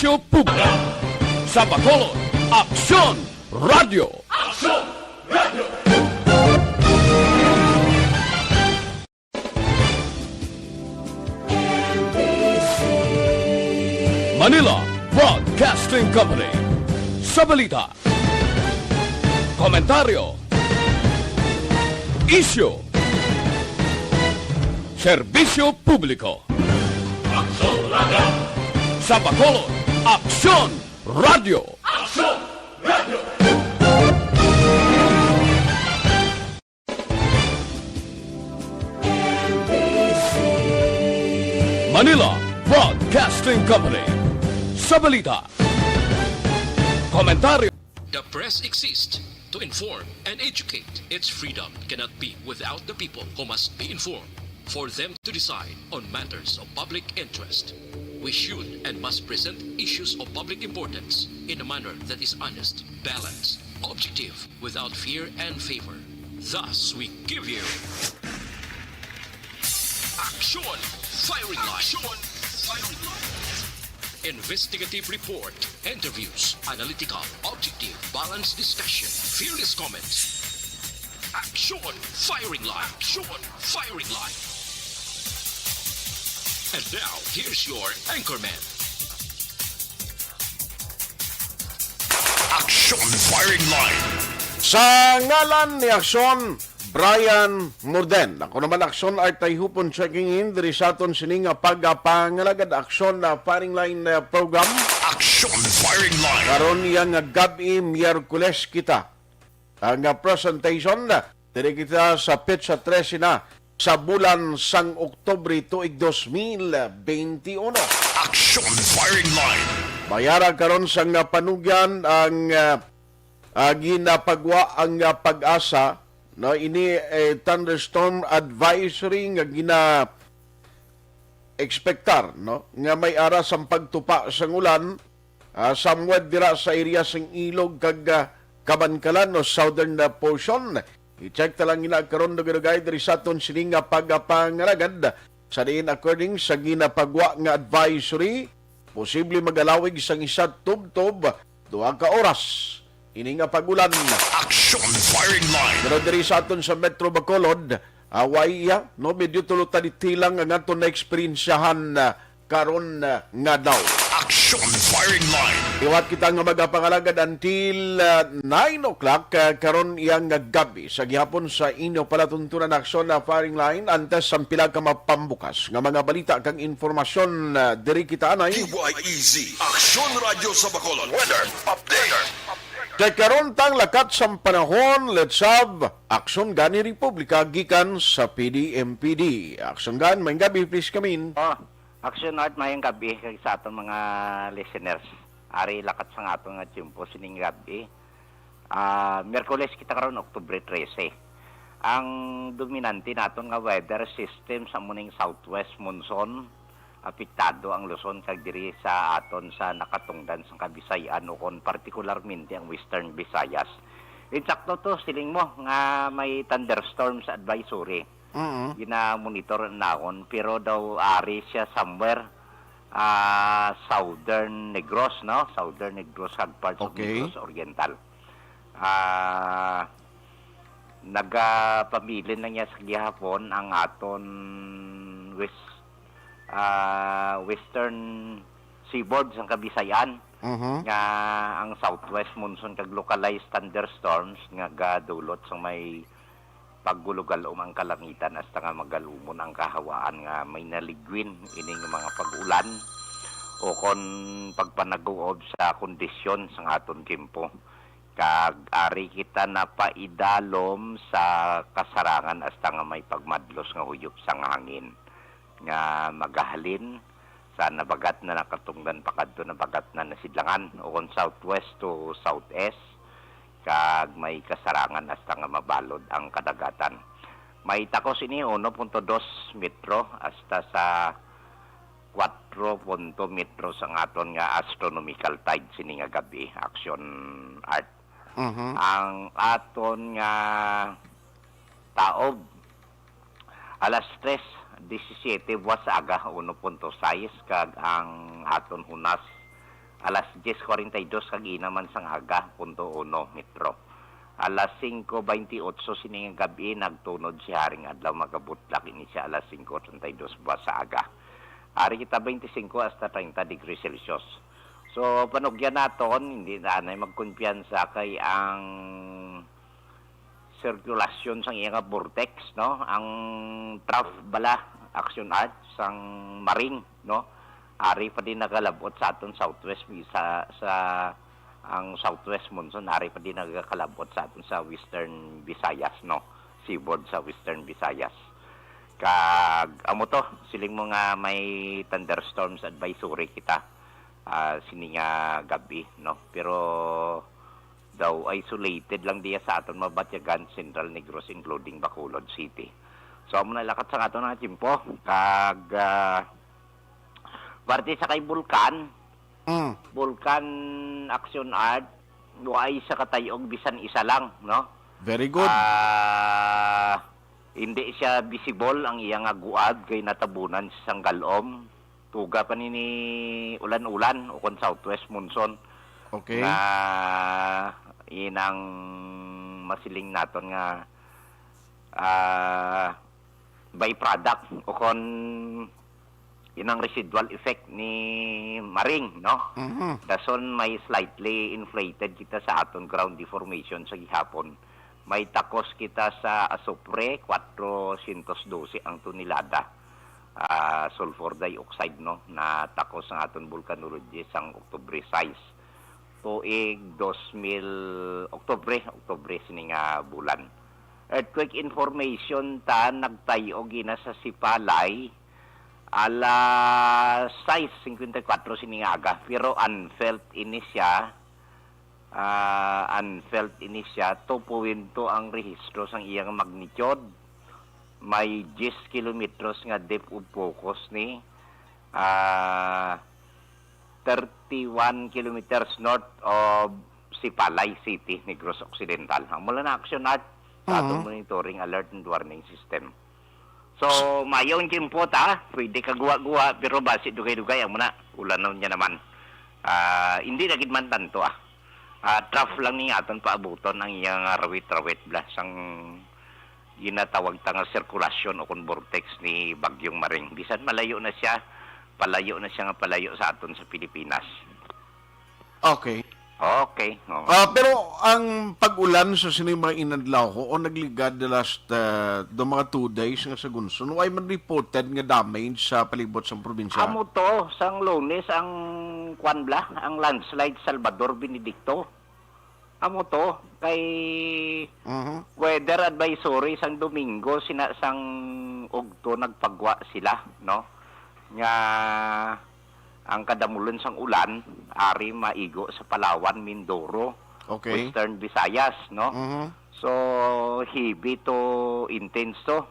Serbisyo Publiko sa Bacolod, Aksyon Radio. Aksyon Radio. Manila Broadcasting Company. Sa balita, komentaryo, isyu, serbisyo publiko. Aksyon Radio. Sa Bacolod, Aksyon Radio. Aksyon Radio. Manila Broadcasting Company. Sa balita, komentaryo. The press exists to inform and educate. Its freedom cannot be without the people who must be informed for them to decide on matters of public interest. We should and must present issues of public importance in a manner that is honest, balanced, objective, without fear and favor. Thus, we give you Aksyon Firing Line. Aksyon Firing Line. Investigative report, interviews, analytical, objective, balanced discussion, fearless comments. Aksyon Firing Line. Aksyon Firing Line. And now, here's your anchorman. Aksyon Firing Line. Sa ngalan ni Aksyon, Brian Morden. Ako naman Aksyon ay Tayhopon checking in. Diri sa aton sining pagpangalagad Aksyon na Firing Line program. Aksyon Firing Line. Karon yang gabi Miyerkules kita. Ang presentation diri kita sa Pitsa 13 na sa bulan sang Oktubre tuig 2021. Aksyon Firing Line. Bayara karon sang panugyan ang ginapagwa ang pag-asa no ini thunderstorm advisory nga gina expectar no nga may ara sang pagtupa sang ulan somewhat dira sa area sang ilog kag Kabankalan no southern portion. I-check ta lang karon dugay diri sa aton sining nga pagpangalagad sa diin according sa ginapagwa nga advisory posible magalawig sang isa tubtob 2 ka oras ini nga pagulan. Aksyon Firing Line. Pero diri sa aton sa Metro Bacolod, awaya, no, medyo tulot tilang ang aton na eksperyensyahan karon nga daw. Aksyon Firing Line. Iwat kita nga magapangalagad until 9 o'clock karon iyang gabi sa gihapon sa inyo palatuntunan Aksyon na Firing Line antes ang pila ka mapambukas nga mga balita kang informasyon diri kita anay. DYEZ. Aksyon Radio sa Bacolod. Weather Update. Kay karon tang lakat sa panahon, let's have Aksyon Gani Republika gikan sa PDMPD. Aksyon Gan, may gabi please come in. Aksyon Art, mayang gabi sa atong mga listeners. Ari lakat sa atong nga tiyempo sining gabi. Miyerkules kita karon Oktubre 13. Ang dominante naton nga weather system sa muning southwest monsoon apektado ang Luzon kag diri sa aton sa nakatungdan sa Kabisayan o kon partikularmente ang Western Visayas. Insakto to siling mo nga may thunderstorms advisory. Gina-monitor naon pero daw ari siya somewhere southern Negros, no? Southern Negros kag parts of Negros Oriental. Nagapamilin na niya sa gihapon ang aton western seaboard sa Kabisayan nga ang southwest monsoon kag localized thunderstorms nga gadulot sa may paggulugalom ang kalangitan hasta nga magalumon ang kahawaan nga may naligwin ining mga pag-ulan o kon pagpanaguob sa kondisyon sa aton tiempo kag ari kita na paidalom sa kasarangan hasta nga may pagmadlos nga huyop sang hangin nga magahalin sa nabagat na nakatungdan pakadto na bagat na nasidlangan o kon southwest to southeast kag may kasarangan hasta nga mabalod ang kadagatan. May takos ini 1.2 metro hasta sa 4 metro sa aton nga astronomical tide sini nga gabi. Aksyon Art. Ang aton nga taob alas 3:17 was aga 1.6 kag ang aton hunas alas 10:42 kagina man sang aga, punto 1 metro. Alas 5:28 sining gabi nagtunod si haring adlaw magabutlak ini siya alas 5:32 buwas sa aga. Ari kita 25 hasta 30 degrees Celsius. So panugyan naton hindi na magkumpiyansa kay ang sirkulasyon sang iyang vortex, no? Ang trough bala action art sang maring, no? Ari pa din nagalabot sa aton southwest sa ang southwest monsoon ari pa din nagakalabot sa aton sa western Visayas, no? Seaboard sa western Visayas. Kag amo to siling mga may thunderstorms advisory kita sini nga gabi, no? Pero daw isolated lang diya sa aton mabatyagan Central Negros including Bacolod City. So amo na lakat sa aton nga timpo kag parte sa kay Bulkan. Bulkan Aksyon Art ay sa katayog bisan isa lang, no? Very good. Hindi siya visible ang iyang aguad kay natabunan sa Sanggalom. Tuga pa ni ulan-ulan o kon southwest monsoon. Okay. Na inang masiling naton nga byproduct o kon inang residual effect ni maring, no? Dason may slightly inflated kita sa aton ground deformation sa gihapon. May takos kita sa asupre 412 ang tonelada. Sulfur dioxide, no? Na takos ang aton volcanology sang Oktubre size. Tuig 2000 Oktubre sini nga bulan. Earthquake information ta nagtayo gina sa Sipalay alas 6:54 sini nga aga, pero unfelt ini siya 2.2 ang rehistro sang iyang magnitude. May 10 kilometros nga depth of focus ni 31 kilometers north of Sipalay City, Negros Occidental. Ang mula na action at sa atong monitoring alert and warning system. So, mayong kimpo ta, pwede ka guwa-guwa, pero basi dugay-dugay ang muna, ulan niya naman. Hindi na man tanto trough lang ni aton paabuton ang iyang rawit-rawit blasang ginatawag tanga sirkulasyon o kon vortex ni Bagyong Maring. Bisan malayo na siya nga palayo sa aton sa Pilipinas. Okay. Okay. Pero ang pag-ulan sa sini mga inadlaw ko o nagligad the last do mga 2 days nga sa Gunson, why man reported nga damage sa palibot sa probinsya? Amo to, sang Lunes ang kwanbla, ang landslide Salvador Benedicto. Amo to, kay weather advisory sang Domingo, sang Ugto nagpagwa sila, no? Nga ang kadamulon sang ulan ari maigo sa Palawan, Mindoro, okay, Western Visayas, no? So heavy to intense to.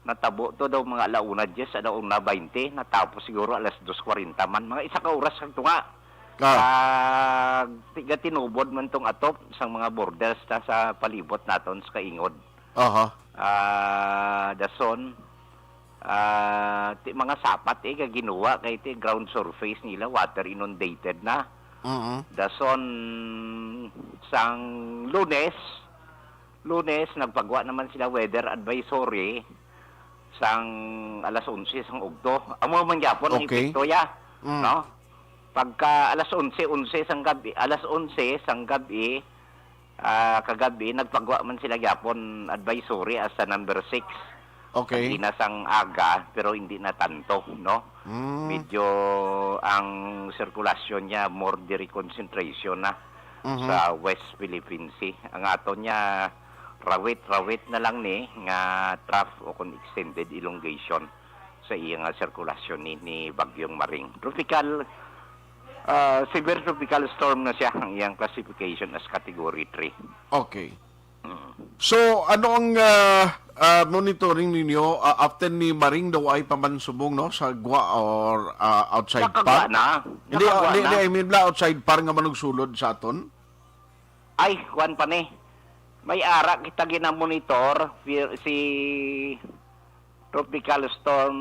Natabo to daw mga alauna 10, alauna 20, natapos siguro alas 2:40 man, mga isa ka oras ang tunga. Tiga tinubod man tong atop sang mga borders sa palibot naton sa kaingod. Dason mga sapat ginawa kay ti ground surface nila water inundated na. Dason sang Lunes nagpagwa naman sila weather advisory sang alas 11 sang Ugto. Amo man gyapon ang epekto ya, no? Pagka alas 11 sang gabi, kagabi nagpagwa man sila gyapon advisory as sa number 6. Okay. Hindi na sang aga, pero hindi na tanto, no? Medyo ang sirkulasyon niya more diri concentration na sa West Philippine Sea. Ang ato niya rawit na lang ni nga trough o kon extended elongation sa iyang sirkulasyon ni Bagyong Maring. Severe tropical storm na siya ang iyang classification as category 3. Okay. So, ano ang monitoring ninyo after ni Maring daw ay pamansubong, no? Sa gwa or outside Nakagwa park? na. Hindi, I mean outside park nga manugsulod sa aton? Ay, kuwan pa ni. May ara kita ginamonitor si tropical storm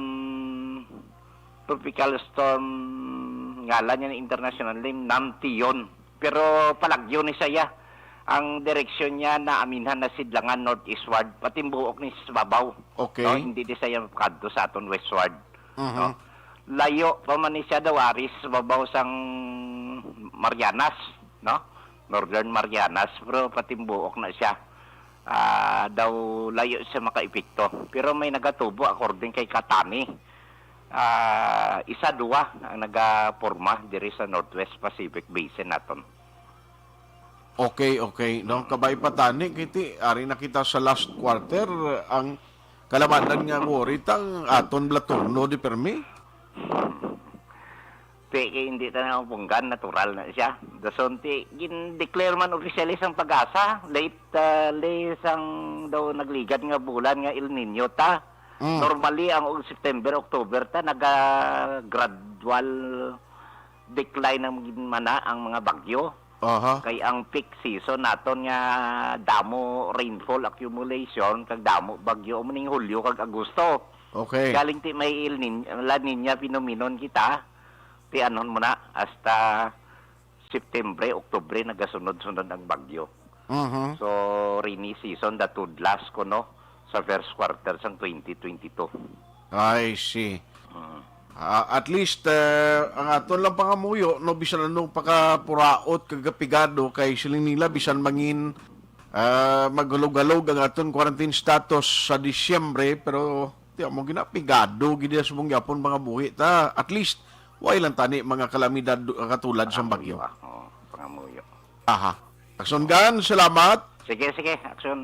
ngalan niya ng international name, Namtion. Pero palagyo ni saya. Ang direksyon niya na aminhan na sidlangan northeastward, pati buok ni Sababaw. Okay. No? Hindi di saya kadto sa aton westward. No? Layo pa man ni siya daw aris Sababaw sang Marianas, no? Northern Marianas, pero pati buok na siya. Daw layo siya makaipikto. Pero may nagatubo according kay Katani. Isa-dua ang nagaporma diri sa Northwest Pacific Basin naton. Okay. No, kabay patani kiti ari na kita sa last quarter ang kalabanan nga ngoritang aton blaturno di permi. Peke hindi ta punggan, natural na siya. Dasonti gin-declare man officially sang pag-asa late sang daw nagligad nga bulan nga El Nino ta. Normally ang September, October ta naga-gradual decline ang mana ang mga bagyo. Kay ang peak season naton nga damo rainfall accumulation kag damo bagyo muning Hulyo kag Agosto. Okay. Galing ti may La Nina phenomenon kita. Ti anon mo na hasta September, Oktubre nagasunod-sunod ang bagyo. So rainy season datudlas ko no sa first quarter sang 2022. I see. At least ang aton lang pangamuyo no bisan anong pakapuraot kagapigado kay siling nila bisan mangin maghulog-halog ang aton quarantine status sa Disyembre pero di mo ginapigado gid sa mong yapon mga buhi ta at least way lang tani mga kalamidad katulad sa bagyo. Pangamuyo. Aksyon gan, salamat. Sige, aksyon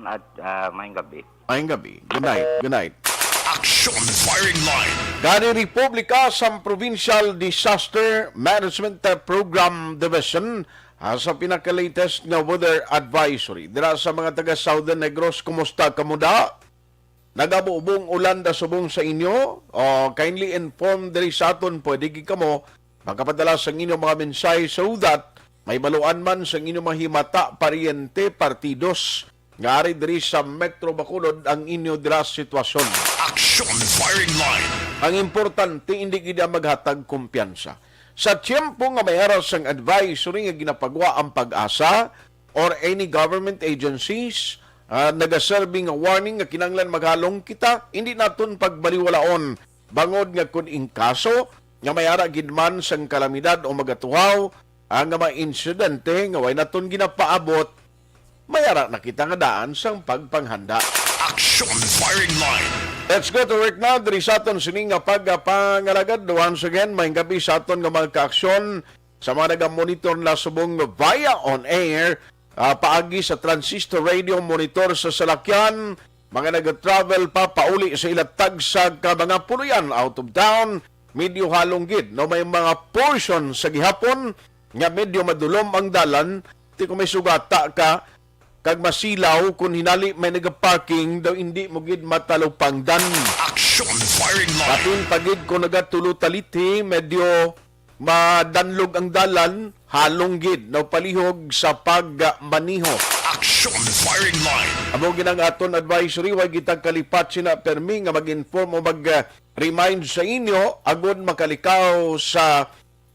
at maayong gabi. Maayong gabi. Good night. Aksyon Firing Line. Gani Republika sa Provincial Disaster Management Program Division sa pinaka-latest nga weather advisory. Dira sa mga taga Southern Negros, kumusta kamuda? Nagabuubong ulan da subong sa inyo? Kindly inform diri sa aton, pwede kamo magkapadala sa inyo mga mensahe so that may baluan man sa inyo mahimata, pariente, partidos nga ari diri sa Metro Bacolod ang inyo dira sitwasyon. Aksyon Firing Line. Ang importante, hindi gida maghatag kumpiyansa. Sa tiyempo nga may aras ang advisory nga ginapagwa ang pag-asa or any government agencies, nagaserving nga warning nga kinanglan maghalong kita, hindi naton pagbaliwalaon. Bangod nga kun ingkaso, nga may ara gidman sang kalamidad o magatuhaw, ang nga mga insidente nga way naton ginapaabot, may ara na kita nga daan sang pagpanghanda. Aksyon Firing Line. Let's go to work now. Diri sa aton sining nga pagpangalagad. Once again, may gabi sa aton nga mga kaaksyon sa mga nagamonitor na subong via on air, paagi sa transistor radio monitor sa salakyan, mga nag-travel pa pauli sa ilatag sa mga puluyan out of town, medyo halong gid. No, may mga portion sa gihapon nga medyo madulom ang dalan, ti kung may sugata ka, kag masilaw kung hinali may nagaparking daw hindi mo gid matalupangdan. Aksyon Firing Line. Kapin pagid ko nagatulutaliti medyo madanlog ang dalan halong gid no palihog sa pagmaniho. Aksyon Firing Line. Amo ginang aton advisory wa gitag kalipat sina permi nga mag-inform o mag-remind sa inyo agud makalikaw sa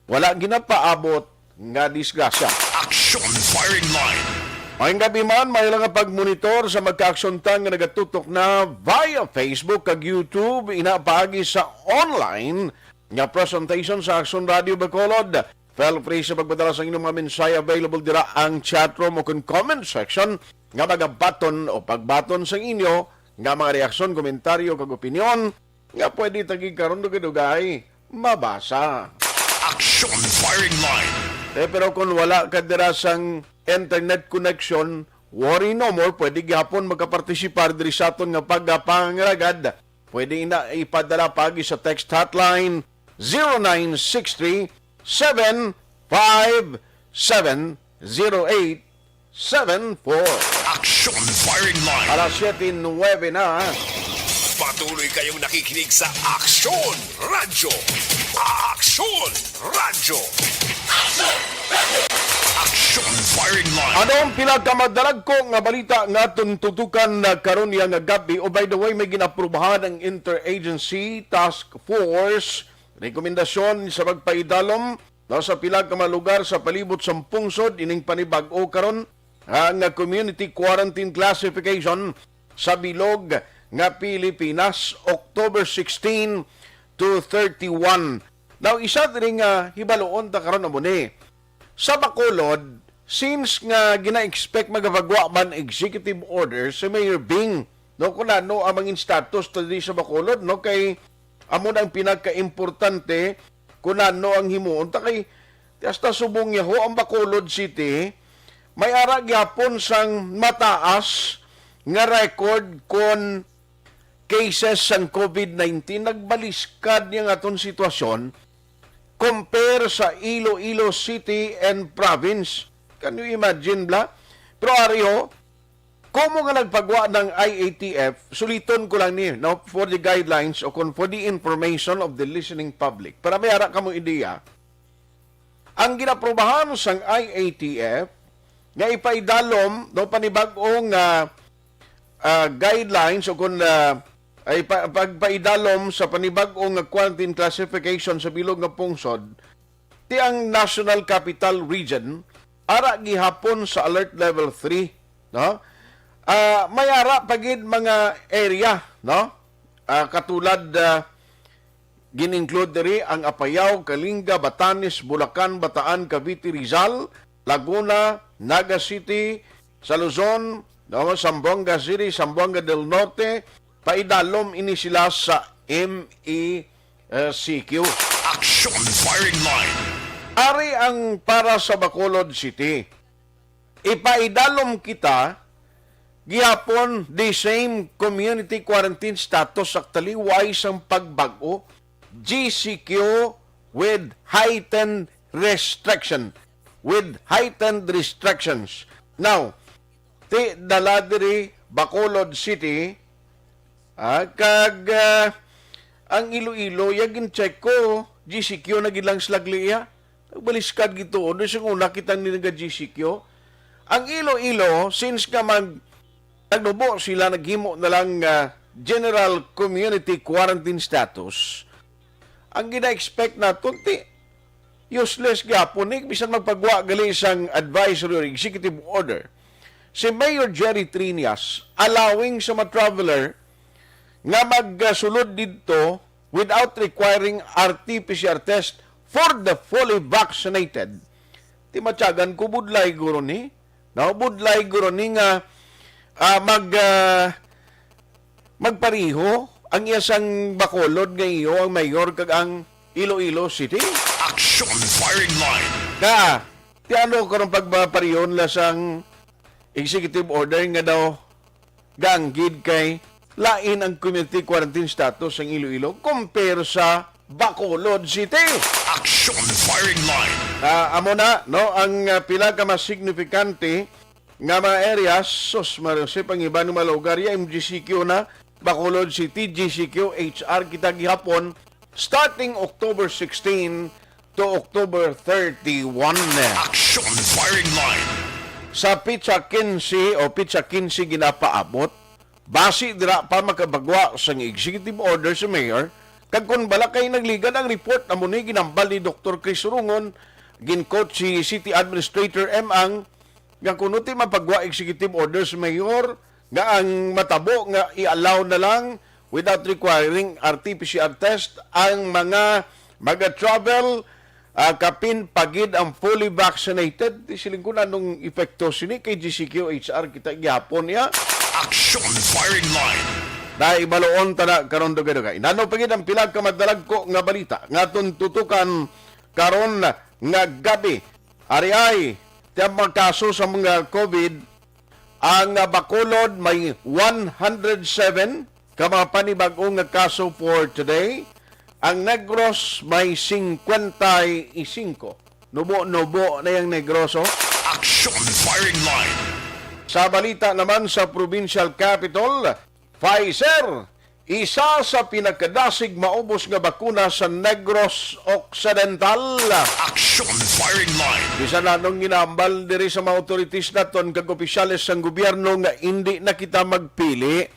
wala ginapaabot nga disgrasya. Aksyon Firing Line. Mayang gabi man, may lang pag-monitor sa magkaaksyontang nga nagatutok na via Facebook kag YouTube, inapaagi sa online nga presentation sa Aksyon Radio Bacolod. Feel free sa pagpadala sa inyong mga mensahe, available dira ang chatroom o kung comment section nga magabaton o pagbaton sa inyo nga mga reaksyon, komentaryo kag opinyon nga pwede tagig karon dugay mabasa. Aksyon Firing Line. Pero kung wala ka dira sang internet connection, worry no more, pwede gihapon magkapartisipar diri sa aton nga pagpangalagad. Pwede ina ipadala pagi sa text hotline 0963-757-0874. Aksyon Firing Line. Alas 7:09 na. Patuloy kayong nakikinig sa Aksyon Radyo. Aksyon Radyo. Aksyon Firing Line. Anong pinagkamadalag ko nga balita nga tuntutukan na karon nga gabi? O by the way, may ginaprubahan ang Interagency Task Force rekomendasyon sa magpaidalom no, sa pila ka mga lugar sa palibot sa pungsod ining panibag-o karon ang community quarantine classification sa bilog nga Pilipinas October 16 to 31. Now isa diri nga hibaloon ta karon amo ni sa Bacolod since nga gina-expect magabagwa man executive order sa Mayor Bing no kun ano ang mga status tadi sa Bacolod no kay amo ang pinaka-importante kun ano ang himuon ta kay hasta subong yaho ang Bacolod City may ara gyapon sang mataas nga record kon cases sang COVID-19 nagbaliskad niya nga aton sitwasyon compare sa Iloilo City and Province. Can you imagine bla? Pero ariho, kung nga nagpagwa ng IATF, suliton ko lang ni no, for the guidelines o for the information of the listening public. Para may ara ka mo ideya, ang ginaprobahan sang IATF nga ipaidalom no panibag-ong guidelines o kung ay pagpaidalom sa panibag-ong quarantine classification sa bilog nga pungsod ti ang National Capital Region ara gihapon sa alert level 3 no may ara pagid mga area no katulad gin-include diri ang Apayao, Kalinga, Batanes, Bulacan, Bataan, Cavite, Rizal, Laguna, Naga City, sa Luzon, no, Zamboanga City, Zamboanga del Norte, paidalom ini sila sa MECQ. Aksyon firing line. Ari ang para sa Bacolod City. Ipaidalom kita gihapon the same community quarantine status sa taliway sang pagbago GCQ with heightened restriction. With heightened restrictions. Now, ti dala diri Bacolod City ang Iloilo yagin check ko GCQ na gilang slagliya baliskad gito do sing una kitang ninaga GCQ ang Iloilo since ka nagnubo sila naghimo na lang general community quarantine status ang gina-expect naton ti useless gyapon ni bisan magpagwa gali sang advisory or executive order si Mayor Jerry Trinas allowing sa mga traveler nga magsulod dito without requiring RT-PCR test for the fully vaccinated. Ti matyagan ko budlay guro ni. No, budlay guro ni nga magpariho ang iyasang Bacolod nga iyo ang mayor kag ang Iloilo City. Aksyon firing line. Ti ano karon pagpaparihon la sang executive order nga daw ganggid kay lain ang community quarantine status ng Iloilo compare sa Bacolod City. Aksyon firing line. Amo na no ang pila ka mas signifikante nga mga areas sos marose pang iba ng mga lugar ya MGCQ na Bacolod City GCQ HR kita gihapon starting October 16 to October 31. Aksyon firing line. Sa Pizza 15 o Pizza 15 ginapaabot base dira pa makabagwa sa executive order sa mayor kag kun bala kay nagligad ang report amo ni ginambal ni Dr. Chris Rungon ginkot si City Administrator Ang nga kunuti mapagwa executive order sa mayor nga ang matabo nga i-allow na lang without requiring RT-PCR test ang mga mag-travel kapin pagid ang fully vaccinated siling kun anong epekto sini kay GCQ HR kita gyapon ya. Aksyon firing line. Dahil ibaloon tana karon dugay-dugay. Nano pagid ang pilag ka madalag ko nga balita ngaton tutukan karon nga gabi. Ari ay tiyang mga kaso sa mga COVID ang Bacolod may 107 ka mga panibag-ong nga kaso for today. Ang Negros may 55. Nubo-nubo na yung Negroso. Aksyon firing line. Sa balita naman sa provincial capital, Pfizer, isa sa pinakadasig maubos nga bakuna sa Negros Occidental. Aksyon firing line. Bisa na nung ginambal diri sa mga authorities naton kag opisyales sang gobyerno nga hindi na kita magpili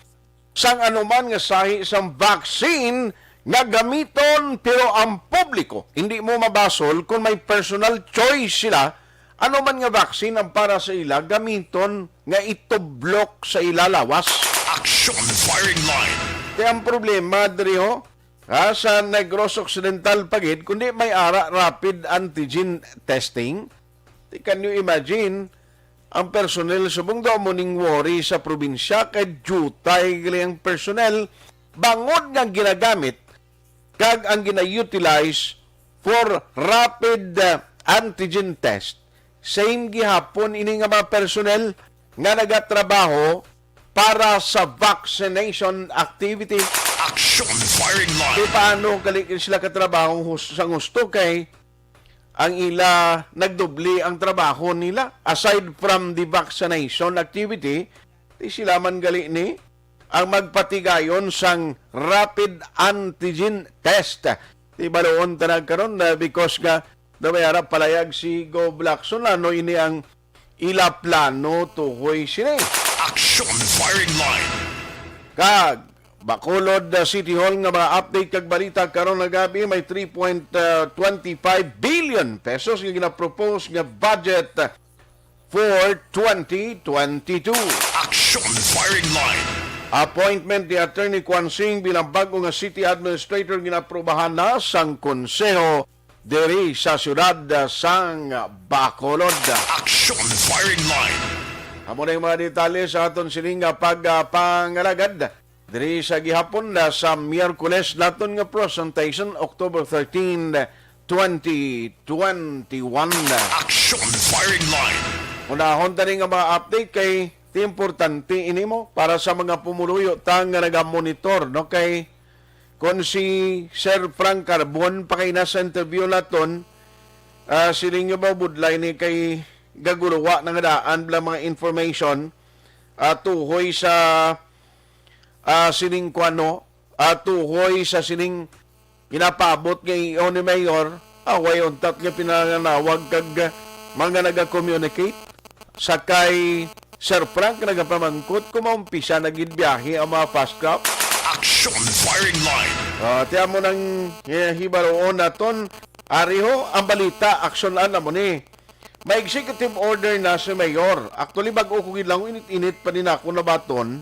sang anuman nga sahi sang vaccine nga gamiton pero ang publiko hindi mo mabasol kung may personal choice sila ano man nga vaccine ang para sa ila gamiton nga itublok sa ila lawas. Aksyon firing line. Kaya ang problema diri ho sa Negros Occidental pagid kundi may ara rapid antigen testing. Can you imagine ang personnel subong daw morning worry sa probinsya kay jutay ang personnel bangod nga ginagamit kag ang gina-utilize for rapid antigen test. Same gihapon ini nga mga personnel nga nagatrabaho para sa vaccination activity. Aksyon firing Di line. paano kalikin sila katrabaho sa gusto kay ang ila nagdubli ang trabaho nila. Aside from the vaccination activity, di sila man gali ni ang magpatigayon sang rapid antigen test. Di baloon tanag karon na because nga damayara palayag si Go Blackson ano ini ang ila plano tuhoy sini. Aksyon firing line. Kag Bacolod City Hall nga mga update kag balita karon nga gabi may 3.25 billion pesos nga gina-propose nga budget for 2022. Aksyon firing line. Appointment ni Attorney Kwan Sing bilang bago nga city administrator ginaprobahan na sang konseho diri sa siyudad sang Bacolod. Aksyon firing line. Amo na yung mga detalye sa aton sining pagpangalagad diri sa gihapon sa Miyerkules naton nga presentation October 13, 2021. Aksyon firing line. Unahon tani nga mga update kay importante ini mo para sa mga pumuluyo tang nga nagamonitor no kay kung si Sir Frank Carbon pa kay nasa interview naton siling nga budlay ni kay gaguluwa ng daan bla mga information tuhoy sa sining kwano tuhoy sa sining ginapabot kay ni Mayor away untat nga pinanganawag kag mga naga-communicate sakay Sir Frank nagapamangkot kumaumpisa nagidbiyahe ang mga fast craft. Aksyon firing line. Tiyan mo nang hibaroon naton ariho ang balita aksyon na mo ni may executive order na si Mayor. Actually, bago ko lang, init-init pa din ako na baton.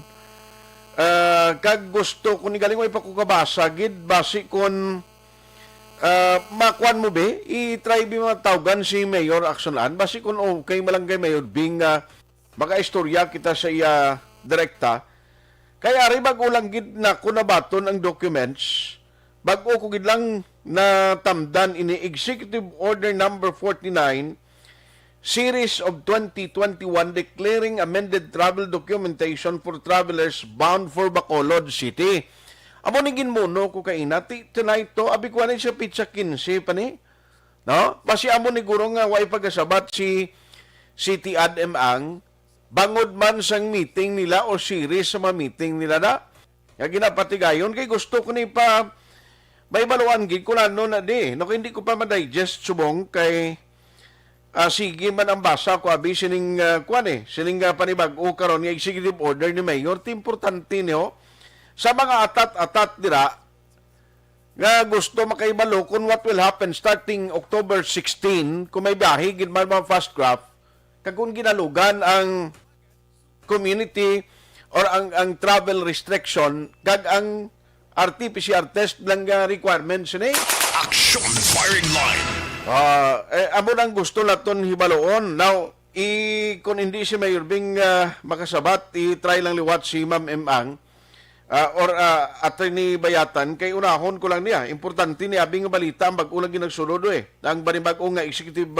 Kag gusto, kung galing mo ipakukabasa, gid, basi kung makuan mo be, i-try mo tawgan si Mayor Aksyonan. Basi kung okay malanggay Mayor, bing maka-istorya kita sa iya direkta. Kaya rin bago lang gid na kunabaton ang documents, bago ko gid lang na tamdan ini Executive Order number 49, Series of 2021 declaring amended travel documentation for travelers bound for Bacolod City. Amo ni ginmuno ko kay inati tonight to abi ko siya pizza 15 pa ni. No? Basi amo ni guro nga way pagasabat si City Adm ang bangod man sang meeting nila o series sa mga meeting nila na. Kaya ginapatigayon kay gusto ko ni pa may baluan gid ko no na di. No hindi ko pa ma-digest subong kay sige man ang basa ko abi sining sining panibag-o karon nga executive order ni Mayor importante niyo sa mga atat-atat dira nga gusto makaibalo kung what will happen starting October 16 kung may biyahe gid man mga fast craft kag kung ginalugan ang community or ang travel restriction kag ang RT-PCR test lang nga requirements ni. Aksyon firing line. Amo nang gusto naton hibaloon. Now, kung hindi si Mayor Bing makasabat, i-try lang liwat si Ma'am Emang or Attorney Bayatan, kay unahon ko lang niya. Importante niya, abing balita, ang bag-ulang ginagsunod ang banibag-o nga executive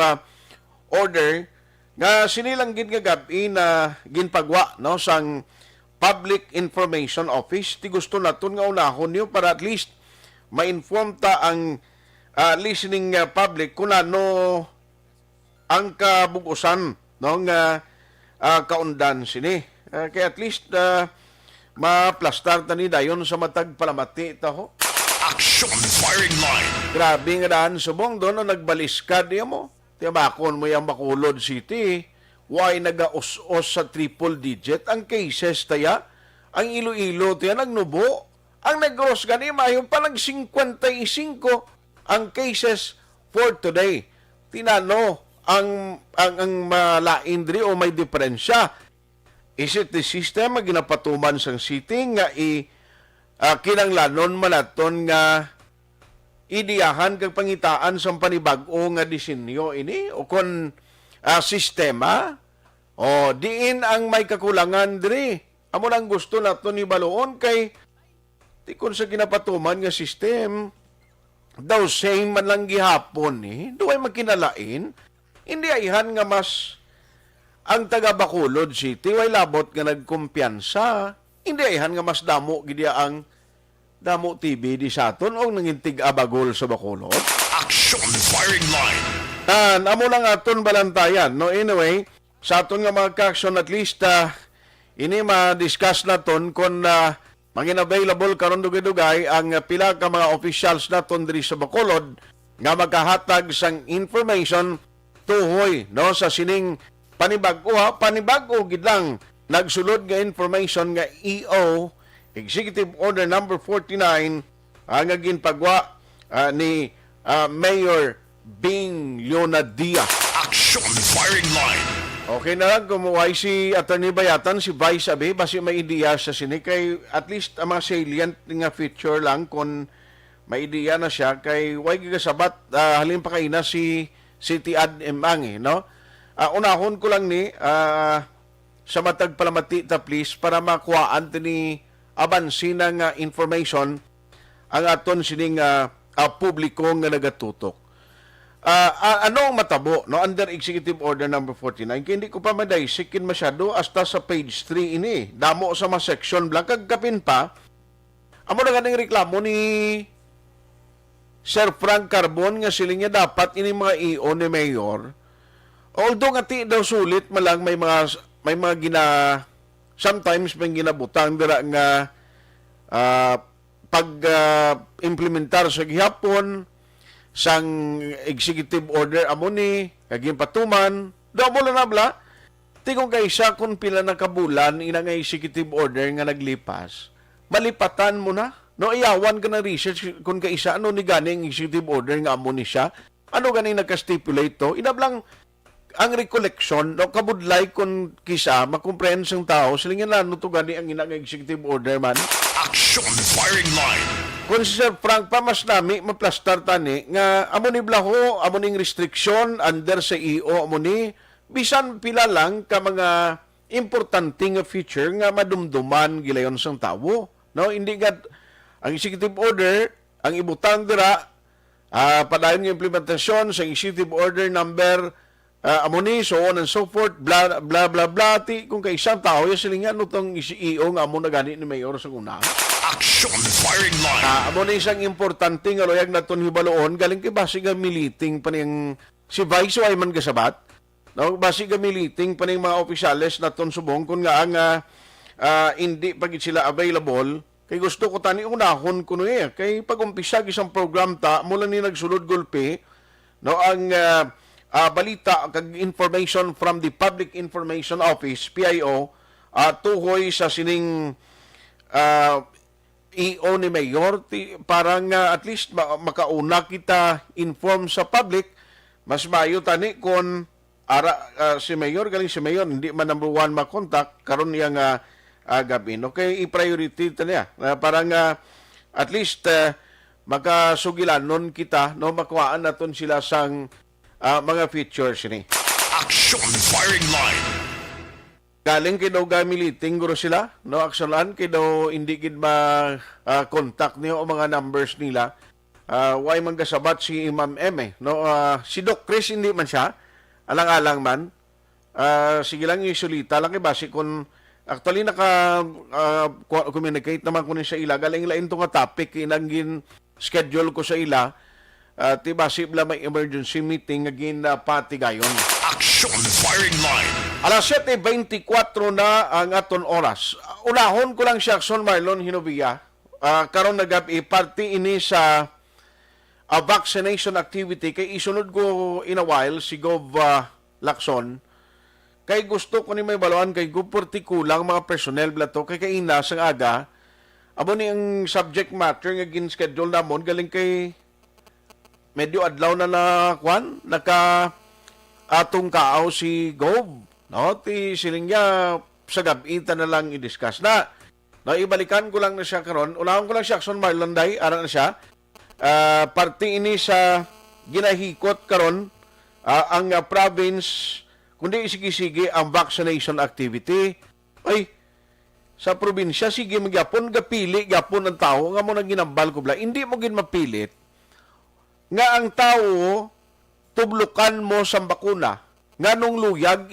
order, nga sinilang gin nga gabi na ginpagwa, no, sang Public Information Office. Ti gusto naton nga unahon niyo para at least ma-inform ta ang listening public kung ano ang kabugusan ng kaundan sini. Kaya at least ma-plastar ta ni dayon sa matag palamati taho. Aksyon firing line. Grabe nga daan subong doon na nagbaliskad niya mo. Tiyabakon mo yung Bacolod City. Why nag-os-os sa triple digit ang cases taya? Ang Iloilo tiya nagnubo. ang nag-gross gani mayo pa nag 55 ang cases for today. Tinano ang malain diri o may diferensya. Is it the system nga ginapatuman sang city nga kinanglanon manaton nga idiyahan kag pangitaan sa panibag-o nga disenyo ini o kon sistema o diin ang may kakulangan diri. Amo nang gusto naton ni baloon kay ti kon sa ginapatuman nga system daw same man lang gihapon duay magkinalain hindi ayhan nga mas ang taga Bacolod City way labot nga nagkumpiyansa hindi ayhan nga mas damo gid ang Damo TV di sa aton o nangintig abagol sa Bacolod. Aksyon firing line. Amo lang aton balantayan. No, anyway, sa aton nga mga ka-aksyon at least ini ma-discuss naton kung mangin available karon dugay-dugay ang pila ka mga officials naton diri sa Bacolod nga magkahatag sang information tuhoy no sa sining panibag-o gid lang nagsulod nga information nga EO Executive Order number 49 ang ginpagwa ni Mayor Bing Leonadia. Aksyon firing line. Okay na lang kumuhay si Attorney Bayatan, si Vice Abe, basi may ideya sa sini kay at least ang mga salient nga feature lang kung may ideya na siya kay way gigasabat halin pa kay na si City Ad Emang no. Unahon ko lang ni sa matag palamati ta please para makuhaan ni abansin nga information ang aton sining publiko nga nagatutok. Ano matabo no under Executive Order number 49 kaya hindi ko pa madaysikin masyado hasta sa page 3 ini. Damo sa mga section blank kagkapin pa. Amo na ganing reklamo ni Sir Frank Carbon nga siling niya dapat ini mga EO ni Mayor. Although nga ti daw sulit malang may mga sometimes may ginabutang dira nga pag-implementar sa gihapon sang executive order amo ni kaging patuman do mo na nabla tingong kaysa kung pila na kabulan ina nga executive order nga naglipas malipatan mo na no iyawan ka na research kung kaysa ano ni ganing executive order nga amo ni siya ano ganing nagka-stipulate to inablang ang recollection no kabudlay kun kisa makomprehend sang tao silingan lano to gani ang ina nga executive order man. Aksyon firing line. Kung si Sir Frank pa mas nami maplastar tani nga amo ni blaho amo ning restriction under sa EO amo ni bisan pila lang ka mga importante nga feature nga madumduman gilayon sang tawo no hindi gad ang executive order ang ibutang dira padayon nga implementasyon sa executive order number amoni, so on and so forth, blah, blah, blah, blah, ti, kung kay isang tao, yung silingan, no, itong CEO nga amo na gani ni Mayor sa una. Aksyon firing line. Amo na isang importante nga loyag na itong hibaloon, galing kay basi nga militing pa niyang, si Vice ay man kasabat, no, basi nga militing pa niyang mga opisyales na itong subong, kung nga ang hindi pag sila available, kay gusto ko tani unahon ko no kay pag-umpisa isang program ta, mula ni nagsulod gulpi, no, ang balita kag information from the Public Information Office PIO tuhoy sa sining EO ni Mayor parang at least makauna kita inform sa public mas maayo tani kon si Mayor galing si Mayor hindi man number 1 makontak karon niya nga gabi okay i-priority tani parang at least makasugilanon kita no makuhaan naton sila sang mga features ni. Aksyon firing line. Galing kay daw gamiliting guro sila, no? Aksyonan kay daw hindi gid contact niyo o mga numbers nila. Why man kasabat si Imam M no? Si Doc Chris hindi man siya. Alang-alang man. Sige lang isulita lang kay basi kun actually communicate naman ko ni sa ila galing lain to nga topic inangin schedule ko sa ila. Tibasib lang may emergency meeting agin patigayon. Aksyon firing line. Alas 7:24 na ang aton oras. Unahon ko lang siya Aksyon Marlon Hinovia. Karon nagabi party ini sa vaccination activity kay isunod ko in a while si Gov Lacson. Kay gusto ko ni may baluan kay Gov Portikulang mga personnel blato kay kaina sang aga amo ni ang subject matter nga gin-schedule namon galing kay medyo adlaw na kwan naka atong kaaw si Gov. No, ti siling niya sa gabi na lang i-discuss na. No, ibalikan ko lang na siya karon. Unahon ko lang siya Aksyon Marlonday, ara na siya. Parte ini sa ginahikot karon ang province kundi sige-sige ang vaccination activity. Ay, sa probinsya, sige magyapon, gapili, gapon ang tao, nga mo nang ginambal ko bla. Hindi mo gin mapilit nga ang tao tublukan mo sa bakuna. Nga nung luyag,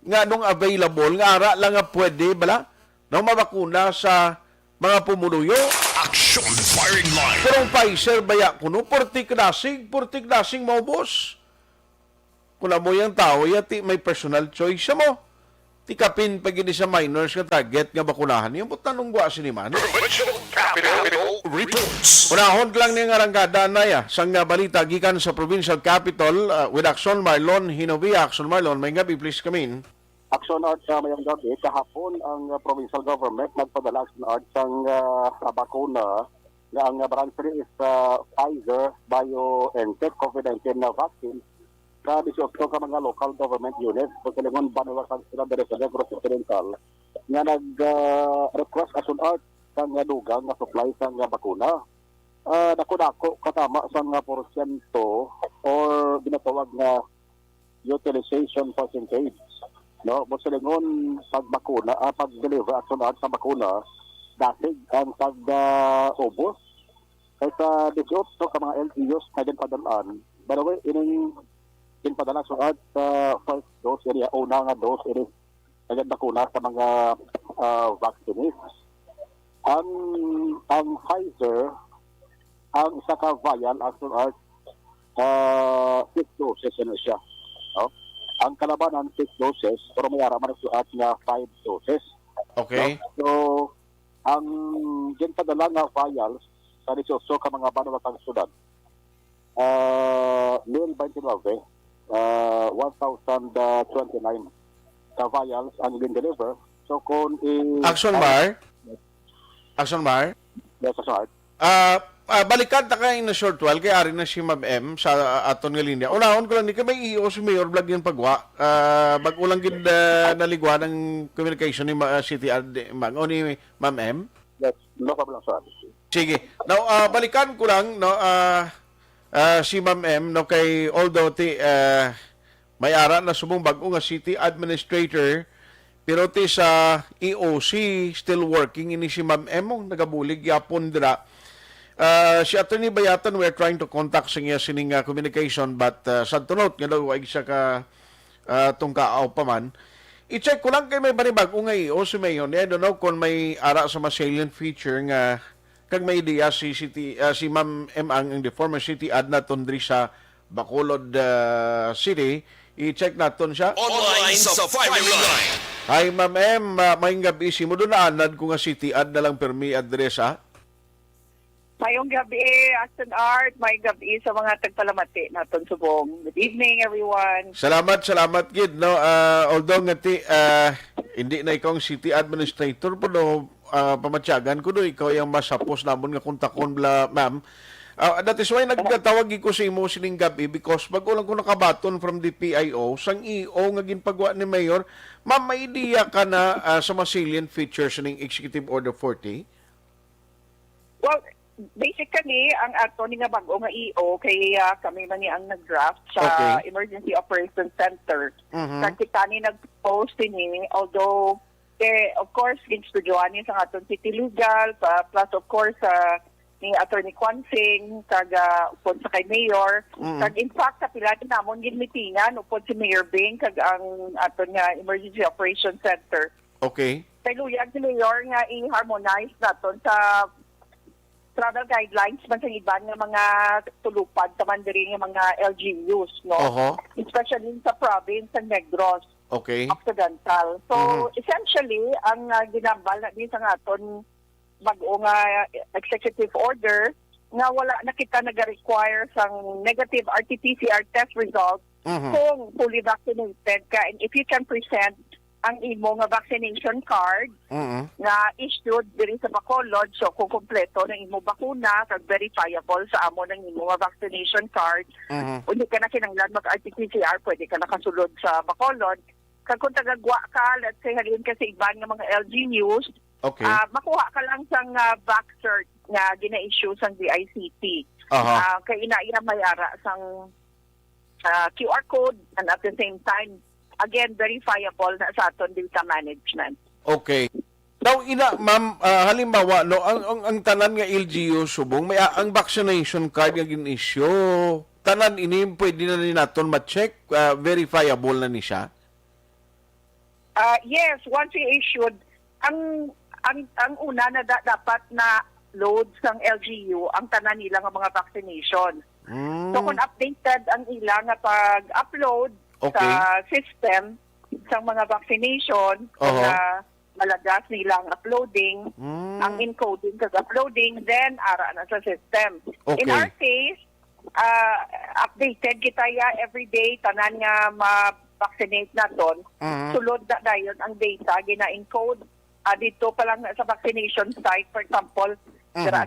nga nung available, nga ara lang nga pwede, bala, nang mabakuna sa mga pumuluyo. Aksyon firing line. Pero Pfizer, baya kuno, portik nasing mo, boss. Kung mo yung tao, yati may personal choice siya mo. Tikapin pag hindi sa minors nga target nga bakunahan. Yung buta nung guwa siniman. Provincial Capital reports. Unahon lang niyang arangkada na ya. Sang balita gikan sa Provincial Capital with Aksyon Marlon Hinovia. Aksyon Marlon, may gabi please come in. Aksyon Art sa mayang gabi, kahapon ang provincial government nagpadala Aksyon Art sang bakuna na ang brand is Pfizer BioNTech COVID-19 na vaccine sa 18 ka mga local government units so kalingon Banawasan sila dari sa Negros Occidental nga nag-request Aksyon Art sang dugang na supply sang bakuna. Dako-dako katama sang porsyento or binatawag na utilization percentage. No, mosalingon pagbakuna, pag-deliver Aksyon Art sa bakuna, dasig ang pag-ubos. Kaya sa 18 ka mga LGUs na ginpadalaan, by the way, ining ginpadala Aksyon Art sa first dose area, una nga dose area, na bakuna sa mga vaccines. Ang Pfizer, ang isa ka vial Aksyon Art, 6 doses na siya. No? Ang kalabanan 6 doses, pero may araman at nga 5 doses. Okay. No? So, ang ginpadala nga vials sa 18 ka mga banawatang syudad, 1,029 ka vials ang gin-deliver. So, kung Aksyon Mar? Yes, Aksyon Art. Balikan ta kay na short while kay ari na si Ma'am M sa aton nga linya. Unahon ko lang ni kay may EO si Mayor vlog yung pagwa. Bag ulang gid naligwa ng communication ni City Mag o ni Ma'am M. Yes, no problem, sir. Sige. Now balikan ko lang no si Ma'am M no kay although may ara na subong bag-o nga city administrator pero ti sa EOC still working ini si Ma'am M nagabulig yapon dira. Si Attorney Bayatan, we're trying to contact sa niya sining communication but sad to note, nga daw ay siya ka tungkaaw pa man. I-check ko lang kay may banibag o ngay o si Mayon. I don't know kung may ara sa mga salient feature nga kag may idea si Ma'am M ang the former city ad naton diri sa Bacolod City. I-check naton siya. Online sa firing line. Hi Ma'am M, may gabi si mo doon na anad ko nga city ad na lang permi address ha. Mayong gabi, Aksyon Art. May gabi sa mga tagpalamati naton subong. Good evening, everyone. Salamat gid no. Although ngati hindi na ikaw ang city administrator pero pamatyagan ko do ikaw yung masapos namon nga kontakon bla ma'am. That is why nagtatawag ko sa imo sining gabi because bago lang ko nakabaton from the PIO sang EO nga ginpagawa ni Mayor, ma'am may idea ka na sa mga salient features ning Executive Order 40? Well, basically, ang ato ni nga bago nga EO, kaya kami man ni ang nag-draft sa Emergency Operations Center. Kita ni nag-post ni, although, of course, ginstudyoan ni sa aton City Legal, plus of course, ni Attorney Kwansing, upod sa kay Mayor. In fact, sa pila namon ginmitingan, upod si Mayor Bing, ang aton nga Emergency Operations Center. Okay. Kay luyag si Mayor nga i-harmonize naton sa travel guidelines man sa iban nga mga tulupad sa mandiri nga mga LGUs, no? Especially sa province ng Negros Occidental. So, essentially, ang ginambal na din sa aton bago nga executive order nga wala na kita nag-require sang negative RT-PCR test result kung fully vaccinated ka and if you can present ang imo nga vaccination card nga issued diri sa Bacolod. So kung kompleto ng imo bakuna kag verifiable sa amo ng imo nga vaccination card, hindi ka na kinahanglan mag-RT-PCR, pwede ka nakasulod sa Bacolod. Kag kung tagagwa ka, let's say halin ka sa iban nga mga LGUs, makuha ka lang sang back cert nga gina-issue sang DICT. Kay inaiya may ara sang QR code, and at the same time again, verifiable na sa aton data management. Okay. Now, ma'am, halimbawa, no, ang tanan nga LGU subong, may ang vaccination card nga gin-issue, tanan ini, pwede na ni naton ma-check, verifiable na ni siya? Yes, once we issued, ang una na dapat na load sang LGU, ang tanan nila nga mga vaccination. So, kung updated ang ila nga pag-upload, sa system sa mga vaccination, na malagas nila ang uploading, ang encoding kag uploading, then ara na sa system. In our case, updated kita every day, tanan nga ma-vaccinate naton, sulod na dayon ang data, gina-encode. Dito pa lang sa vaccination site, for example, sa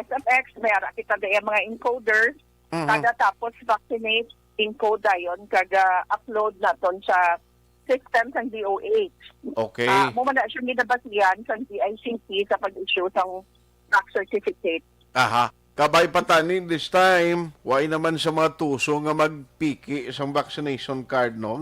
SFX, may ara kita dayon mga encoders, kada tapos vaccinate, encode dayon kaga upload naton sa system sang DOH. Okay. Mo man na siya ginabasihan sang DICT sa pag-issue sang back certificate. Kabay patani this time, why naman sa mga tuso nga magpiki sang vaccination card, no?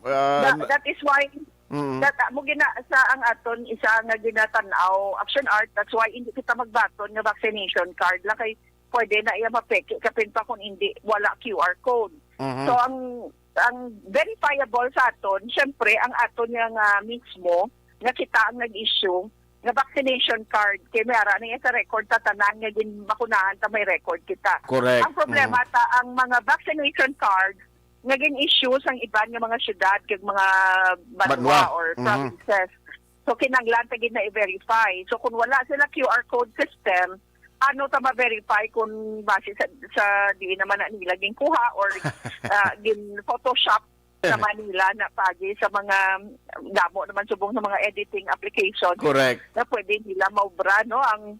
That is why that mo gina sa ang aton isa nga ginatanaw Aksyon Art, that's why hindi kita magbaton nga vaccination card la kay pwede na iya mapeke kapin pa kung hindi wala QR code. So ang verifiable sa aton, syempre ang aton nga mismo nga kita ang nag-issue nga vaccination card kay mayara na sa record tatanan nga din makunahan ta may record kita. Correct. Ang problema ta ang mga vaccination cards nga gin-issue sang iban nga mga syudad kag mga banwa or provinces. So kinanglan ta gid na i-verify. So kung wala sila QR code system, ano ta ma-verify kung base sa di naman na nila ginkuha or gin Photoshop sa Manila na pagi sa mga damo naman subong sa mga editing application. Correct. Na pwede nila maubra, no, ang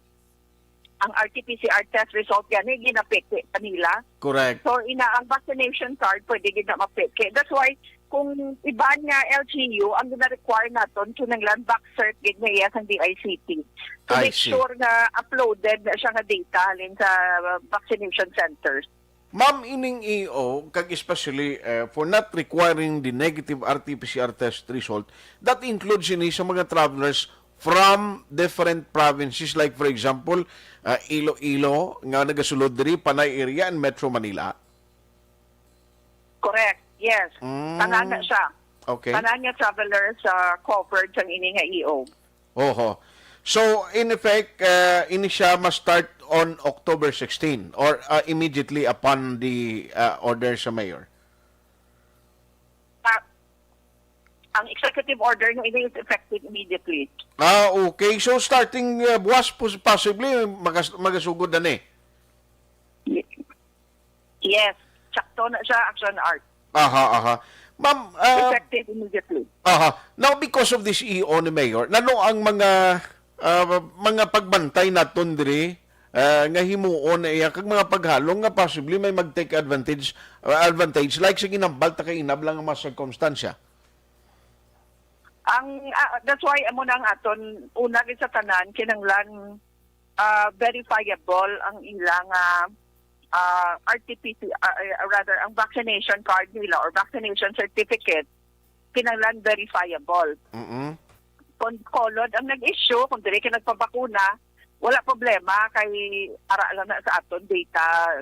RT-PCR test result yan ginapeke kanila. Correct. So ang vaccination card pwede ginamapeke. That's why kung iban nga LGU, ang gina-require naton kinanglan back cert gid na iya sang DICT. To make sure na uploaded na siya nga data halin sa vaccination centers. Ma'am, ining EO, kag especially for not requiring the negative RT-PCR test result, that includes ini sa mga travelers from different provinces, like for example, Iloilo, nga nagasulod diri, Panay area and Metro Manila? Correct. Yes. Tanan na siya. Okay. Tanan nga travelers covered sa ini nga EO. So, in effect, ini siya must-start on October 16 or immediately upon the order sa mayor? Ang executive order no, ini is effective immediately. Okay. So, starting buwas, possibly, magasugod na ni? Yes. Sakto na siya, Aksyon Art. Ma'am, effective immediately. Now, because of this EO ni Mayor, nano ang mga pagbantay naton diri nga himuon na iya kag mga paghalong nga possibly may mag-take advantage like sa ginambal ta kay inab lang ang mga circumstansya. That's why amo nang aton una gid sa tanan kinanglan verifiable ang ilang rather ang vaccination card nila or vaccination certificate kinanglan verifiable. Kung kolod ang nag-issue, kung dili ka nagpabakuna, wala problema kay ara lang na sa aton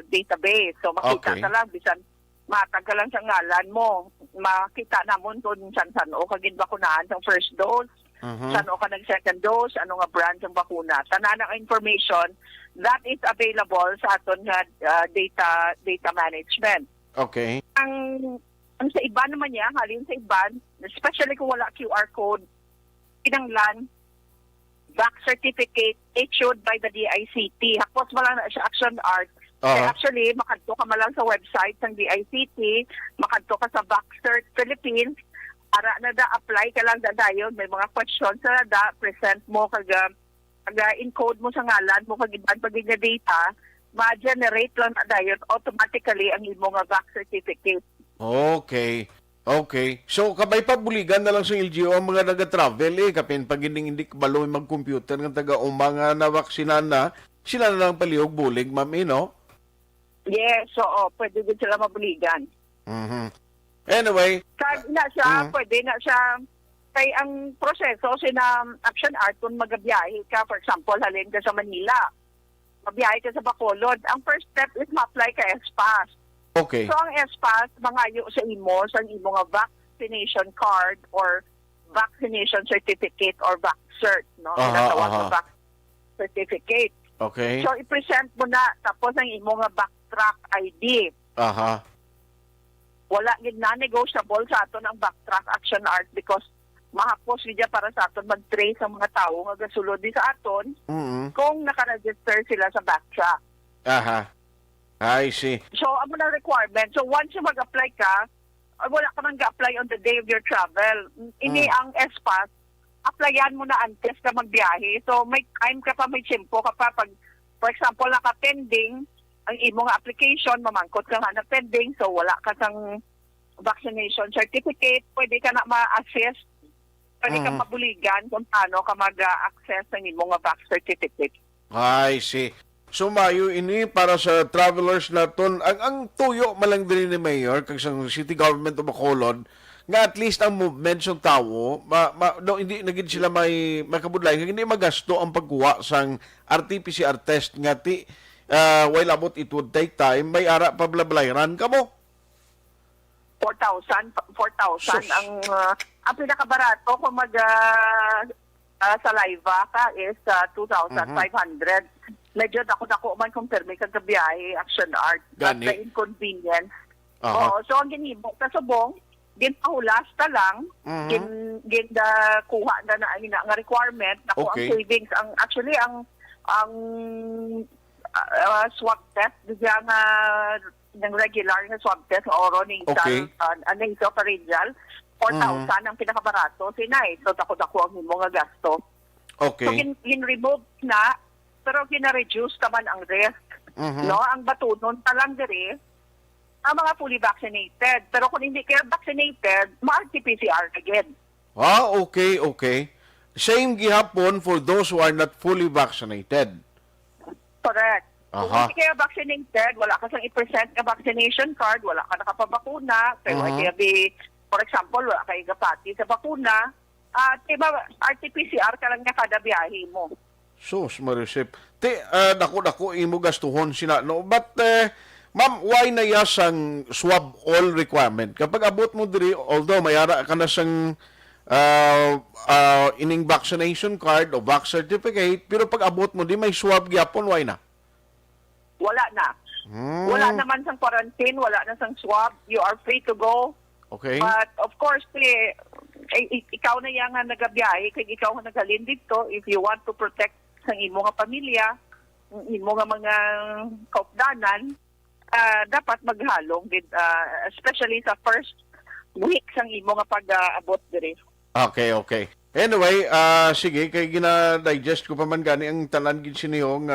database. So makita ka lang bisan matag ka lang sa ngalan mo, makita namon kung san o ka ginbakunahan sa first dose, san o ka nag-second dose, ano nga brand ng bakuna. Tanan ang information that is available sa aton nga data management. Okay. Ang sa iban naman niya, halin sa iban, especially kung wala QR code, kinanglan back certificate issued by the DICT. Hapos mo lang na siya Aksyon Art. Actually, makadto ka malang sa website ng DICT, makadto ka sa Back Cert Philippines, Ara na da, apply ka lang da dayon. May mga questions na da, present mo encode mo sa ngalan mo kag iban pag nga data, ma-generate lang na dayon automatically ang imong nga back certificate. Okay. Okay. So, kabay pabuligan na lang sa LGU ang mga naga-travel kapin pag hindi kabalo mag-computer ng taga-umang nawaksinan na, sila na lang palihog bulig, ma'am, no? Yes, so pwede din sila mabuligan. Anyway. Kag na siya, pwede na siya, kay ang proseso sina Aksyon Art kung magabiyahe ka, for example, halin ka sa Manila, mabiyahe ka sa Bacolod, ang first step is ma-apply ka SPAS. Okay. So ang SPAS, mangayo sa imo, sa imo nga vaccination card or vaccination certificate or vac cert, no? Natawag na vac certificate. Okay. So i-present mo na, tapos ang imo nga backtrack ID. Wala gid na negotiable sa aton ang backtrack Action Art because mahapos gid para sa aton mag-trace ang mga tawo nga gasulod di sa aton kung naka-register sila sa backtrack. I see. So, amo na requirement. So, once you mag-apply ka, wala ka nang ga-apply on the day of your travel. Ini ang SPAS, applyan mo na antes ka magbiyahe. So, may time ka pa, may tiyempo ka pa. Pag, for example, naka-pending, ang imong application, mamangkot ka nga na pending, so wala ka sang vaccination certificate, pwede ka na ma-assist, pwede ka mabuligan kung paano ka mag-access ng imong vac certificate. I see. So mayo ini para sa travelers naton ang tuyo malang diri ni Mayor kag sa City Government of Bacolod nga at least ang movement sa tawo hindi nagid sila may makabudlay hindi magasto ang pagkuha sang RT-PCR test nga ti while about it would take time may ara pablabayran kamo 4,000 ang pinakabarato kung saliva ka is 2,500. Medyo dako-dako man kung permi kang kabiyahe, Action Art. That's the inconvenience. Oo, so ang ginibok na subong, ginpahulas ta lang, kuha na nga requirement, naku ang savings. Actually, ang swab test, diya nga ng regular na swab test, oro ng nasopharyngeal, 4,000 ang pinakabarato, sinay. So, dako-dako ang himo nga gasto. Okay. So, gin-remove na, pero gina-reduce naman ang risk. No? Ang batunon pa lang diri, ang mga fully vaccinated. Pero kung hindi kayo vaccinated, ma-RT-PCR again. Okay. Same gihapon for those who are not fully vaccinated. Correct. Kung hindi kayo vaccinated, wala ka sang i-present ka vaccination card, wala ka nakapabakuna, kaya for example, wala kayo gapati sa bakuna, diba, RT-PCR ka lang niya kada biyahe mo. Sus, marisip. Dako-dako imo gastuhon sina. No? But, ma'am, why na yasang swab all requirement? Kapag abot mo diri, although mayara ka na sang ining vaccination card o vac certificate, pero pag abot mo di may swab gyapon, why na? Wala na. Wala naman sang quarantine, wala na sang swab. You are free to go. Okay. But, of course, ikaw na yang nagabiyahe, kaya ikaw ang nagalin dito, if you want to protect sa imo nga pamilya, imo nga mga kaupdanan, dapat maghalong, especially sa first week sang imo nga pag-abot diri. Okay. Anyway, sige, kay gina-digest ko pa man gani ang tanan gid siniyong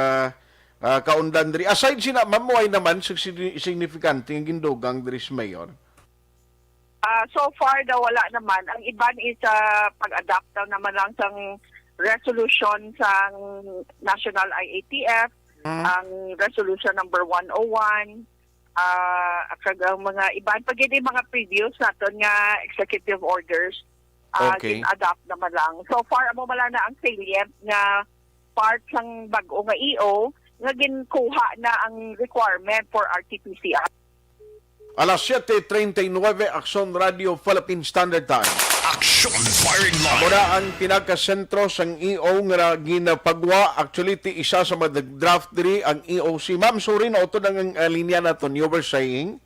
kaundan diri. Aside sina, ma'am, why naman significante ang gindugang diri sa Mayor? So far daw wala naman. Ang iban is pag-adapt daw naman lang sang resolution sa National IATF, ang resolution number 101, ang mga iban, pag hindi mga previous natin nga executive orders, adapt naman lang. So far, amo mala na ang salient nga part ng bago nga EO, nga ginkuha na ang requirement for RT-PCR. Alas 7:39, Aksyon Radio Philippine Standard Time. Aksyon Firing Line. Muna ang pinakasentro sang EO nga ginapagwa. Actually, ti isa sa mag-draft diri ang EOC. Ma'am, sorry na ito ng linya na to. You were saying?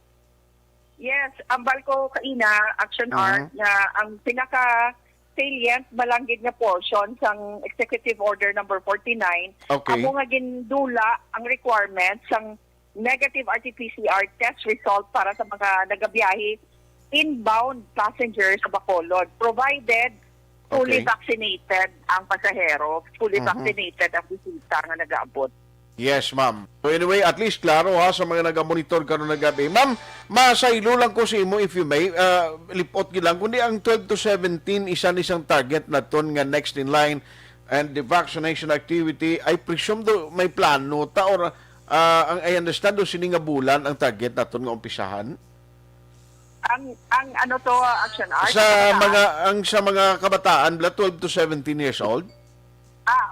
Yes, ang balko kaina, Action Art, na ang pinaka-salient malanggit na portion sang Executive Order number 49. Amo nga gindula ang requirements sang negative RT-PCR test result para sa mga nagabiyahe inbound passengers sa Bacolod, provided fully Okay. vaccinated ang pasahero, fully vaccinated ang bisita nga nag-aabot. Yes, ma'am. So anyway, at least klaro ha sa mga nagamonitor karon na gabi. Ma'am, masaylo lang ko sa imo if you may. Lipot gid lang kundi ang 12 to 17 isang target na ton nga next in line and the vaccination activity. I presume do may plano ta or ang I understand do sini nga bulan ang target naton nga umpisahan. Ang ano to, Aksyon Art? Sa mga kabataan, 12 to 17 years old.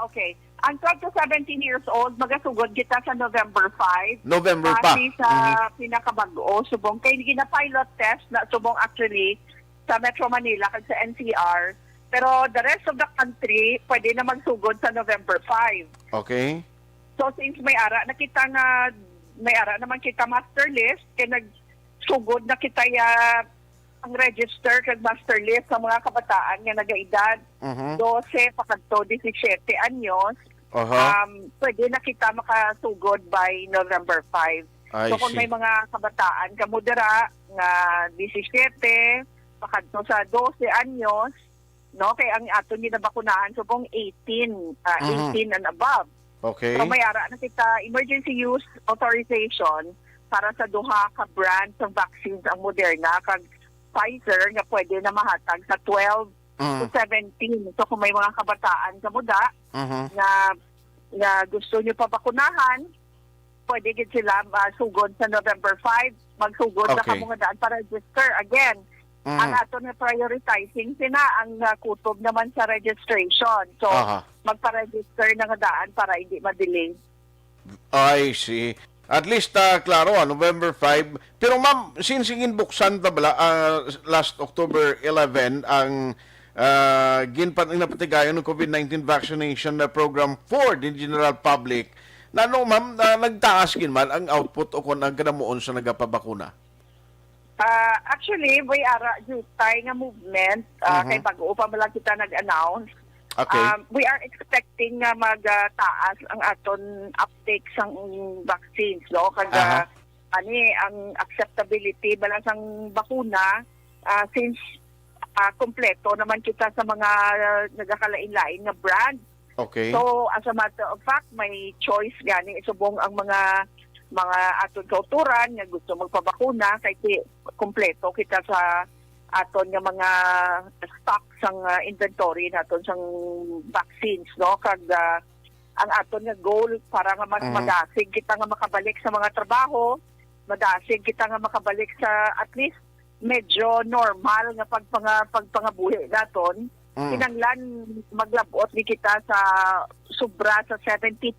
Okay. Ang 12 to 17 years old, magasugod kita sa November 5. November pa. Kasi sa pinakabago, subong kay gina-pilot test na subong actually sa Metro Manila kag sa NCR. Pero the rest of the country, pwede na magsugod sa November 5. Okay. So since may ara naman kita master list, kaya nagsugod na kita ang register kag master list sa mga kabataan nga nagaedad 12 pakadto 17 anyos. Pwede na kita makasugod by November 5. So kung may mga kabataan kamudara nga 17 pakadto sa 12 anyos, no, kay ang aton ginabakunahan subong 18 and above. Okay. So may ara na kita emergency use authorization para sa duha ka brands ng vaccines, ang Moderna kag Pfizer nga pwede na mahatag sa 12 to 17. So kung may mga kabataan kamuda nga gusto nyo pabakunahan, pwede gid sila sugod sa November 5, magsugod na mga daan para register. Again, ang ato na prioritizing sina ang kutob naman sa registration. So, magpa-register na nga daan para hindi ma-delay. I see. At least, klaro, November 5. Pero ma'am, since buksan tabla, last October 11, ang napatigayon ng COVID-19 vaccination program for the general public, na ma'am, nagtaas man ang output o kung ang kanamuon sa nagapabakuna? Actually, may ara tayo nga movement, kay bago pa lang kita nag-announce. Okay. We are expecting nga magtaas ang aton uptake sang vaccines, no? Kaya ang acceptability balasang bakuna since kompleto naman kita sa mga nagakalain-lain nga brand. Okay. So, as a matter of fact, may choice gani isubong ang mga aton kauturan nga gusto magpabakuna kay kompleto kita sa aton nga mga stock sang inventory naton sang vaccines, no, kag ang aton nga goal para nga mas madasig kita nga makabalik sa mga trabaho, madasig kita nga makabalik sa at least medyo normal nga pagpangabuhi naton. Kinanglan maglabot ni kita sa sobra sa 70%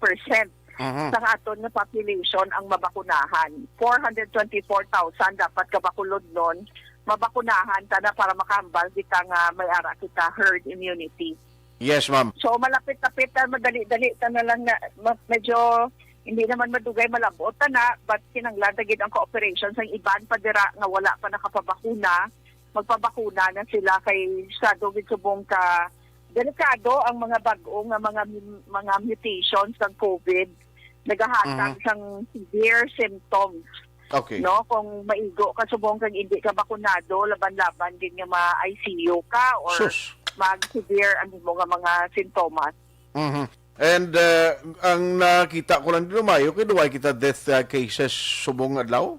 sa aton nga population ang mabakunahan. 424,000 dapat kabakulod nun mabakunahan ta na para makahambal kita nga may ara kita herd immunity. Yes, ma'am. So malapit-lapit na madali-dali ta na lang na medyo hindi naman madugay malabot ta na, but kinanglan gid ang cooperation sa iban pa dira nga wala pa nakapabakuna, magpabakuna na sila kay sado gid subong ka delikado ang mga bag-o nga mga mutations ng COVID nagahatag sang severe symptoms. Okay. No, kung maigo ka subong kag hindi ka bakunado, laban-laban din nga ma-ICU ka or mag-severe ang mga sintomas. And ang nakita ko lang din Mayo, kinuha kita death cases subong adlaw?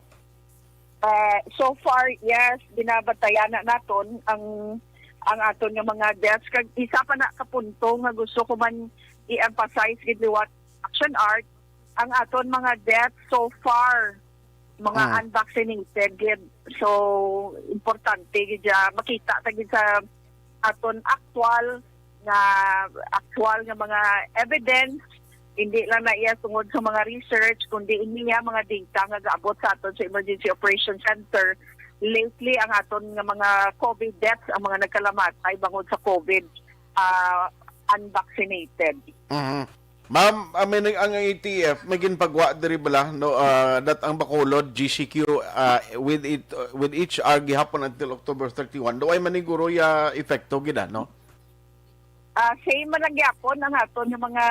So far, yes, binabantayan na naton ang aton nga mga deaths. Kag isa pa na kapunto nga gusto ko man i-emphasize gid liwat Aksyon Art, ang aton mga deaths so far mga unvaccinated gid. So importante gid makita ta gid sa aton actual nga mga evidence, hindi lang na iya tungod sa mga research kundi niya mga data nga gaabot sa aton sa Emergency Operations Center. Lately ang aton nga mga COVID deaths ang mga nagkalamatay bangod sa COVID unvaccinated. Ma'am, ang ATF may ginpagwa diri bala no that ang Bacolod GCQ with each gihapon until October 31 do ay maniguro ya epekto gid no? Same man lang gyapon ang aton nga mga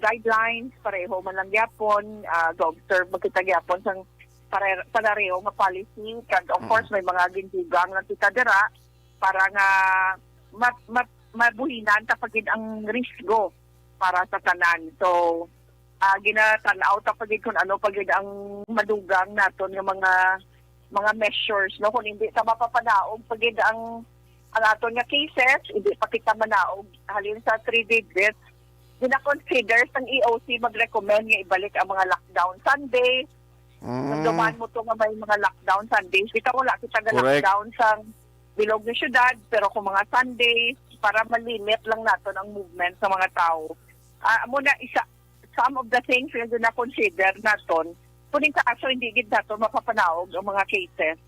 guidelines, pareho man lang gyapon, go-observe magkita gyapon sang pareho nga policy kag of course may mga gindugang lang kita dira para nga mabuhinan tapagid ang risgo para sa tanan. So ginatanaw tapagid kung ano pagid ang madugang naton nga mga measures no kung hindi ta mapapanaog pagid ang aton nga cases hindi pa kita manaog halin sa 3 digits gina-consider sang EOC mag-recommend nga ibalik ang mga lockdown Sundays. Duman mo to nga may mga lockdown Sundays. Wala kita lockdown sa bilog ng syudad, pero kung mga Sundays, para malimit lang natin ang movement sa mga tao. Some of the things na consider natin, kuning kaso hindi gid natin mapapanaog ang mga cases.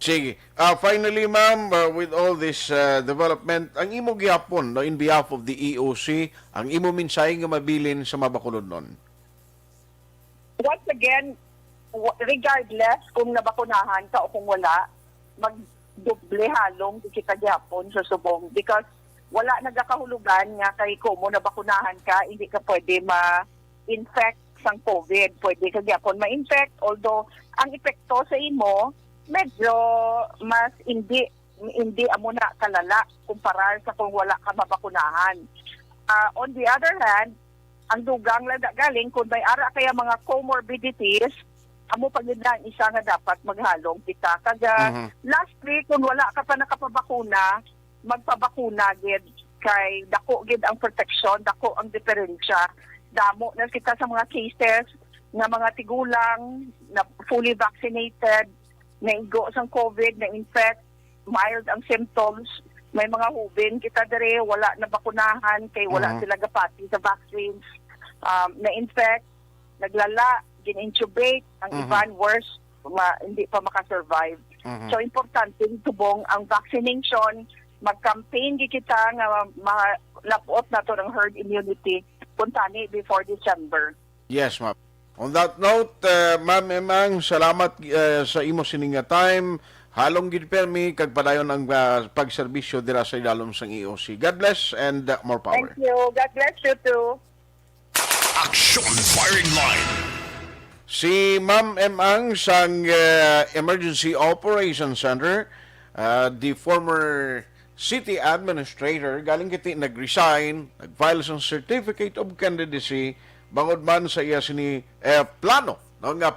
Sige. Finally, ma'am, with all this development, ang imo gihapon no, in behalf of the EOC, ang imo mensahe nga mabilin sa mabakulod nun? Once again, regardless kung nabakunahan ka o kung wala, magdoble halong kita gihapon sa subong because wala nagakahulugan nga kay kumo nabakunahan ka, hindi ka pwede ma-infect sang COVID. Pwede ka gihapon ma-infect, although ang epekto sa imo, medyo mas hindi amo na kalala kumpara sa kung wala ka mabakunahan. On the other hand, ang dugang lang galing kung may ara kaya mga comorbidities, amo pagid na isa nga dapat maghalong kita. Kaga lastly, kung wala ka pa nakapabakuna, magpabakuna gid kay dako gid ang protection, dako ang diferensya. Damo na kita sa mga cases nga mga tigulang na fully vaccinated, naigo sang COVID, na-infect, mild ang symptoms, may mga hubin kita dere, wala na bakunahan, kay wala sila gapati sa vaccines, na-infect, naglala, gin-intubate, ang iban worse, hindi pa makasurvive. So, importante tubong ang vaccination, mag-campaign kita nga malapot na to ng herd immunity, puntani before December. Yes, ma'am. On that note, Ma'am Emang, salamat sa imo sininga time. Halong gid permi kag padayon ang pagserbisyo dira sa ilalom sang EOC. God bless and more power. Thank you. God bless you too. Aksyon Firing Line. Si Ma'am Emang sang Emergency Operations Center, the former city administrator, galing kiti nag-resign, nag-file sang certificate of candidacy bangod man sa iya sini plano no, nga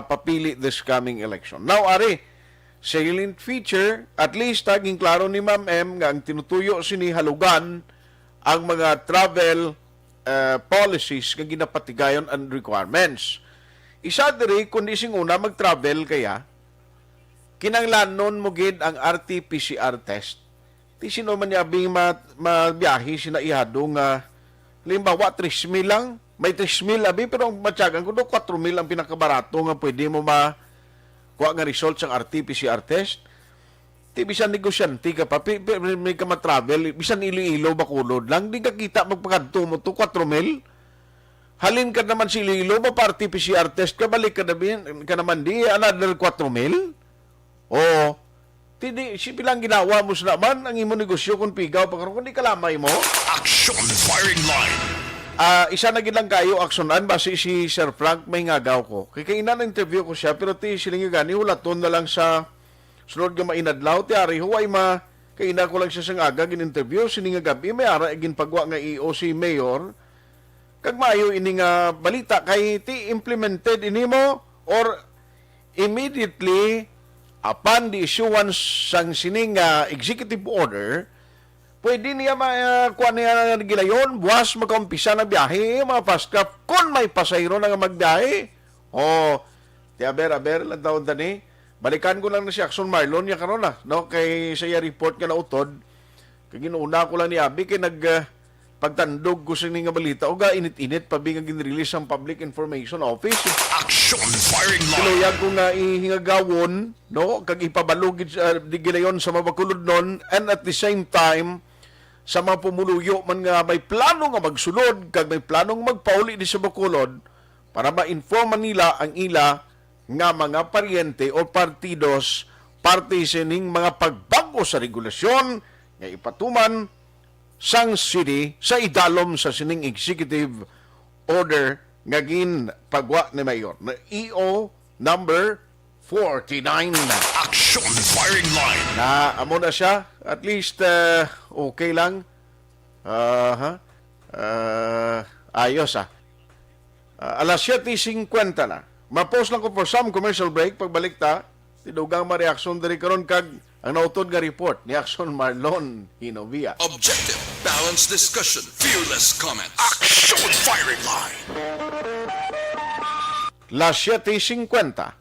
papili this coming election. Now, ari, salient feature, at least taging klaro ni Ma'am M nga ang tinutuyo sini halugan ang mga travel policies nga ginapatigayon and requirements. Isa diri kundi sing una mag-travel kaya kinanglanon mo gid ang RT-PCR test. Ti sino man yabing mabiyahe sina ihado nga limbawa 3,000 lang, may 3,000 abi pero matyagan ko do 4,000 ang pinakabarato nga pwede mo kuha nga result sa RT-PCR test. Ti bisan negosyante ka pa, may ka ma-travel, bisan Iloilo bakulod lang, di ka kita magpakadto mo to 4,000. Halin ka naman si Iloilo, pa RT-PCR test ka, balik ka naman di, another 4,000. O, si pilang ginawa mo sa naman, ang imo negosyo kung pigaw, kung di kalamay mo. Aksyon Firing Line. Isa na gilang kayo aksyonan, base si Sir Frank may ngagaw ko. Kaya na interview ko siya, pero ti siling gani, hulaton na lang sa sunod nga mainadlaw, ti ari huway kaina ko lang siya sang aga, gin-interview, sining gabi, may ara, ginpagwa nga EOC Mayor, kag maayo ini nga balita, kay ti implemented ini mo, or immediately, upon the issuance sang sining executive order, pwede niya kuha niya gilayon, buwas magkaumpisa na biyahe, mga fast craft, kung may pasayro na nga magbiyahe. O, ti aber lang daw dani. Balikan ko lang na si Aksyon Marlon, niya karon na, no? Kay sa report nga na utod, kay ginuuna ko lang ni Abi, kay pagtandog ko sa nga balita, o init-init, pabi nga ginrelease ang Public Information Office. Aksyon Firing Line. Kiluyag ko nga ihingagawon, no? Kag ipabalugid di gilayon sa mabakulod nun, and at the same time, sa mga pumuluyo man nga may plano nga magsulod, kag may planong magpauli di sa bakulod, para ma-informan nila ang ila nga mga paryente o partidos parte sining mga pagbago sa regulasyon nga ipatuman sang city sa idalom sa sining executive order ngagin pagwa ni Mayor na EO number 49. Aksyon firing line. Na amo na siya, at least okay lang. Ayos alas 7:50 na. Ma-post lang ko for some commercial break. Pagbalik ta, tinugang ma-reaksyon diri karon kag ang nautod nga report ni Aksyon Marlon Hinovia. Objective, balanced discussion, fearless comments. Aksyon firing line. Las 7:50.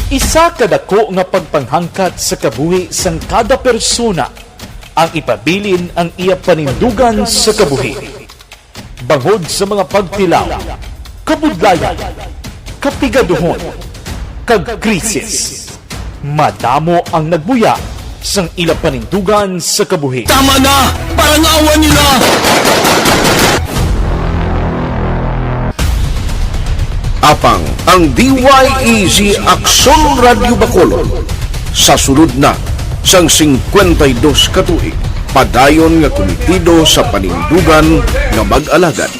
Isa kadako nga pagpanghangkat sa kabuhi sang kada persona ang ipabilin ang iya panindugan sa kabuhi. Bangod sa mga pagtilaw, kabudlayan, kapigaduhon, kag krisis. Madamo ang nagbuya sang ila panindugan sa kabuhi. Tama na! Parang awa nila! Apang ang DYEZ Aksyon Radio Bacolod sa sulod na sang 52 katuig padayon nga komitido sa panindugan nga mag-alagad.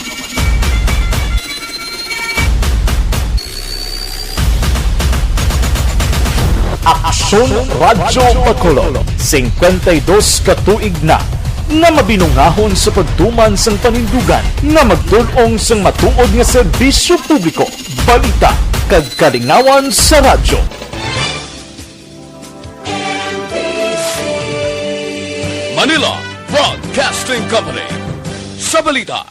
Aksyon Radio Bacolod, 52 katuig na nga mabinungahon sa pagtuman sang panindugan nga magdulong sang matuod nga serbisyo publiko, balita kag kalingawan sa radyo. Manila Broadcasting Company. Sa balita,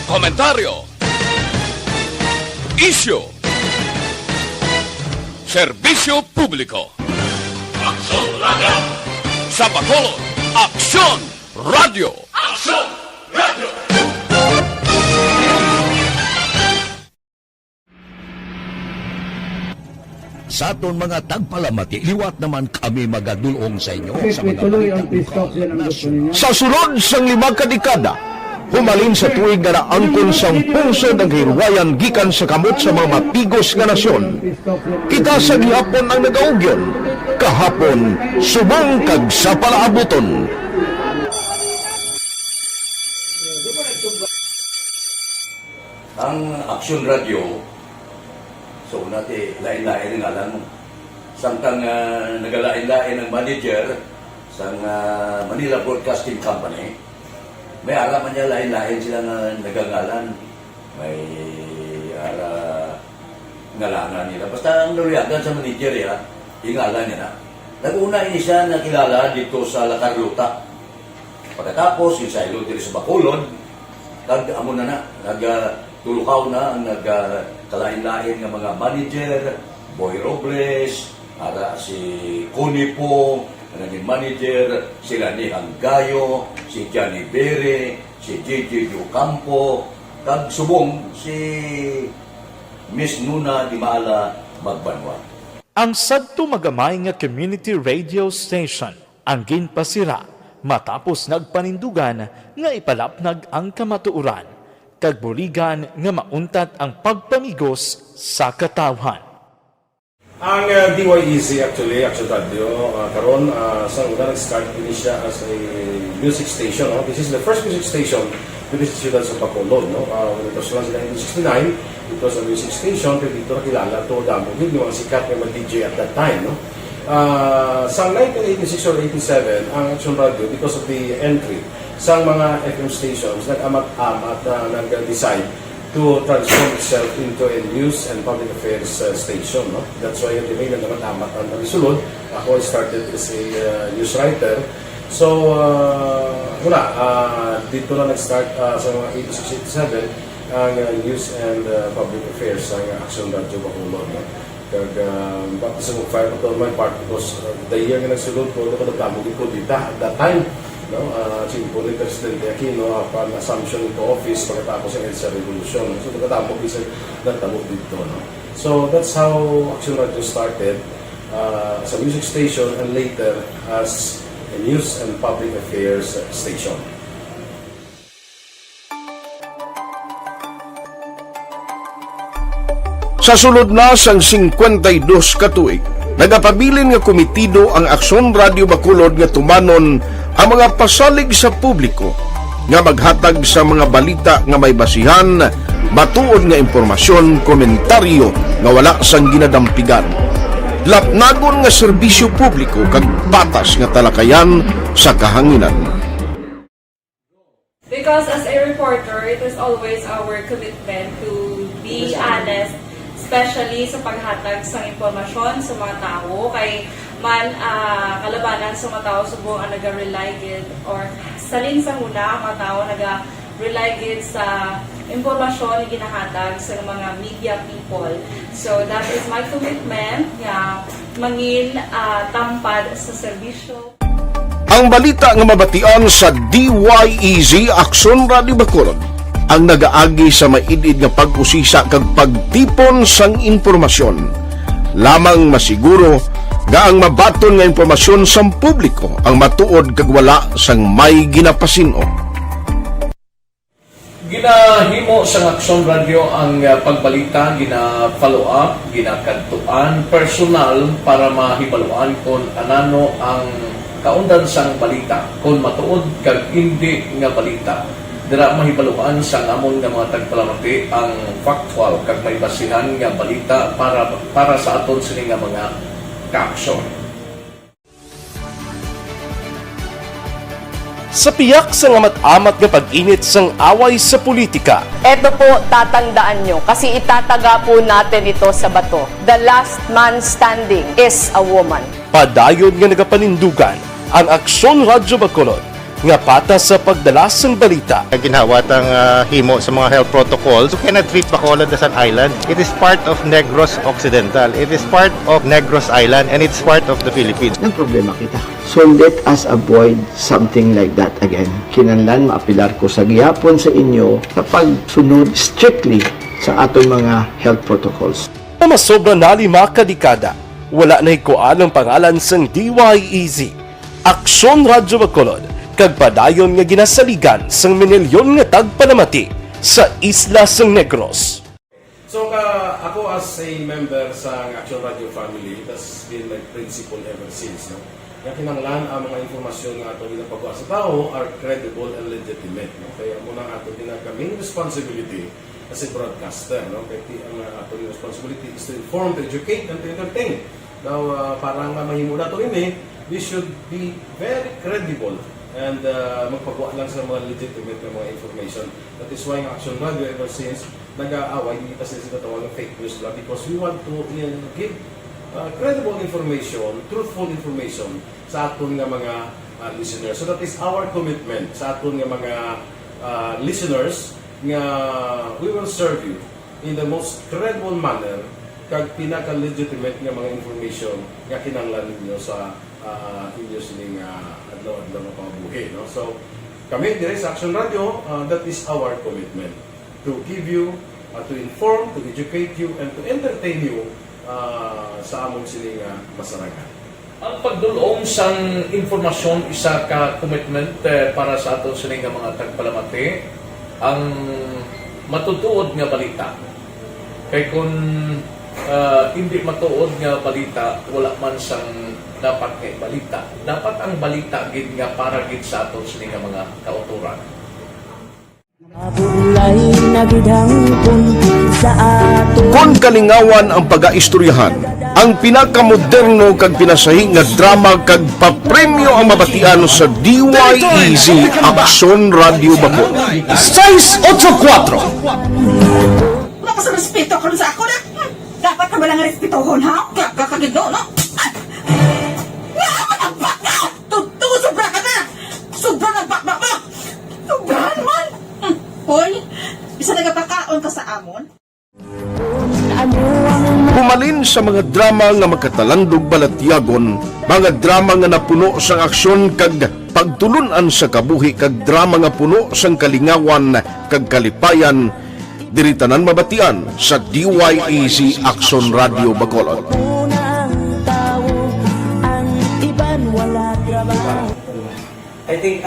komentaryo, issue, serbisyo publiko. Aksyon Radio! Sa Bacolod, Aksyon Radio! Aksyon Radio! Sa aton mga tagpalamati, liwat naman kami magadulong sa inyo sa mga Sa sulod sang 5 kadekada, humalin sa tuig nga naangkon sang pungsod ang hirwayan gikan sa kamot sa mga mapigos nga nasyon. Kita sa gihapon ang nagaugyon, kahapon subong kag sa palaabuton. ang Aksyon Radio. So nati lain-lain ang alam mo. Samtang nagalain-lain ang manager sa Manila Broadcasting Company, may alaman niya lain-lain sila na nagangalan. May ngalangan nila. Basta ang naluyagan sa manager ya, ingalan niya na. Nag-una siya nakilala dito sa La Carlota. Pagkatapos, yung sa ilo dito sa Bacolod, amo na nagtulukaw na ang nagkalain-lain ng mga manager, Boy Robles, si Connie po, naging manager, sila ni Anggayo, si Johnny Bere, si JJ Ocampo, kag subong si Miss Nuna Di Mala Magbanwa. Ang sadto magamay nga community radio station ang ginpasira matapos nagpanindugan nga ipalapnag ang kamatuuran kag buligan nga mauntat ang pagpamigos sa katawhan. Ang DYEZ actually, Aksyon Radio, karon sa una nag-start din siya as a music station. No? This is the first music station dito sa siyudad sa Bacolod. No? When it was launched in 1969, it was a music station, pero dito nakilala to damo din yung mga sikat ng mga DJ at that time. No? Sa 1986 or 87, ang Aksyon Radio, because of the entry sa mga FM stations, nag-amat-amat nag-decide to transform itself into a news and public affairs station. No? That's why yung name na naman-amat ang nalisulod. Ako started as a news writer. So, dito na nag-start sa mga 86-87 ang news and public affairs ang Aksyon Radio Bacolod. No? Kag baptism of fire on my part because the year nga nagsulod ko, nagdamugin ko dito at that time. No, simple ni Presidente Aquino upon assumption into office pagkatapos ng EDSA Revolution. So, nagdamog isa nagdamog dito. No? So, that's how Aksyon Radio started as a music station and later as a news and public affairs station. Sa sulod na sang 52 ka tuig, nagapabilin nga komitido ang Aksyon Radio Bacolod nga tumanon ang mga pasalig sa publiko nga maghatag sa mga balita nga may basihan, matuod nga impormasyon, komentaryo nga wala sang ginadampigan. Lapnagon nga serbisyo publiko kag patas nga talakayan sa kahanginan. Because as a reporter, it is always our commitment to be honest, especially sa paghatag sa impormasyon sa mga tao, kay man kalabanan sa mga tao subong ang naga-rely gid or salin sa huna ang mga tao naga-rely gid sa impormasyon na ginahatag sa mga media people. So that is my commitment nga mangin tampad sa serbisyo. Ang balita nga mabatian sa DYEZ Aksyon Radio Bacolod ang nagaagi sa maidid nga pag-usisa kag pagtipon sang impormasyon. Lamang masiguro nga ang mabaton nga impormasyon sa publiko ang matuod kag wala sang may ginapasino. Ginahimo sa Aksyon Radio ang pagbalita, gina-follow up, ginakantuan, personal para mahibaluan kung anano ang kaundan sang balita, kung matuod kag hindi nga balita. Dira mahibaluan sang amon nga mga tagpalamati ang factual kag may basihan nga balita para sa aton sini nga mga ka-aksyon. Sa piyak sa amat-amat nga pag-init sang away sa politika. Ito po, tatandaan nyo, kasi itataga po natin ito sa bato. The last man standing is a woman. Padayon nga nagapanindugan ang Aksyon Radio Bacolod nga patas sa pagdalas ng balita. Ginhawat ang himo sa mga health protocols. You cannot treat Bacolod as an island. It is part of Negros Occidental. It is part of Negros Island and it's part of the Philippines. Ang problema kita. So let us avoid something like that again. Kinahanglan maapilar ko sa gihapon sa inyo sa pagsunod strictly sa atong mga health protocols. Masobra na 5 kadekada, wala na ikuan ang pangalan sang DYEZ, Aksyon Radio Bacolod, kag padayon nga ginasaligan sang minilyon nga tagpanamati sa isla sang Negros. So ako as a member sa Aksyon Radio family, that's been my principle ever since. No? Kaya kinanglan ang mga informasyon nga atong ginapagawa sa tao are credible and legitimate. No? Kaya muna atong ginagkaming responsibility as a broadcaster. No? Kaya ang atong responsibility is to inform, to educate, and to entertain. Now, para nga mahimo na ito we should be very credible and magpagawa lang sa mga legitimate na mga information. That is why ang Aksyon Radio ever since nag-aaway, hindi kasi sila tawag ng fake news lang because we want to give credible information, truthful information sa aton nga mga listeners. So that is our commitment sa aton nga mga listeners nga we will serve you in the most credible manner kag pinaka-legitimate nga mga information nga kinahanglan ninyo sa inyo sining adlaw-adlaw nga pamabuhi. No? So, kami dire sa Aksyon Radio, that is our commitment to give you, to inform, to educate you, and to entertain you sa among sining masarangan. Ang pagdulong sang informasyon isa ka commitment para sa aton sining mga tagpalamati, ang matutuod nga balita. Kay kung hindi matuod nga balita, wala man sang dapat kay balita. Dapat ang balita gid nga para gid sa aton sini nga mga kauturan. Kung kalingawan ang pag-aistoryahan, ang pinakamoderno kag pinasahi nga drama kag papremyo ang mabatian sa DYEZ Aksyon Radio Bacolod. 684. Wala ka sa respeto karon sa ako na. Dapat ka walang respetohon ha? Kakagid no? Sobra ka na! Sobra na bakbak mo! Sobrahan man! Hoy, bisa nagapakaon ka sa amon? Pumalin sa mga drama nga magkatalandog balatyagon, mga drama nga napuno sang aksyon kag pagtulunan sa kabuhi kag drama nga puno sang kalingawan kag kalipayan, diritanan mabatian sa DYEZ Aksyon Radio Bacolod. I think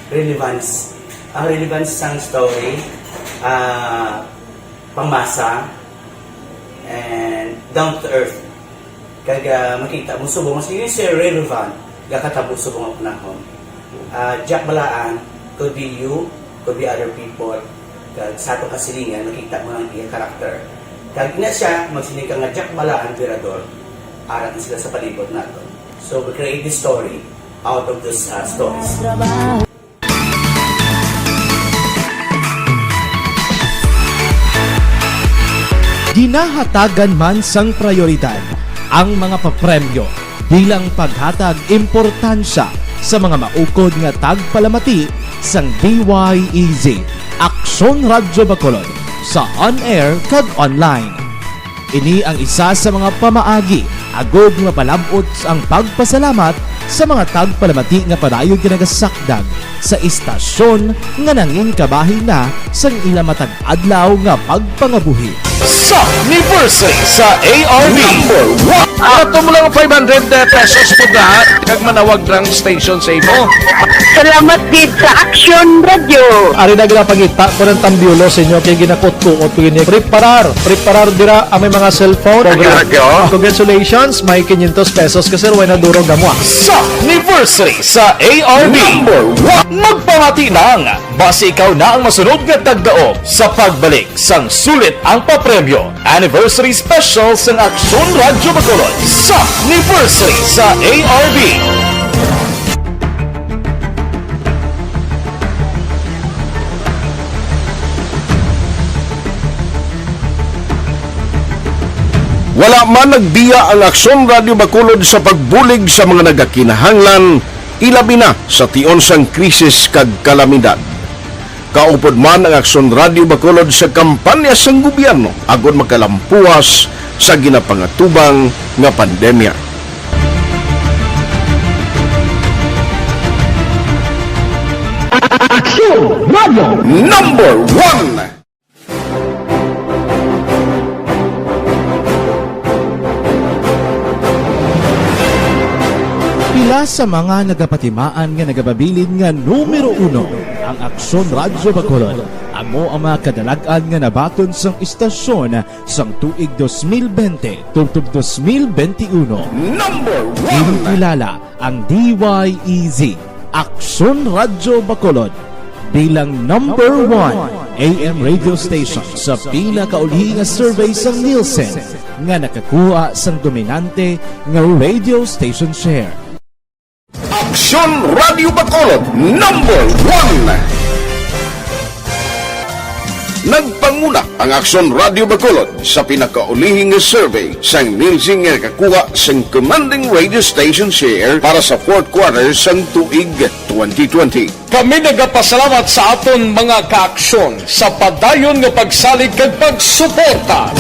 relevance ang story, pamasa, and down to earth. Kag makita mo subong mas yun siya relevant kakatabo subong ang panahon. Jack Balaan could be you, could be other people. Kag sa ato kasilingan makita mo ang iyang karakter. Kag ina siya magsinig ka nga Jack Balaan Virador. Arat na sila sa palibot nato. So we create this story out of these stories. Ginahatagan man sang prioridad ang mga papremyo bilang paghatag importansya sa mga maukod nga tagpalamati sang DYEZ Aksyon Radyo Bacolod sa on-air kag online. Ini ang isa sa mga pamaagi agod nga palabot ang pagpasalamat sa mga tagpalamati nga padayon ginagasakdag sa istasyon nga nanging kabahin na sang ilang matag adlaw nga pagpangabuhi. Sa anniversary sa ARD number 1. Ato mo lang 500 pesos po lahat kag manawag ng station sa imo. Salamat din sa Aksyon Radio. Ari na ginapangita ko ng tambiulo sa inyo kaya ginakot-kukot ko yun. Preparar dira ang may mga cellphone. Congratulations, may 500 pesos kasi wala na durog na mo. Sa anniversary sa ARD number 1. Magpamati lang, base ikaw na ang masunod nga tagdaog sa pagbalik sang sulit ang papremyo. Anniversary special sang Aksyon Radyo Bacolod sa anniversary sa ARD. Wala man nagbiya ang Aksyon Radio Bacolod sa pagbulig sa mga nagakinahanglan, ilabi na sa tion sang krisis kag kalamidad. Kaupod man ang Aksyon Radio Bacolod sa kampanya sang gobyerno agod makalampuas sa ginapangatubang nga pandemya. Aksyon Radio number 1. Pila sa mga nagapatimaan nga nagababilin nga numero 1 ang Aksyon Radyo Bacolod. Amo ang mga kadalagan nga nabaton sang istasyon sang tuig 2020 tungtong 2021. Number 1. Kinikilala ang DYEZ Aksyon Radyo Bacolod bilang number 1 AM radio station sa pinakauli nga survey sang Nielsen nga nakakuha sang dominante nga radio station share. Aksyon Radio Bacolod number 1. Nagpanguna ang Aksyon Radio Bacolod sa pinakaulihing survey sang Nielsen nga nakakuha sang commanding radio station share para sa fourth quarter sang tuig 2020. Kami nagapasalamat sa aton mga kaaksyon sa padayon nga pagsalig kag pagsuporta.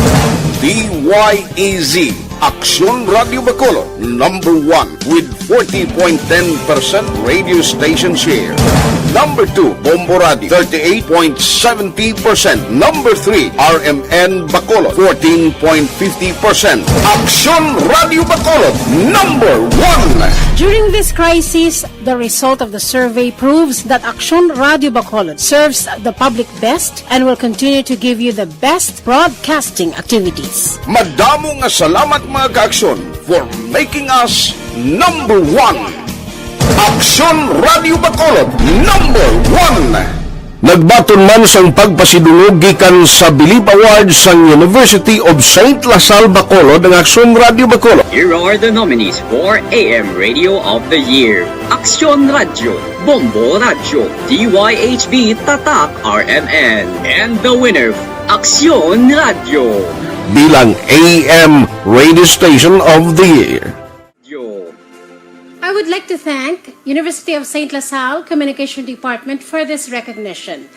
DYEZ Aksyon Radio Bacolod number 1 with 40.10% radio station share. Number 2, Bombo Radio 38.70%. Number 3, RMN Bacolod 14.50%. Aksyon Radio Bacolod number 1. During this crisis, the result of the survey proves that Aksyon Radio Bacolod serves the public best and will continue to give you the best broadcasting activities. Madamo nga salamat mga kaaksyon for making us number 1. Aksyon Radio Bacolod number 1. Nagbaton man sang pagpasidulog gikan sa Bilib Awards sang University of St. Lasal Bacolod ang Aksyon Radio Bacolod. Here are the nominees for AM Radio of the Year. Aksyon Radio, Bombo Radio, DYHB Tatak RMN, and the winner, Aksyon Radio. Bilang AM Radio Station of the Year. I would like to thank University of St. Lasal Communication Department for this recognition.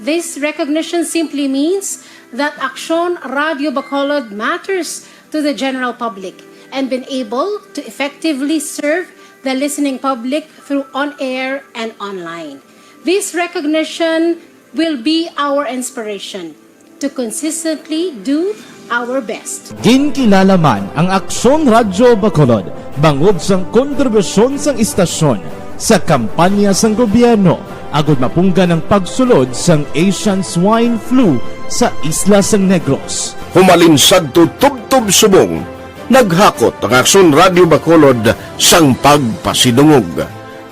This recognition simply means that Aksyon Radio Bacolod matters to the general public and been able to effectively serve the listening public through on-air and online. This recognition will be our inspiration to consistently do our best. Ginkilala man ang Aksyon Radyo Bacolod bangod sang kontribusyon sang istasyon sa kampanya sang gobyerno agud mapunggan ang pagsulod sang Asian swine flu sa isla sang Negros. Humalin sadto tubto kutob subong, naghakot ang Aksyon Radio Bacolod sang pagpasidungog.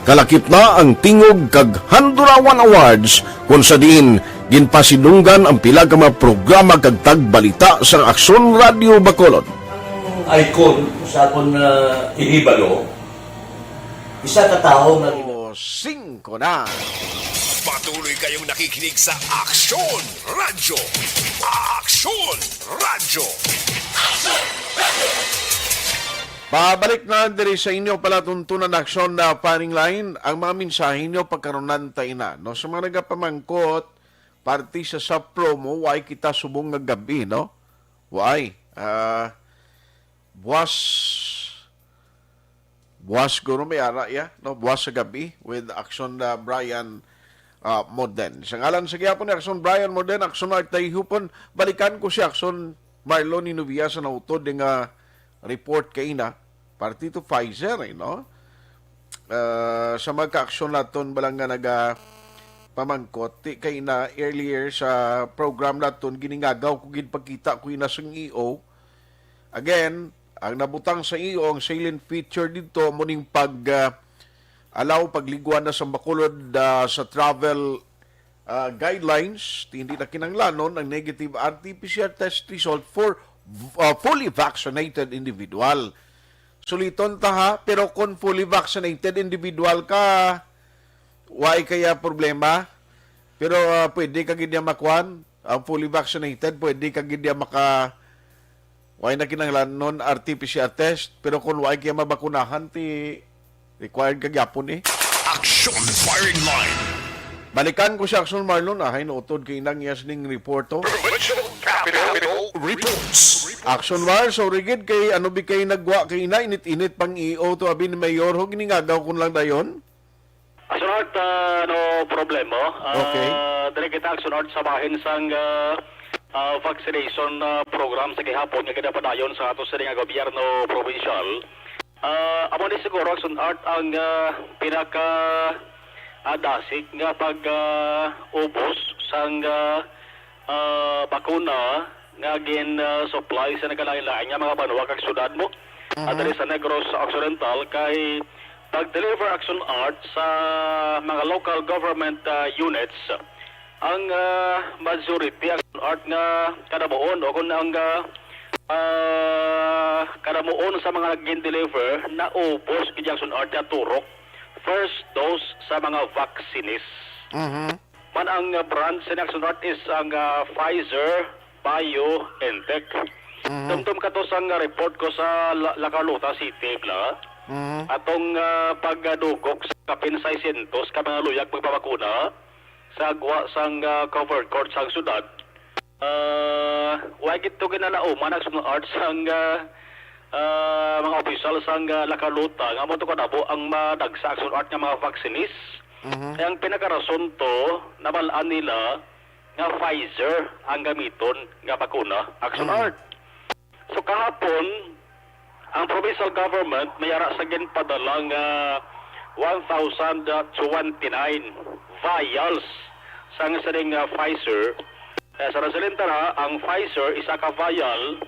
Kalakip na ang tingog kag Handurawan Awards kung sa diin ginpasidunggan ang pila ka mga programa kag tagbalita sa Aksyon Radio Bacolod. Icon sa akong inibalo, isa ka tao na 5 na. Patuloy kayong nakikinig sa Aksyon Radyo. Aksyon Radyo. Babalik na diri sa inyo pala tuntunan aksyon na paring line. Ang mga mensahe nyo pagkaronan tayo na. No? Sa mga nagapamangkot, party sa promo, why kita subong nga gabi, no? Why? Buwas guro may ara, no? Buwas sa gabi with Aksyon na Brian Moden. Sa ngalan sa gyapon ni Aksyon Brian Moden, Aksyon na Tayhopon, balikan ko si Aksyon Marlon Inuvia sa nautod ng report kay na party to Pfizer, no? Sa magka-aksyon naton balang nga pamangkot kay na earlier sa program naton giningagaw ko gid pagkita ko ina sang EO. Again, ang nabutang sa EO ang salient feature dito muning allow pagligwan na sa Bacolod sa travel guidelines, hindi na kinanglanon ang negative RT-PCR test result for fully vaccinated individual. Suliton ta ha, pero kung fully vaccinated individual ka, why kaya problema? Pero pwede ka gid makuan, ang fully vaccinated, pwede ka gid why na kinanglanon RT-PCR test, pero kung why kaya mabakunahan, required kagyapon Aksyon Firing Line. Balikan ko si Aksyon Marlon, ahay nautod kay nang yasning reporto. Provincial Capital Reports. Aksyon Mar, so rigid kay ano bi kay nagwa kay na init-init pang EO to abi ni Mayor ho giningagaw kun lang dayon. Aksyon Art, no problema. Okay. Dali kita Aksyon Art sa bahin sang vaccination program sa gihapon nga kinapadayon sa ato sa nga gobyerno provincial. Amo ni siguro Aksyon Art ang pinaka dasig nga pag ubos sang bakuna nga supply sa nagalain-lain nga mga banwa kag syudad mo at dali sa Negros Occidental kay pag-deliver Aksyon Art sa mga local government units ang majority Aksyon Art nga kadabuon o kung ang kadamuon sa mga nag-deliver na ubos kay Aksyon Art na turok first dose sa mga vaccines. Man ang brand sa Aksyon Art is ang Pfizer, BioNTech. Tumtum ka to sang report ko sa Lacaluta City, bla. Atong pagdugok sa kapin 600 ka mga luyag magpapakuna sa agwa sang covered court sang syudad. Wag ito ginalauman Aksyon Art sang mga opisyal sang Lacaluta nga mo to kadabo ang madagsa Aksyon Art nga mga vaccines. Ang pinakarason to nabalaan nila nga Pfizer ang gamiton nga bakuna Aksyon Art. So kahapon ang provincial government mayara sa ginpadala nga 1,029 vials sang saring Pfizer. Sa resulta na ang Pfizer isa ka vial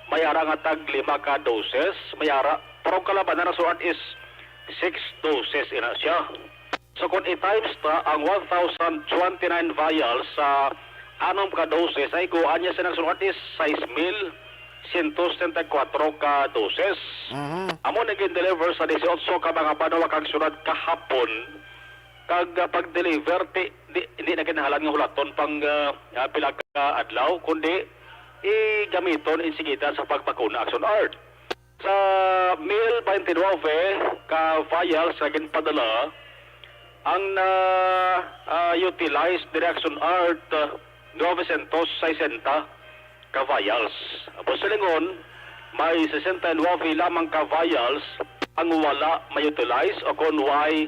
mayara nga tag 5 ka doses, mayara pero kalabanan na suat is 6 doses ina siya. So kung i-times ta ang 1,029 vials sa 6 ka doses ay kuha niya sa nagsulat is 6,164 ka doses. Amo naging-deliver sa 18 ka mga panawa kag sunod kahapon kag pag-deliver hindi na kinahalan nga hulaton pang pila ka adlaw kundi gamiton insigitan sa pagbakuna Aksyon Art. Sa 1,029 ka vials na ginpadala ang utilize Aksyon Art 960 ka vials. Apos sa lingon, may 69 lamang ka vials ang wala ma-utilize o kung why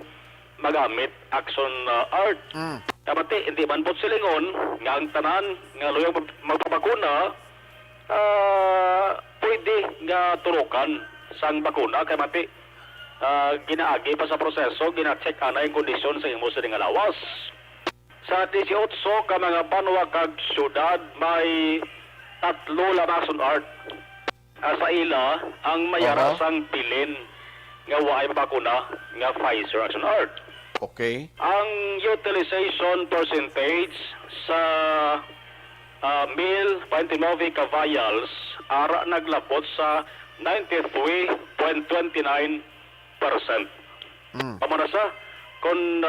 magamit Aksyon Art. Kamati, hindi man po silingon nga ang tanan nga luyang magpapakuna pwede nga turukan sang bakuna kay mati ginaagi pa sa proseso, gina-check ana yung kondisyon sa imo sa nga lawas. Sa 18 ka mga banwa kag syudad may 3 lamang Aksyon Art sa ila ang mayara sang pilin nga waay bakuna nga Pfizer Action Art. Okay. Ang utilization percentage sa male Pantinovica vials ara naglabot sa 93.29%. Pamanasa kung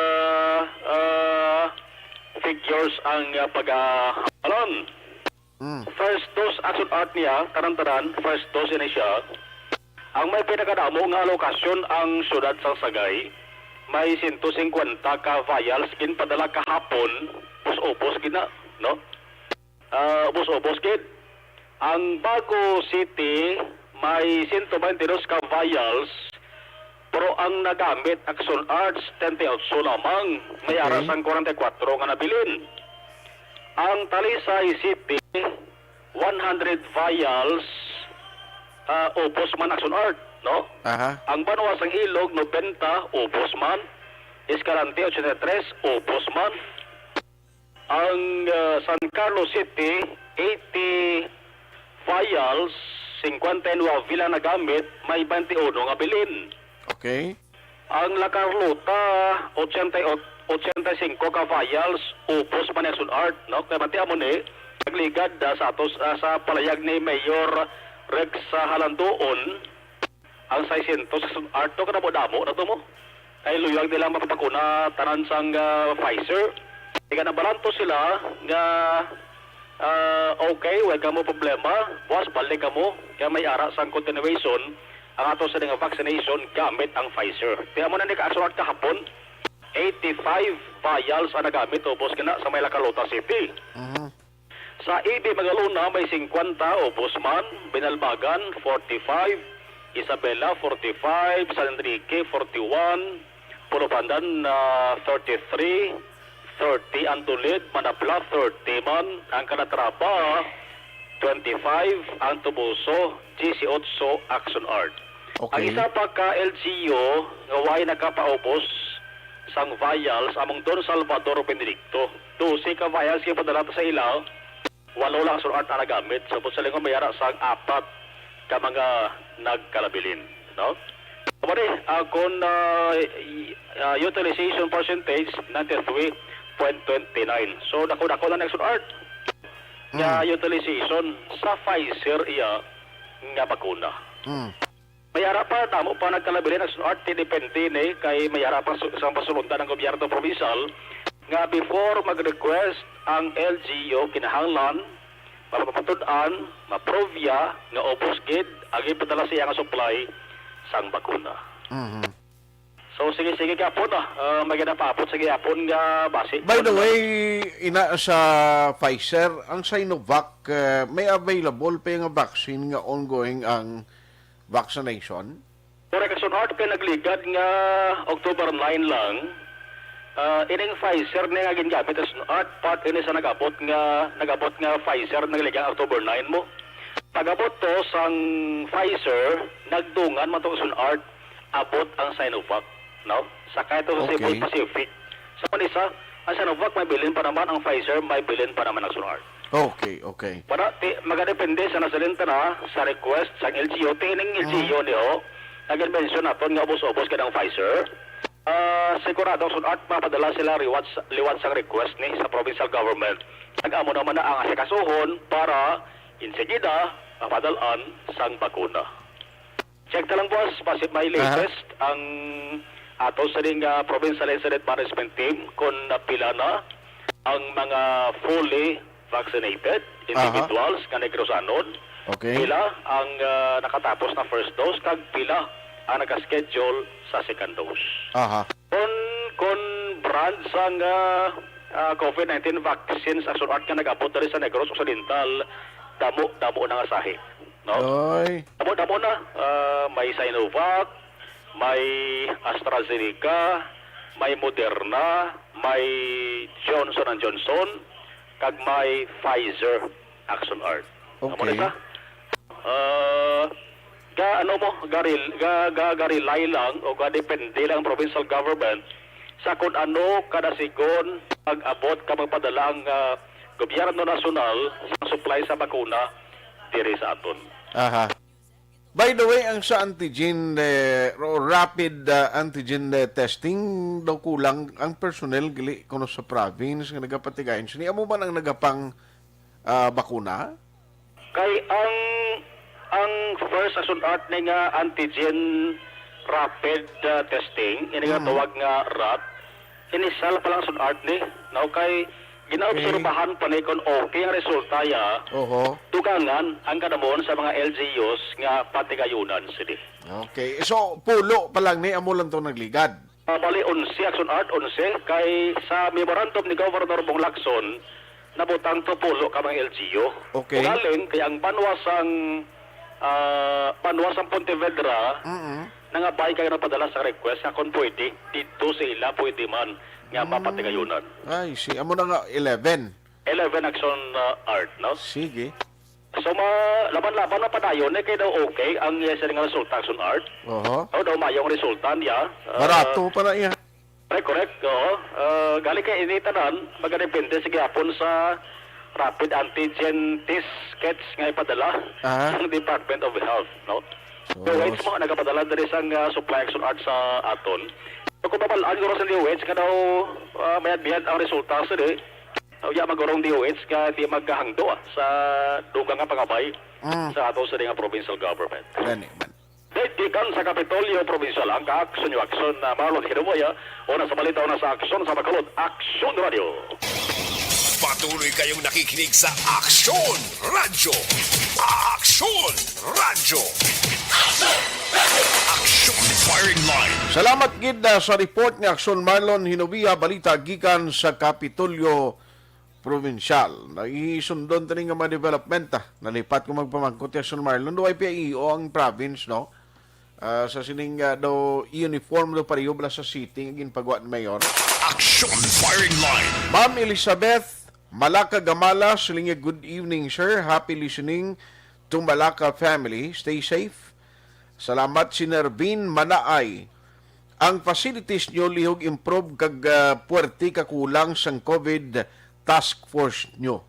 figures ang pag-halon. First dose Action Art niya, taran-taran, first dose niya siya. Ang may pinakadamo nga lokasyon ang syudad sa Sagay, may 150 ka vials ginpadala kahapon, ubos-ubos gina, no? Ubos-ubos gid. Ang Bago City may 122 ka vials, pero ang nagamit Action Arts 38 lamang, may aras ang 44 nga nabilin. Ang Talisay City 100 vials, ubos man Action Art, no? Ang Banuasang Ilog 90, ubos man. Escalante 83, ubos man. Ang San Carlos City 80 vials, 59 villa na gamit, may 21 nga bilin. Okay. Ang La Carlota 85 ka vials, ubos man Action Art, no? Kaya matiya mo ni nagligad sa atos sa palayag ni Mayor Rex sa Halandoon ang 600 Action Art to kada mo damo na to mo. Ay luyag nila mapapakuna tanan sang Pfizer. Ika na balanto sila nga okay, wala ka mo problema, boss, balik ka mo. Kaya may ara sang continuation ang ato sa nga vaccination gamit ang Pfizer. Kaya mo na ni ka-Action Art kahapon, 85 vials ang nagamit ubos kina sa may La Carlota City. Sa EB Magalona may 50 ubos man, Binalbagan 45, Isabela 45, San Enrique 41, Pulopandan 33, 30 ang Tulid, Manapla 30 man, ang Calatrava 25, ang Tubuso 18 Action Art. Ang isa pa ka LGU nga way nakapaubos sang vials among Don Salvador Benedicto. 12 ka vials kaya padala sa ilaw, walo lang Action Art na nagamit. Sabot sa lingkong mayara sang 4 ka mga nagkalabilin, no? Kumari, kung utilization percentage 93.29. So dako-dako na Action Art nga utilization sa Pfizer iya nga bakuna. Mayara pa, tamo pa nagkalabilin Action Art, depende ni kay mayara pa sa pasulundan ng gobyerno provincial nga before mag-request ang LGU kinahanglan para mapatudan, maprovya nga ubos gid agi padala siya nga supply sang bakuna. So sige gapon maganda pa apot sige gapon nga base. By the way, ina sa Pfizer, ang Sinovac may available pa nga vaccine nga ongoing ang vaccination? Correct, Action Art kay nagligad nga October 9 lang. Ining Pfizer na nga gingamit Action Art part ini sa nagabot nga Pfizer nagligad October 9 mo. Pagabot to sang Pfizer nagdungan man to Action Art abot ang Sinovac, no? Sakay to sa Cebu Pacific. Sa panisa, ang Sinovac may bilin pa naman, ang Pfizer may bilin pa naman Action Art. Okay. Para magadepende sa nasalenta na sa request sa LGU. Tining LGU niyo, nag-mention natin nga ubos-ubos ka ng Pfizer. Sigurado Action Art mapadala sila liwat sa request ni sa provincial government. Nag-amo naman na ang asikasuhon para insigida mapadalaan sang bakuna. Check na lang boss, pasip may latest ang ato sa ring provincial incident management team kung napila na ang mga fully vaccinated individuals nga Negros Anod. Pila ang nakatapos na first dose, kag pila ang nakaschedule sa second dose. Kung brands ang COVID-19 vaccines Action Art nga nag-abot na rin sa Negros Occidental, damo na nga sahi. No? Damo na. May Sinovac, may AstraZeneca, may Moderna, may Johnson & Johnson, kag may Pfizer Action Art. Garilay lang o depende lang provincial government sa kung ano kada sigon pag-abot ka magpadala ang gobyerno nasyonal sa supply sa bakuna diri sa aton. By the way, ang sa antigen, rapid antigen testing, daw kulang ang personnel gali kuno sa province nga nagapatigayon. Sini amo man ang nagapang bakuna? Kay ang first asunat na nga antigen rapid testing, ini nga tawag nga RAT, inisal pa lang sunart ni. Now kay ginaobserbahan pa ni kon okay ang resulta ya. Tugangan ang kadamon sa mga LGUs nga patigayunan sini. Okay. So, pulo pa lang ni amo lang to nagligad. Bali 11 action art 11 kay sa memorandum ni Governor Bong Lacson nabutang to pulo ka mga LGU. Okay. Ugaling kay ang banwasang Pontevedra nangabay kay napadala sa request nga kung pwede dito sila pwede man nga mapatigayunan. Ay, amo na nga 11. 11 action art, no? Sige. So, laban-laban na padayon, kaya daw okay ang yes nga resulta action art. Oho. O daw mayong resulta niya. Barato pa na iya. Correct, oo. Gali kay initanan, magdepende sige hapon sa rapid antigen test kits nga ipadala ng Department of Health, no? So, wait mo, nagapadala dali sang supply action art sa aton. Kung babalaan ko sa DOH, ka daw mayad-biyad ang resulta sa di. Ya magurong DOH ka di maghahangdo sa dugang nga pangabay sa ato sa nga provincial government. Gani man. Detikan sa Kapitolyo Provincial ang ka-aksyon yung aksyon na marlon kinabuya o nasa balita o nasa aksyon sa Bacolod. Aksyon Radio! Patuloy kayong nakikinig sa Aksyon Radio. Aksyon Radio. Aksyon Firing Line. Salamat gid sa report ni Aksyon Marlon Hinovia, balita gikan sa Kapitolyo Provincial. Naisundon tani nga mga development nalipat ko magpamangkot ni Aksyon Marlon. Do ay PIO ang province, no? Sa sining daw uniform do pareho bala sa city ngin pagwa ni Mayor. Aksyon Firing Line. Ma'am Elizabeth Malaka Gamala, siling good evening sir. Happy listening to Malaka family. Stay safe. Salamat si Nervin Manaay. Ang facilities nyo lihog improve kag puwerti kakulang sang COVID task force nyo.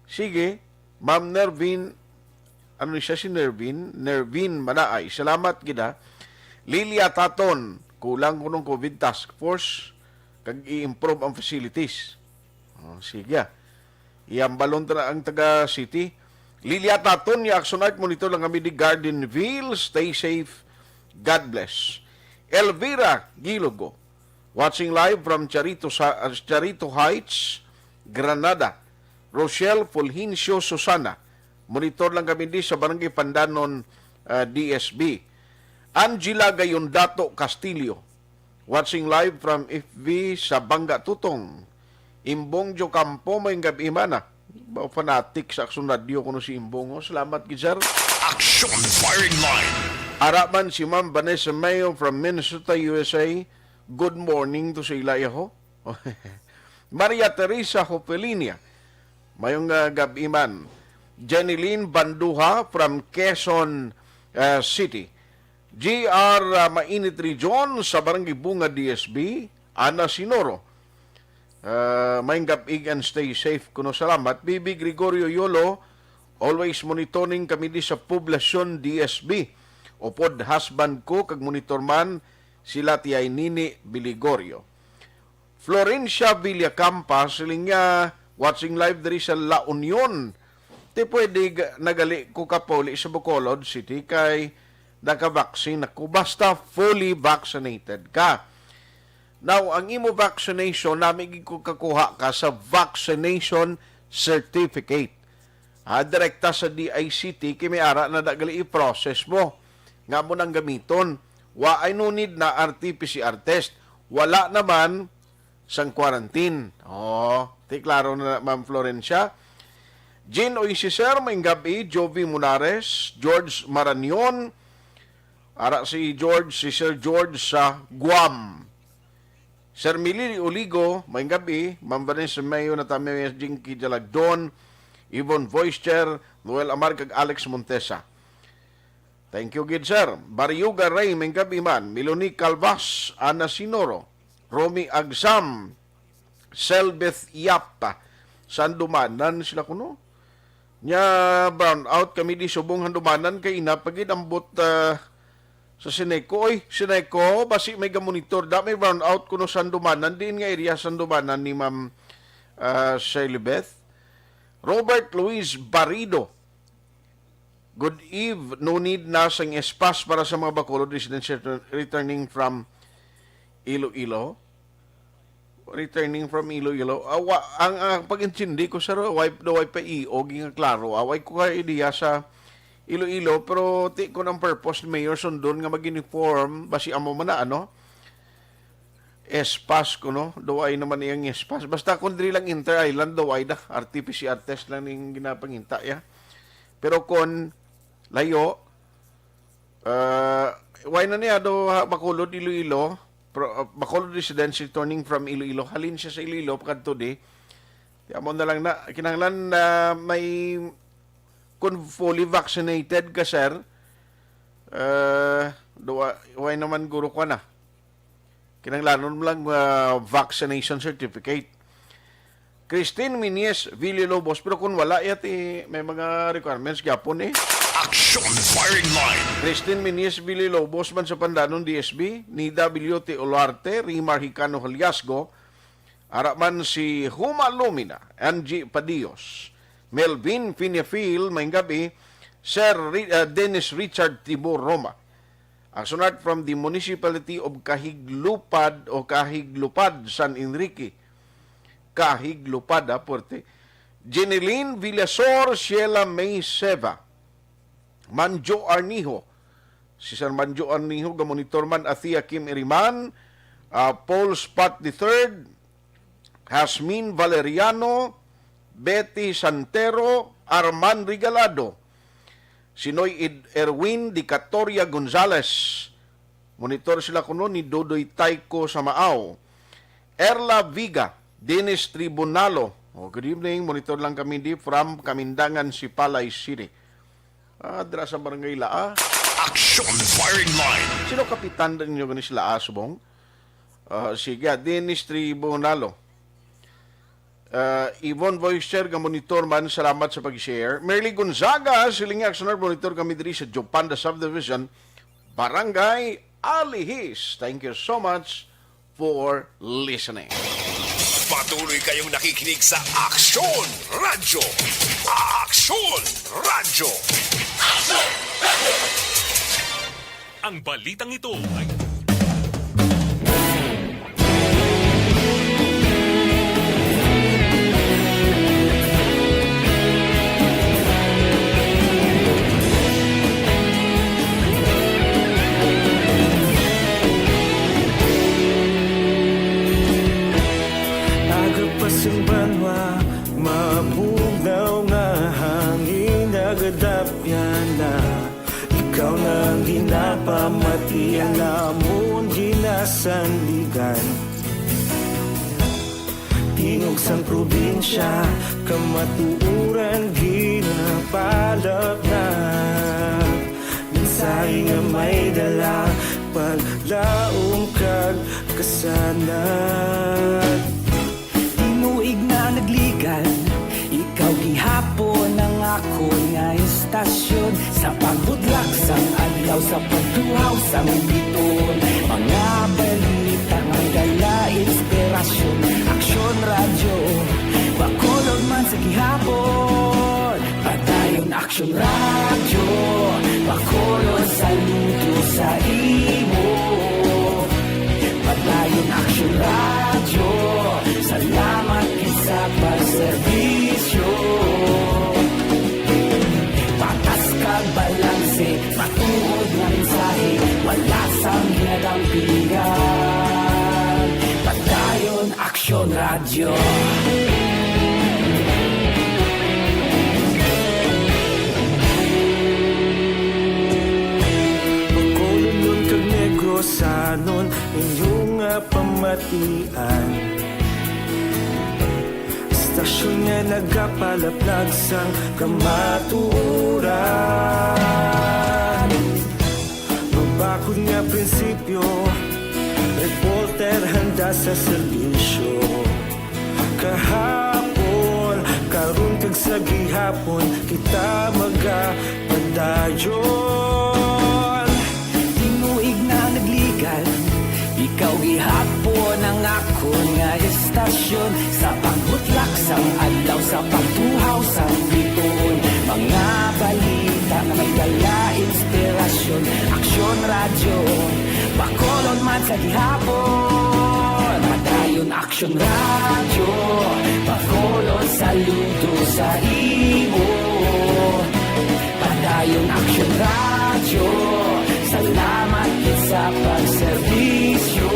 Sige, Ma'am Nervin, ano siya si Nervin? Nervin Manaay. Salamat gida. Lilia Taton, kulang ko ng COVID task force kag i-improve ang facilities. Sige. Iambalon na ang taga city. Lilia Taton, ni Action Art Monitor lang kami di Gardenville. Stay safe. God bless. Elvira Gilogo, watching live from Charito Heights, Granada. Rochelle Fulgencio Susana, monitor lang kami di sa Barangay Pandanon, DSB. Angela Gayondato Castillo, watching live from FB sa Bangga Tutong. Imbong Jo Campo, may gabi mana. Fanatic sa Aksyon Radio kuno si Imbong. Salamat gizar. Action Firing Line. Araman si Ma'am Vanessa Mayo from Minnesota, USA. Good morning to sa ilayaho. Maria Teresa Hopelinia, mayong gabi man. Jeneline Banduha from Quezon City. GR Mainit Region sa Barangay Bunga DSB. Ana Sinoro. Mayong gabi and stay safe kuno salamat. Bibi Gregorio Yolo, always monitoring kami di sa Poblasyon DSB. Opod husband ko kag monitor man sila tiyay Nini Biligorio. Florencia Villacampa siling nga watching live diri sa La Union. Ti pwede nagali ko kapoli sa Bacolod City kay nakabaksin ako basta fully vaccinated ka. Now, ang imo vaccination namin ko kakuha ka sa vaccination certificate. Direkta sa DICT kay may ara na dagali i-process mo. Nga mo nang gamiton. Wa ay no need na RT-PCR test. Wala naman sang quarantine. Ti klaro na Ma'am Florencia. Jean Oisiser, may gabi, Jovi Munares, George Maranion, ara si Sir George sa Guam. Sir Millie Oligo, may gabi, Ma'am Vanessa Mayo na tayo Jinky Jalagdon, Yvonne Voister, Noel Amar kag Alex Montesa. Thank you, good sir. Bariuga Ray, may gabi man. Miloni Calvas, Ana Sinoro, Romy Agsam, Selbeth Yapta, Sandumanan sila kuno. Nya brown out kami di subong handumanan kay ina pagidambot sa Sineco. Oy, Sineco, basi may gamonitor da may brown out kuno sa handumanan din nga area sa handumanan ni Ma'am Shirley Beth. Robert Luis Barido. Good eve, no need na sang espas para sa mga Bacolod residents returning from Iloilo. Returning from Iloilo. Ang pag-intindi ko sa wipe pa iog nga klaro. Away ko kay idea sa Iloilo pero ti ko ng purpose ni Mayor Sundon nga mag-uniform basi amo man na ano. Espas ko no. Daway naman iyang espas. Basta kung dili lang inter-island daway da. RT-PCR test lang ning ginapanginta ya. Pero kung layo why na niya do Bacolod Iloilo. Bacolod residents returning from Iloilo. Halin siya sa Iloilo kadto di. Amo na lang na kinahanglan na may kung fully vaccinated ka sir. Why naman guro ko na. Kinahanglan mo lang vaccination certificate. Christine Minies Villalobos pero kung wala yati may mga requirements gyapon Aksyon Firing Line. Christine Minies Villalobos man sa Pandanon DSB, ni W.T. Olarte, Rimar Hicano Haliasgo, araman si Huma Lumina, Angie Padios, Melvin Pinefil, may gabi, Sir Dennis Richard Tibor Roma. Aksonat from the Municipality of Cahiglupad o Cahiglupad, San Enrique. Cahiglupad, Porte. Jeneline Villasor, Sheila May Seva. Manjo Arnijo. Si Sir Manjo Arnijo, gamonitor man Athia Kim Iriman, Paul Spot III, Hasmin Valeriano, Betty Santero, Arman Regalado, Sinoy Erwin Dicatoria Gonzales, monitor sila kuno ni Dodoy Taiko sa Maaw, Erla Viga, Dennis Tribunalo, good evening, monitor lang kami di from Kamindangan, Sipalay City. Dra sa barangay Laa. Aksyon Firing Line. Sino kapitan ninyo ganis Laa, subong? Sige, Dennis Tribunalo. Yvonne Voicer, monitor man, salamat sa pag-share. Merly Gonzaga, siling actioner, monitor kami diri sa Jopanda Subdivision, Barangay Alihis. Thank you so much for listening. Patuloy kayong nakikinig sa Aksyon Radyo. Aksyon Radyo. Ang balitang ito ay agapasang banwa, mabugnaw nga hangin nagadapyan na. Ikaw na ang ginapamatian namon ginasandigan. Tingog sang probinsya, kamatuuran ginapalap na. Mensahe nga may dala, paglaong kag kasanat. Tinuig na nagligan, ikaw gihapon ang ako nga istasyon. Sa pagbudlak sang adlaw, sa pagtuhaw sang biton. Mga balita nga dala inspirasyon. Aksyon Radyo, Bacolod man sa gihapon. Padayon Aksyon Radyo, Bacolod saludo sa imo. Padayon Aksyon Radyo, salamat sa pagserbisyo. Patas kag balanse, matuod nga mensahe, wala sang ginagampingan. Padayon Aksyon Radyo. Bacolod kag Negros sanon, inyong pamatian. Stasyon nga nagapalaplag sang kamaturan. Mabakod nga prinsipyo, reporter handa sa serbisyo. Kahapon, aron kag sa gihapon kita magapadayon. Tinuig na nagligal, ikaw gihapon ang ako nga estasyon. Sa pagbutlak sang adlaw, sa pagtuhaw sang biton, mga balita na may dala inspirasyon. Aksyon radyo, bakolon man sa gihapon. Padayon Aksyon radyo, bakolon saludo sa imo. Padayon Aksyon radyo, salamat sa pagserbisyo.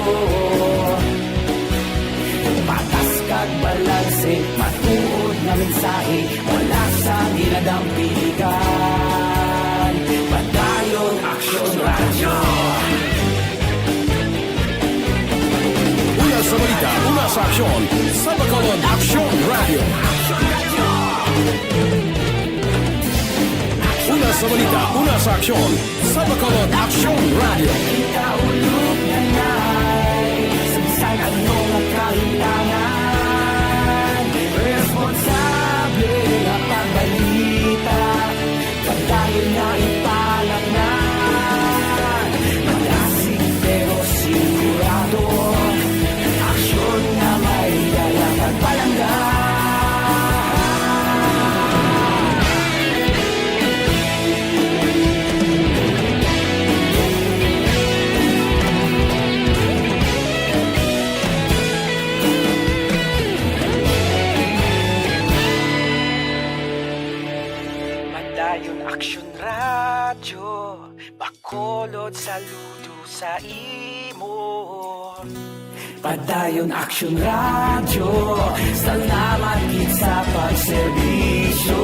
Patas kag balanse, matuod na mensahe, wala sa ginadampigan. Padayon Aksyon radyo. Una sa balita, una sa aksyon, sa Bacolod Aksyon Radio. Una sa balita, una sa aksyon, sa Bacolod Aksyon Radio. Ikaulog na na'y sagsang anong kahilangan. Responsable na pagbalita, pagdayon na ipalagnan. Malasig pero sigurado, aksyon na may dalang pagpalanggan. Padayon Aksyon radyo, bakolod saludo sa imo. Padayon Aksyon radyo, salamat gid sa pagserbisyo.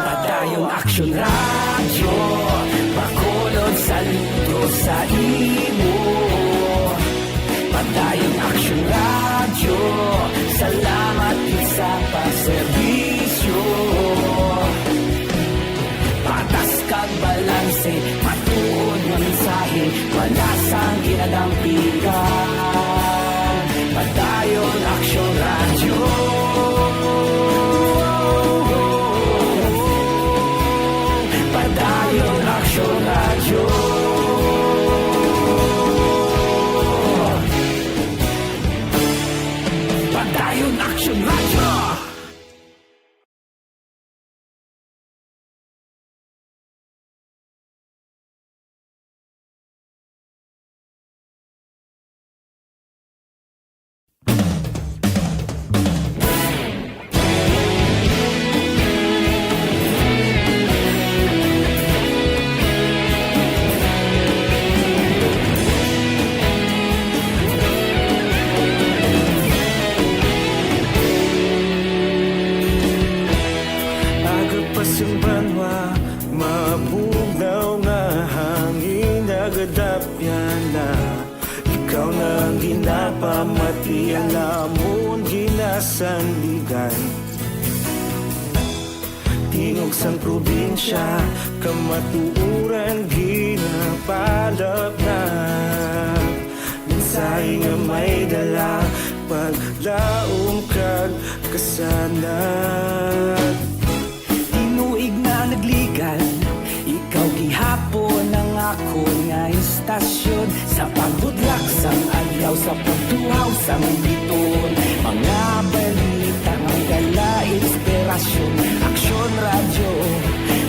Padayon Aksyon radyo, bakolod saludo sa imo. Padayon Aksyon radyo, salamat gid sa pagserbisyo. Patas kag balanse, matuod nga mensahe, wala sang ginadampigan. Padayon Aksyon radyo. Padayon Aksyon radyo. Padayon Aksyon radyo. Agapas yung banwa, mabugnaw nga hangin nagadapyan na. Ikaw na ang ginapamati, alamon ginasandigan. Tingog sang probinsya, kamatuuran ginapalap na. Mensahe nga may dala, paglaom kag kasanat. Tinuig na nagligal, ikaw gihapon ang ako nga istasyon. Sa pagbudlak sang adlaw, sa pagtuhaw sang biton, mga balita may dala inspirasyon. Aksyon radyo,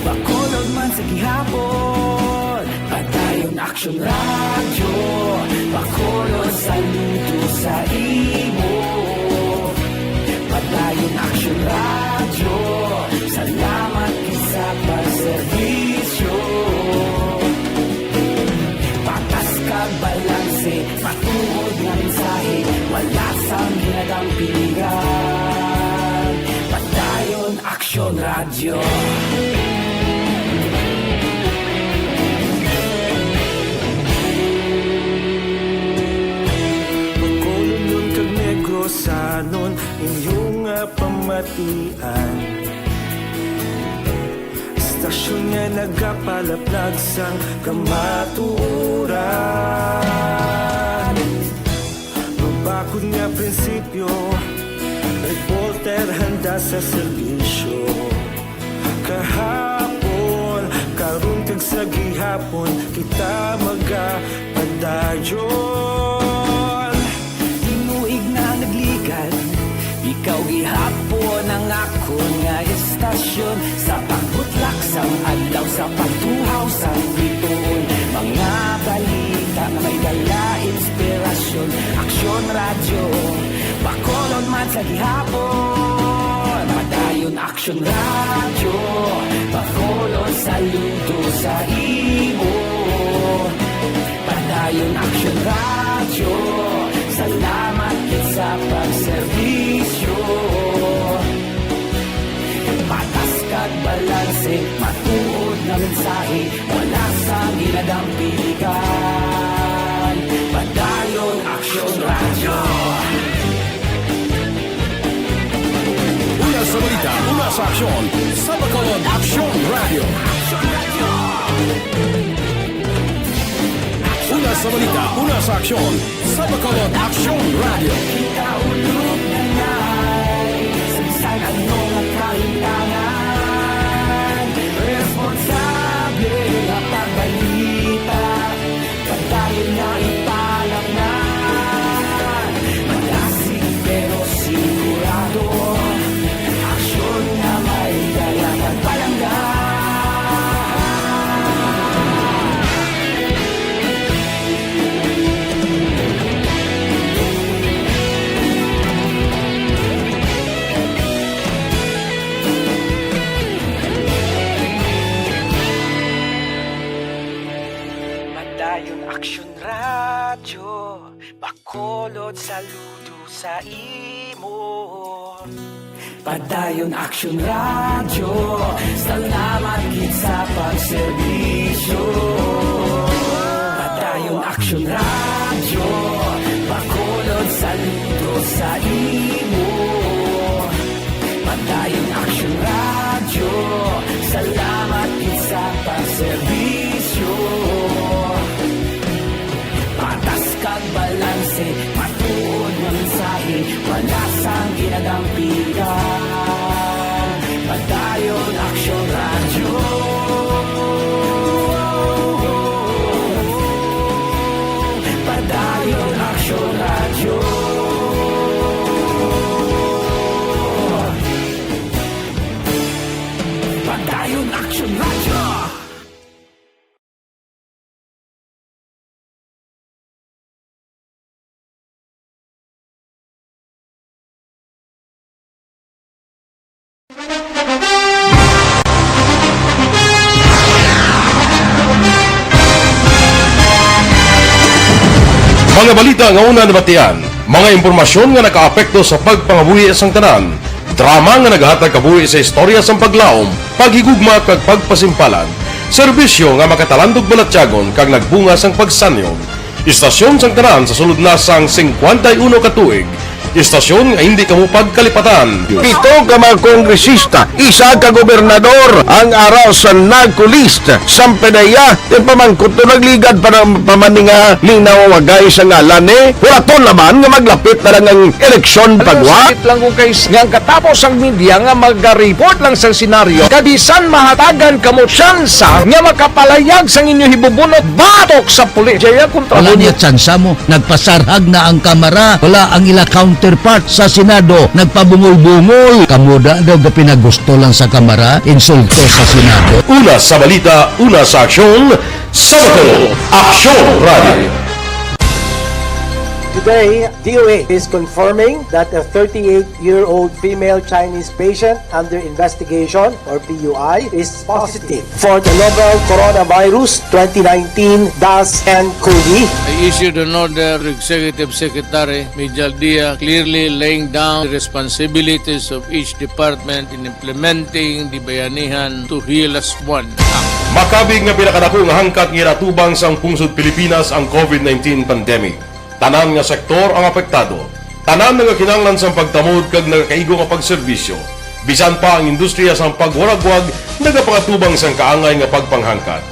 bakolod man sa gihapon. Padayon Aksyon radyo, bakolod saludo sa imo. Padayon Aksyon radyo, salamat sa pagserbisyo. Patas kag balanse, matuod nga mensahe, wala sang ginadampigan. Padayon Aksyon radyo. Bacolod nun kag Negros sanon inyong pamatian. Istasyon nga nagapalaplag sang kamaturan. Mabakod nga prinsipyo, reporter handa kita sa serbisyo. Kahapon, karon kag sa gihapon, kita magapadayon. Tinuig na naglikan, ikaw gihapon ang ako nga estasyon. Sa pagbutlak sang adlaw, sa pagtuhaw sang bituon, mga balita na may dala inspirasyon. Aksyon radyo, Bacolod man sa gihapon. Padayon Aksyon radyo, Bacolod saludo sa imo. Padayon Aksyon radyo, salamat kit sa pagserbisyo. Patas kag balanse, matuod na mensahe, wala sa ginadampikan. Padayon Aksyon radyo. Una sa balita, una sa aksyon, sa Bacolod Aksyon Radio. Una sa balita, una sa aksyon, sa Bacolod Aksyon Radio. Kaulog na ngay, sansan ano nga kailangan. Responsable na pagbalita, pagdayon na ipalaknan. Malasig pero sigurado, aksyon na may dalang palanggan. Padayon Aksyon radyo, Bacolod saludo sa imo. Padayon Aksyon radyo, salamat gid sa pagserbisyo. Padayon Aksyon radyo, Bacolod saludo sa imo. Padayon Aksyon radyo, salamat gid sa pagserbisyo. Patas kag balanse, matuod nga mensahe, wala sang ginadampikan. Padayon Aksyon radyo. Padayon Aksyon radyo. Padayon Aksyon radyo. Mga balita nga una nabatian, mga impormasyon nga nakaapekto sa pagpangabuhi sang tanan, drama nga naghatag kabuhi sa istorya sang paglaom, paghigugma kag pagpasimpalan, serbisyo nga makatalandog balatyagon kag nagbunga sang pagsanyog, istasyon sang tanan sa sulod na sang 51 ka tuig, istasyon nga hindi kamupag kalipatan. Pito ka mga kongresista, isa ka gobernador ang araw sa nagkulist sa pedaya yung pamangkot to nagligad para pamaninga linaw wagay sa ngalan wala naman nga maglapit na lang ang eleksyon pagwa. Sakit lang kung kayo nga katapos ang media nga mag-report lang sa senaryo kadisan mahatagan kamo tsansa nga makapalayag sa inyo hibubunot batok sa pulis. Jaya kontra wala niya tsansa mo, nagpasarhag na ang kamara, wala ang ila counterpart sa Senado, nagpabungol-bungol. Kamuda daw ga pinagusto lang sa kamara, insulto sa Senado. Una sa balita, una sa aksyon, sa Bacolod Aksyon Radio. Today, DOA is confirming that a 38-year-old female Chinese patient under investigation, or PUI, is positive for the novel coronavirus 2019-nCoV. I issued an order to Executive Secretary Major Dia clearly laying down the responsibilities of each department in implementing the Bayanihan to Heal as One Act. Makabig nga pinakadako nga hangkat nga natubang sang pungsod Pilipinas ang COVID-19 pandemic. Tanan nga sektor ang apektado. Tanan nga kinahanglan sang pagtamod kag nagakaigo nga pagserbisyo. Bisan pa ang industriya sang pagwaragwag nagapangatubang sang kaangay nga pagpanghangkat.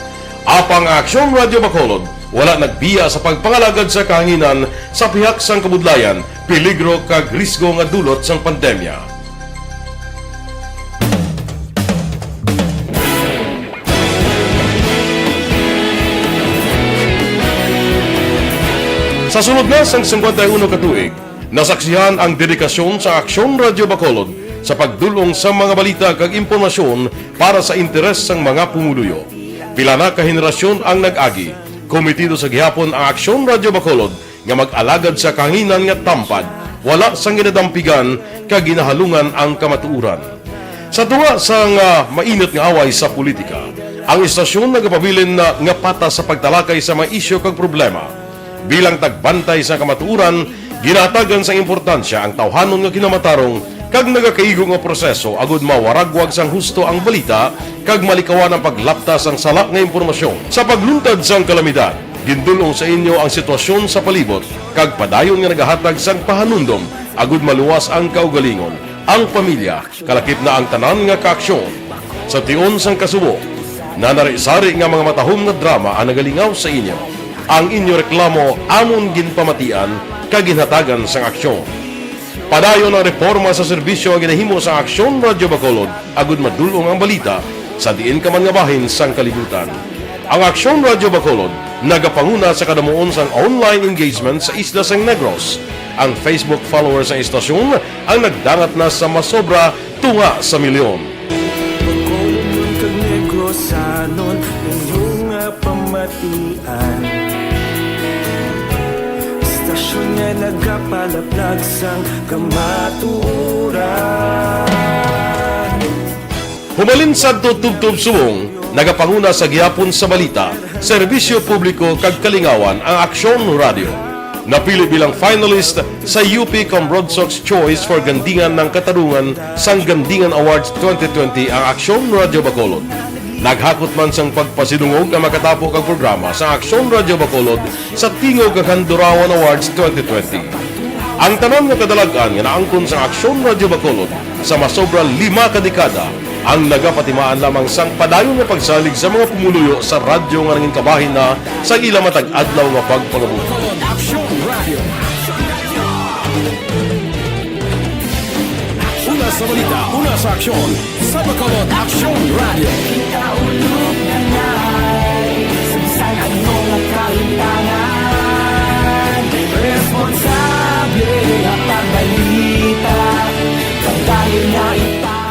Apang Aksyon Radio Bacolod wala nagbiya sa pagpangalagad sa kahanginan sa pihak sang kabudlayan, peligro kag risgo nga dulot sang pandemya. Sa sunod na sang 51 katuig, nasaksihan ang dedikasyon sa Aksyon Radio Bacolod sa pagdulong sa mga balita kag impormasyon para sa interes sang mga pumuluyo. Pila na ka henerasyon ang nag-agi, komitido sa gihapon ang Aksyon Radio Bacolod nga mag-alagad sa kahanginan nga tampad, wala sang ginadampigan kag ginahalungan ang kamatuuran. Sa tunga sang mainit nga away sa politika, ang istasyon nagapabilin na nga patas sa pagtalakay sa mga isyu kag problema. Bilang tagbantay sa kamatuuran, ginatagan sa importansya ang tawhanon nga kinamatarong kag nagakaigo nga proseso agud mawaragwag sang husto ang balita kag malikawan ang paglaptas ang sala nga impormasyon. Sa pagluntad sang kalamidad, gindulong sa inyo ang sitwasyon sa palibot kag padayon nga nagahatag sang pahanundom agud maluwas ang kaugalingon, ang pamilya, kalakip na ang tanan nga kaaksyon. Sa tion sang kasubo, nanari-sari nga mga matahom nga drama ang nagalingaw sa inyo. Ang inyo reklamo amon ginpamatian kag ginhatagan sang aksyon. Padayon ang reforma sa serbisyo ang ginahimo sa Aksyon Radio Bacolod agud madulong ang balita sa diin ka man nga bahin sang kalibutan. Ang Aksyon Radio Bacolod nagapanguna sa kadamuon sang online engagement sa Isla San Negros. Ang Facebook followers ng istasyon ang nagdangat na sa masobra tunga sa milyon. Bacolod kag Negros anon inyong pamatian. Istasyon nga nagapalaplag sang kamaturan. Humalin sa tutubtub subong, nagapanguna sa gihapon sa balita, serbisyo publiko kag kalingawan ang Aksyon Radio. Napili bilang finalist sa UP Comrade Sox Choice for Gandingan ng Katarungan sang Gandingan Awards 2020 ang Aksyon Radio Bacolod. Naghakot man sang pagpasidungog ang makatapo kag programa sa Aksyon Radio Bacolod sa Tingog kag Handurawan Awards 2020. Ang tanan nga kadalagan nga naangkon sa Aksyon Radio Bacolod sa masobra 5 ka dekada ang nagapatimaan lamang sang padayon nga pagsalig sa mga pumuluyo sa radyo nga nangin kabahin na sa ila matag adlaw nga pagpangabuhi. Una sa balita, una sa aksyon, sa Bacolod Aksyon Radio. Kaulog na na'y Sabsang anong nakahintangan Responsable at pagbalita Kagdayo na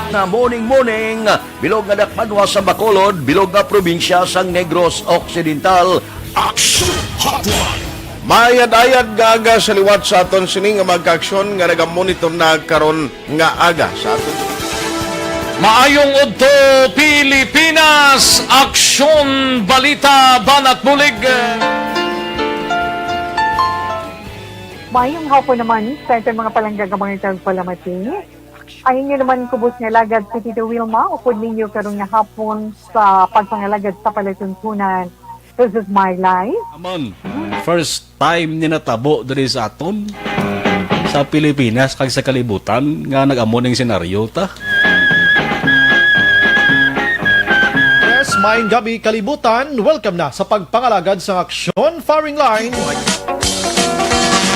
na morning, bilog nga dakpadwa sa Bacolod, bilog nga probinsya sang Negros Occidental. Action Hotline! Mayad-ayad nga aga sa liwat sa aton sini nga magkaaksyon nga nagamonitor na karon nga aga sa aton. Maayong udto Pilipinas, Aksyon Balita Banat Bulig. Maayong hapon naman sa ito mga palanggagamang itang palamati. Ayun nyo naman kubos nga lagad sa Tito Wilma, upod ninyo karong nga hapon sa pagpangalagad sa palatuntunan. This is my life. Amon, first time ni natabo diri sa aton sa Pilipinas kag sa kalibutan nga nag-amon ning senaryo ta. Yes, maayong gabi kalibutan. Welcome na sa pagpangalagad sa Aksyon Firing Line.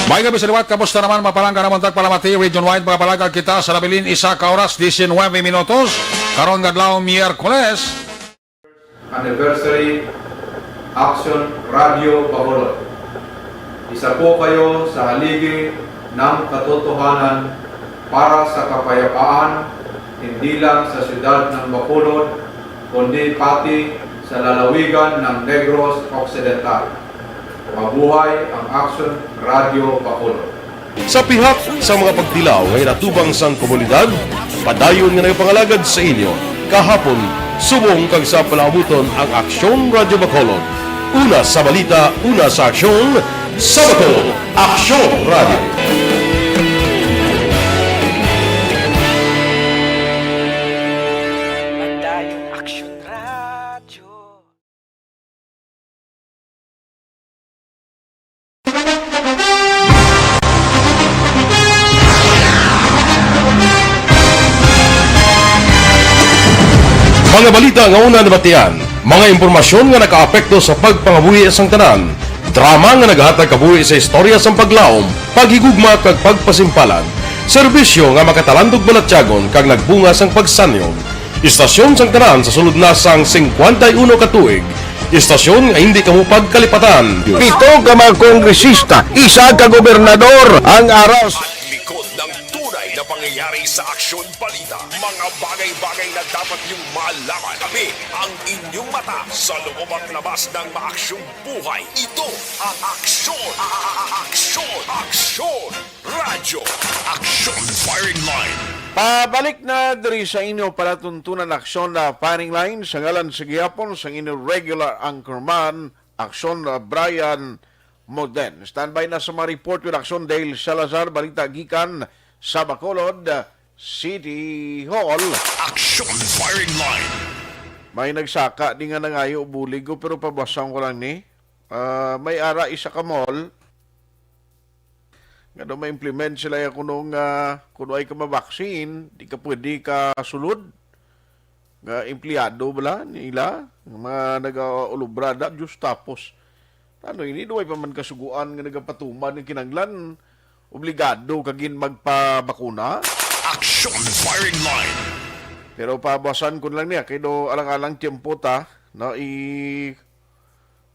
May gabi sa liwat, kamusta naman mapalangga naman tagpalamati, region-wide mga palagag kita sa labilin isa ka oras, 19 minutos, karon gadlaw Miyerkules. Anniversary Aksyon Radio Bacolod. Isa po kayo sa haligi ng katotohanan para sa kapayapaan, hindi lang sa siyudad ng Bacolod, kundi pati sa lalawigan ng Negros Occidental. Mabuhay ang Aksyon Radio Bacolod. Sa pihak sa mga pagtilaw ngay natubang sang komunidad, padayon nga nagpangalagad sa inyo kahapon subong kag sa palabuton ang Aksyon Radio Bacolod. Una sa balita, una sa aksyon, sa Bacolod Aksyon Radio. Mga balita nga una nabatian, mga impormasyon nga nakaapekto sa pagpangabuhi sang tanan, drama nga naghatag kabuhi sa istorya sang paglaom, paghigugma kag pagpasimpalan, serbisyo nga makatalandog balatyagon kag nagbunga sang pagsanyog, istasyon sang tanan sa sulod na sang 51 katuig, Istasyon nga hindi kamo pagkalipatan. 7 ka mga kongresista, 1 ka gobernador ang aras. Likod ng tunay na pangyayari sa Aksyon Balita. Mga bagay-bagay na dapat niyong malaman. Kami ang inyong mata sa loob at labas ng maaksyong buhay. Ito ang Aksyon! Aksyon! Aksyon! Radyo! Aksyon Firing Line! Pabalik na diri sa inyo palatuntunan aksyon na firing line sa ngalan sa gihapon sa inyo regular anchorman Aksyon Brian Moden. Standby na sa mga report with Aksyon Dale Salazar, balita gikan sa Bacolod City Hall. Aksyon Firing Line. May nagsaka di nga nangayo bulig ko pero pabasang ko lang ni. May ara isa ka mall. Nga daw ma-implement sila yung kuno ay ka mabaksin, di ka pwede ka sulod. Nga empleyado bala nila, mga nag-ulubrada, just tapos. Ano ini, doon ay pa man kasuguan nga nagapatuman ng kinanglan, obligado kagin magpabakuna. Aksyon Firing Line. Pero pabasan ko lang niya, kaya do alang-alang tiyempo ta, no,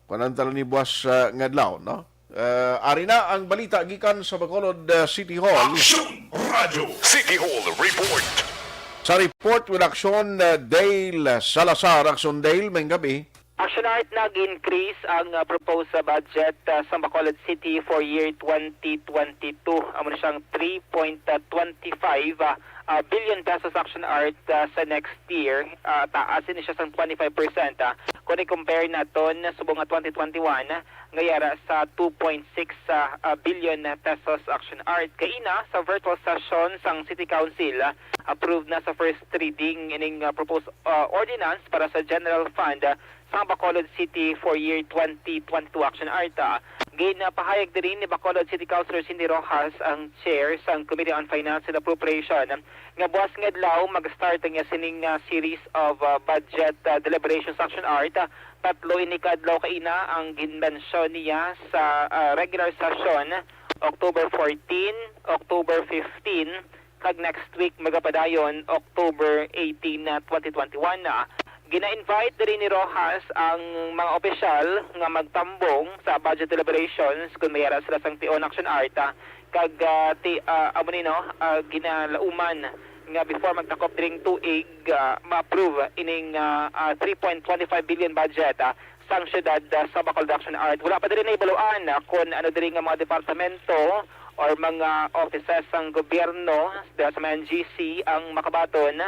panantala ni Buwas ngadlaw, no? Ari na ang balita gikan sa Bacolod City Hall. Aksyon Radio City Hall Report. Sa report with Aksyon Dale Salazar. Aksyon Dale, may gabi. Action Art nag-increase ang proposed budget sa Bacolod City for year 2022. Amo na siyang 3.25 billion pesos Action Art sa next year. Taasin siya sa 25%. Kung i-compare naton subong 2021, ngayara sa 2.6 billion pesos Action Art. Kaina sa virtual session sang City Council, approved na sa first reading ining proposed ordinance para sa General Fund sa Bacolod City for year 2022 Action Art. Ginapahayag din ni Bacolod City Councilor Cindy Rojas, ang chair sa Committee on Finance and Appropriation, nga buwas nga adlaw mag-start ang sining series of budget deliberations Action Art. Tatlo ini kadlaw kaina ang ginmensyon niya sa regular session October 14, October 15, kag next week magapadayon October 18, 2021 na. Gina-invite din ni Rojas ang mga opisyal nga magtambong sa budget deliberations kung mayara sila sang tion Action Art kag ginalauman nga before magtakop dring tuig ma-approve ining 3.25 billion budget sang syudad sa Bacolod Action Art. Wala pa din na ibaluan kung ano din nga mga departamento or mga offices ng gobyerno sa mga NGC ang makabaton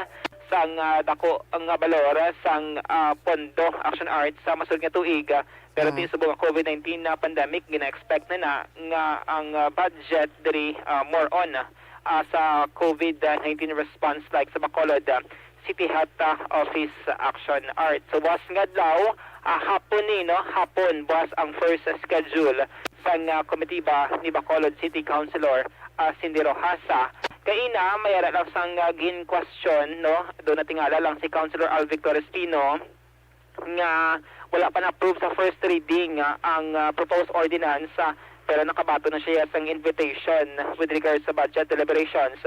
sang dako ang balor sang pondo Action Art sa masunod nga tuig. Pero din subong COVID-19 na pandemic, gina-expect na nga ang budget diri more on sa COVID-19 response like sa Bacolod City Health Office Action Art. So was nga daw hapon was ang first schedule sang komitiba ni Bacolod City Councilor Cindy Rojas. Kaina mayara lang sang gin question, no, doon natingala lang si Councilor Al Victor Espino nga wala pa na-approve sa first reading ang proposed ordinance, pero nakabato na siya sang invitation with regards sa budget deliberations.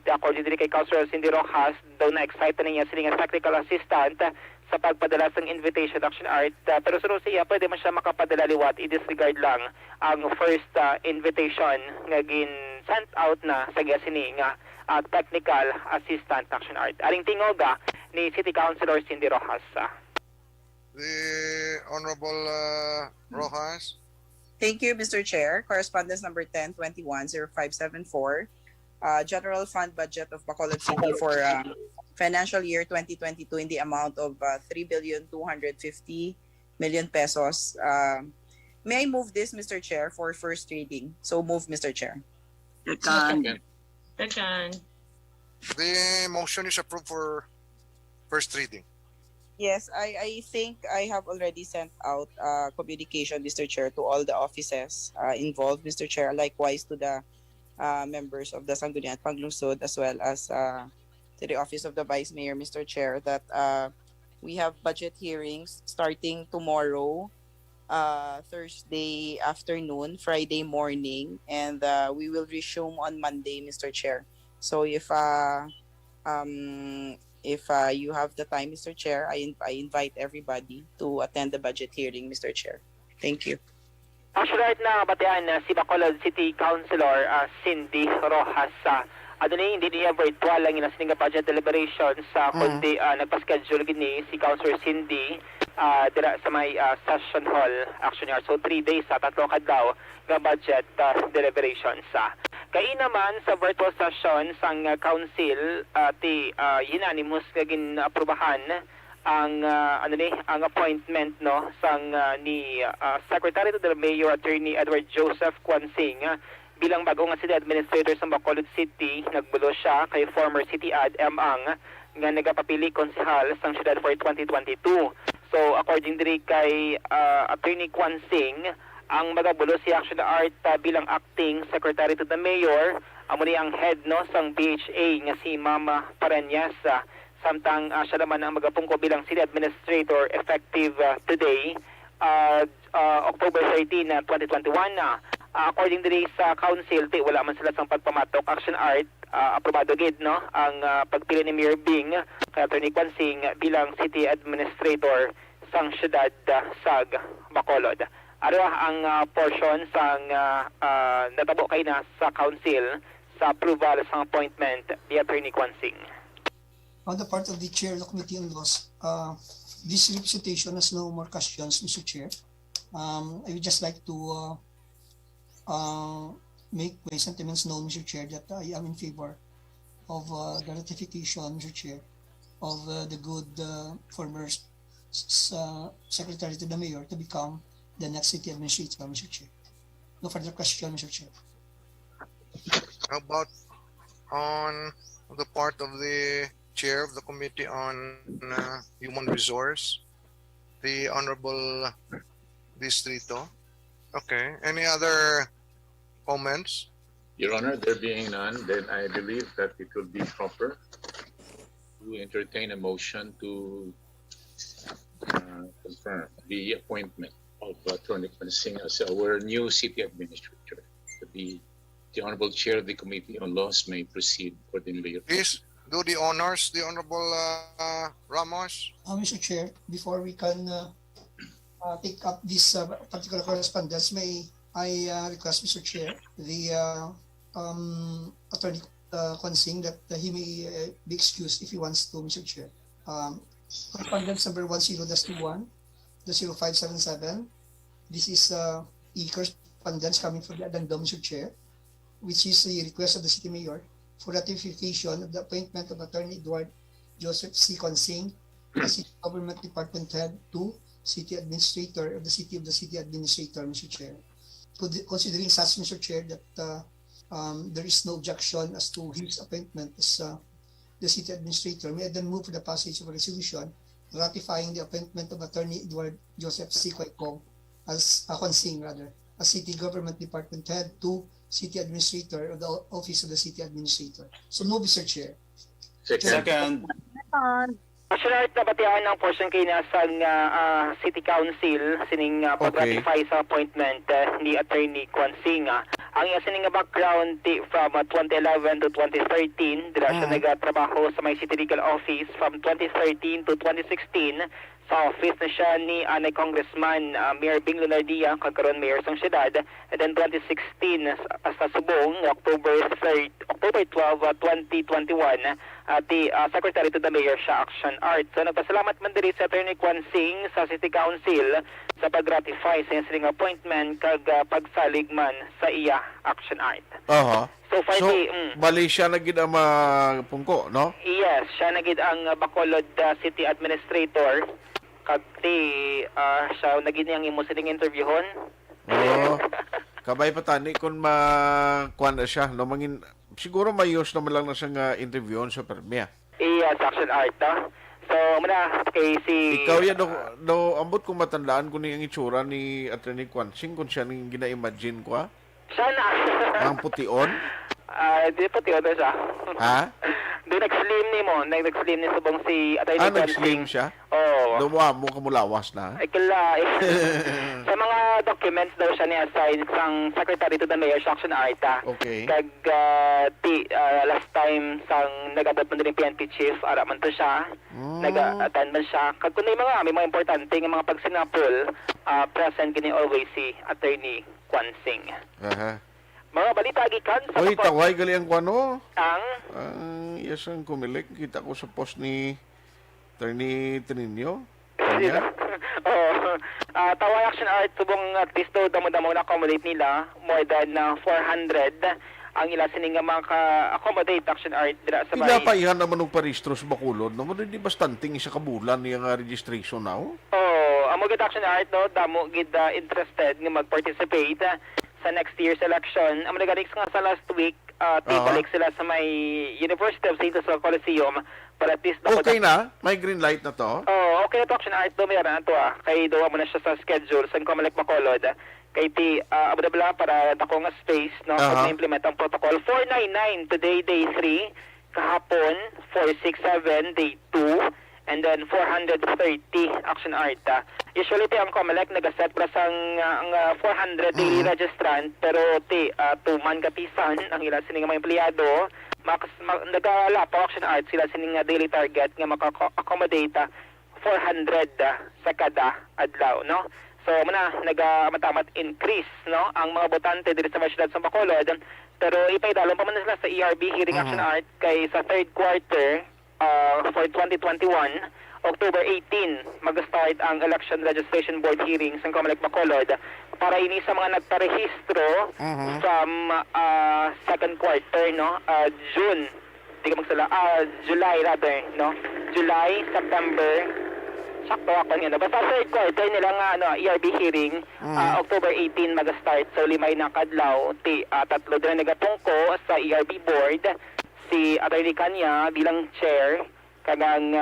According to kay Councilor Cindy Rojas, daw na-excite na niya silang technical assistant sa pagpadala sang invitation Action Art, pero sunod siya pwede man siya makapadala liwat, i-disregard lang ang first invitation nga gin sent out na sa sini nga technical assistant Action Art. Aring tingoga ni City Councilor Cindy Rojas. The Honorable Rojas. Thank you, Mr. Chair. Correspondence number 1021-0574. General Fund Budget of Bacolod City for financial year 2022 in the amount of 3,250,000,000 pesos. May I move this, Mr. Chair, for first reading? So move, Mr. Chair. Second. Second. The motion is approved for first reading. Yes, I think I have already sent out communication, Mr. Chair, to all the offices involved, Mr. Chair, likewise to the members of the Sangguniang at Panglungsod, as well as to the Office of the Vice Mayor, Mr. Chair, that we have budget hearings starting tomorrow, Thursday afternoon, Friday morning, and we will resume on Monday, Mr. Chair. So if if you have the time, Mr. Chair, I invite everybody to attend the budget hearing, Mr. Chair. Thank you. Actually, right na batian si Bacolod City Councilor Cindy Rojas hindi niya virtual ang inasin nga budget deliberations kundi nagpa-schedule gini si Councilor Cindy dira sa may session hall action yard. So 3 days tatlo kadlaw nga budget deliberations kay naman sa virtual session sang council unanimous nga ginaprubahan ang ang appointment sang ni Secretary to the Mayor Attorney Edward Joseph Quansing bilang bagong city administrator sa Bacolod City. Nagbulo siya kay former City Ad Ang nga nagapapili konsehal sang syudad for 2022. So according diri kay Attorney Quansing, ang magabulo si Aksyon Art bilang acting Secretary to the Mayor amo ni ang head sang BHA nga si Mama Pareñas. Samtang siya naman ang magapungko bilang city administrator effective today, October 13, 2021. According to sa council, wala man sila sa pagpamatok. Action Art, aprobado gid ang pagpili ni Mayor Bing kay Attorney Quansing bilang city administrator sang syudad sag Bacolod. Ano ang portion sang natabo kay na sa council sa approval sa appointment ni Attorney Quansing. On the part of the Chair of the Committee on Laws, this representation has no more questions, Mr. Chair. I would just like to make my sentiments known, Mr. Chair, that I am in favor of the ratification, Mr. Chair, of the good former Secretary to the Mayor to become the next city administrator, Mr. Chair. No further question, Mr. Chair. How about on the part of the Chair of the Committee on Human Resource, the Honorable Distrito? Okay. Any other comments? Your Honor, there being none, then I believe that it would be proper to entertain a motion to confirm the appointment of Attorney Quansing as our new city administrator. The Honorable Chair of the Committee on Laws may proceed accordingly. Please do the honors, the Honorable Ramos. Mr. Chair, before we can take up this particular correspondence, may I request, Mr. Chair, the Attorney Quansing that he may be excused if he wants to, Mr. Chair. Correspondence number 10-0577. This is e-correspondence coming from the addendum, Mr. Chair, which is the request of the City Mayor for ratification of the appointment of Attorney Edward Joseph C. Quansing as City Government Department Head to City Administrator of the City Administrator, Mr. Chair. Considering such, Mr. Chair, that there is no objection as to his appointment as the City Administrator, may I then move for the passage of a resolution ratifying the appointment of Attorney Edward Joseph C. Quansing as City Government Department Head to City Administrator of the Office of the City Administrator. So move, Mr. Chair. Second. Actually, nabatian ng portion kay nasang City Council sining pag-ratify sa appointment ni Attorney Quansing. Ang iya sining background from 2011 to 2013, dila siya nagtrabaho sa may City Legal Office from 2013 to 2016. Sa office na siya ni Congressman Mayor Bing Lunardia, kagkaroon Mayor sang syudad. And then 2016 sa Subong, October 12, 2021, Secretary to the Mayor siya, Aksyon Art. So nagpasalamat man diri sa Attorney Quansing sa City Council sa pag-ratify sa sining appointment kag pagsalig man sa iya, Aksyon Art. So, bali siya na gid ang pungko, no? Yes, siya na gid ang Bacolod City Administrator. Kagti siya naging niyang imo sining interviewon. Kabay patani kung makuha na siya, no, siguro mayos naman lang na siyang interviewon sa permia. Yes, Action Art. So, muna kay si... Ikaw yan, do ambot kung matandaan ko ang itsura ni Attorney Quansing kung siya nang gina-imagine ko, Siya na. Ang putiyon? Di putiyon na siya. Ha? Di nag-slim ni mo. Nag-slim ni subong si Attorney Quansing. Nag-slim siya? Oo. Duwa mo kamulawas na. Ay, kala. Sa mga documents daw siya ni-assign sang secretary to the mayor sa Aksyon Arta. Okay. Kag last time sang nag-abot man din PNP chief, ara man to siya. Nag-attend man siya. Kag kundi may mga importante nga mga pagsinapol, present gini always si Attorney Kwan Sing. Aha. Mga balita gikan sa Oy, taway gali ang kwano. Ang yes ang kumilik. Kita ko sa post ni Attorney Trinio. Kanya? Taway Action Art subong at least daw damo-damo na accommodate nila more than 400 ang ila sining nga maka-accommodate Action Art dira sa Pila pa ihan naman ng parehistro sa Bacolod. Naman hindi bastanting isa kabulan niya nga registration now. Ang mga Action Art no, damo gid interested nga mag-participate sa next year's election. Ang mga nga sa last week, balik sila sa may University of St. Jose Coliseum para at least okay na? May green light na to? Okay na to Action Art do meron na to kay dawa mo na siya sa schedule sa Comelec Bacolod. Kay abo na para dako nga space no pag na-implement ang protocol 499 today day 3, kahapon 467 day 2, and then 430 Action Art. Usually ang Comelec nagaset para sang ang 400 daily registrant pero 2 man kapisan ang ila sining mga empleyado nagala pa Action Art sila sining daily target nga maka-accommodate 400 sa kada adlaw no. So muna nagamatamat increase no ang mga botante dito sa syudad sa Bacolod pero ipaidalon pa man sila sa ERB hearing Action Art kay sa third quarter for 2021 October 18 mag-start ang election registration board hearing sa Comelec Bacolod para ini sa mga nagparehistro from second quarter no June di ka magsala July rather no July, September sakto ako niya. Basta third quarter nila nga ERB hearing October 18 mag-start so limay na kadlaw tatlo din nagatungko sa ERB board si Attorney Kanya bilang chair kagang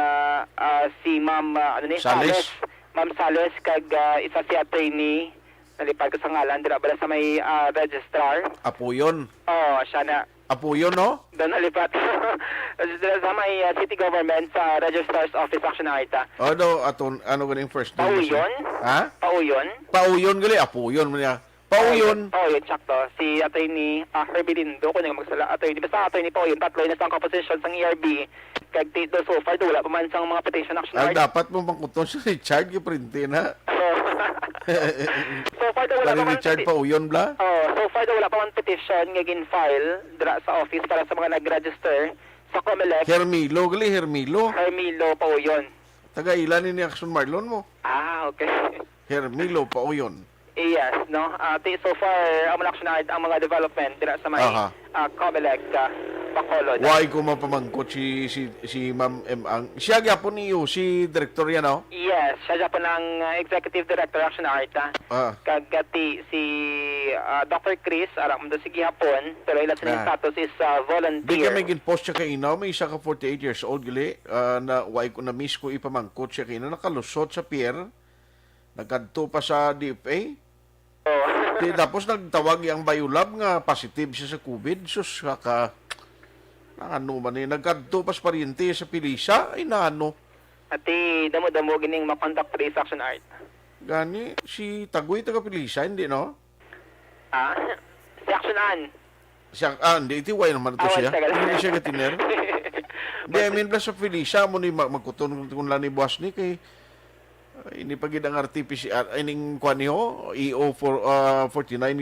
si Ma'am Sales. Ma'am Sales kag isa si Attorney nalipad ko sa ngalan dira bala sa may registrar. Apuyon. Siya na. Apuyon no? Doon nalipat sa may city government sa registrar's office Action Arta. Ano galing first name? Pauyon? Ha? Pauyon? Pauyon gali, apuyon mo niya. Pauyon. Pauyon, sakto. Si Attorney Herbie Lindo, kung yung magsala, Attorney, basta Attorney Pauyon, tatlo yun sa composition sa ERB. Kag dito so far, wala pa man sa mga petition Action Arta. Dapat mo pangkuton si Richard, kiprintin ha? So far, wala pa man Richard Pauyon bla? So far, wala pa man petition nga gin-file dira sa office para sa mga nag-register sa Comelec. Hermilo, gali, Hermilo. Hermilo Pauyon. Taga-ilan ni Action Marlon mo? Okay. Hermilo Pauyon. Yes, no? So far, ang Action Art, ang mga development dira sa may Comelec, Bacolod. Why ko mapamangkot si Ma'am M. Ang siya gyapon niyo, si Director yan, no? Yes, siya gyapon ang Executive Director Action Art. Kagati si Dr. Chris, aram do sige hapon, pero ila sining status is volunteer. Di ka may ginpost siya kay Inaw, may isa ka 48 years old, gali, na why ko na miss ko ipamangkot siya kay nakalusot sa pier, nagkadto pa sa DFA. Tapos nagtawag yung Biolab nga positive siya sa COVID. Sus, ano man nagkadto pas pariente sa Pilisa, ay naano. Ati, damo-damo gining ma-contact trace Action Art. Gani, si Tagoy taga Pilisa, hindi no? Si Action An. Hindi, itiway naman ito siya. Hindi siya gatiner. Hindi, I mean, sa Pilisa, mo ni magkuton kung lang ni Buwas ni kay ini pagid ang RT-PCR ining kuan niyo EO 49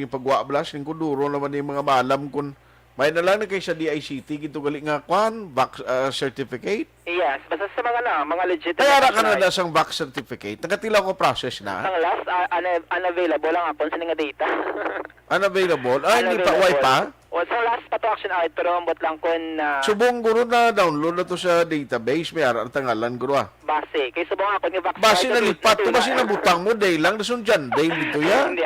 yung pagwablas ning kuduro naman ni mga malam kun may na lang na kay sa DICT gito gali nga kuan vax certificate. Yes, basta sa mga legit. Kaya ra kanada sang vax certificate nakatila ko process na. Ang last unavailable lang akon sa nga data. Unavailable? Hindi pa way pa. Sa last pa to Action Art pero ambot lang kun subong guro na download na to sa database may ara tangalan guro base kay subong ako nga vax base na lipat to base na butang mo day lang dason dyan day dito ya. Hindi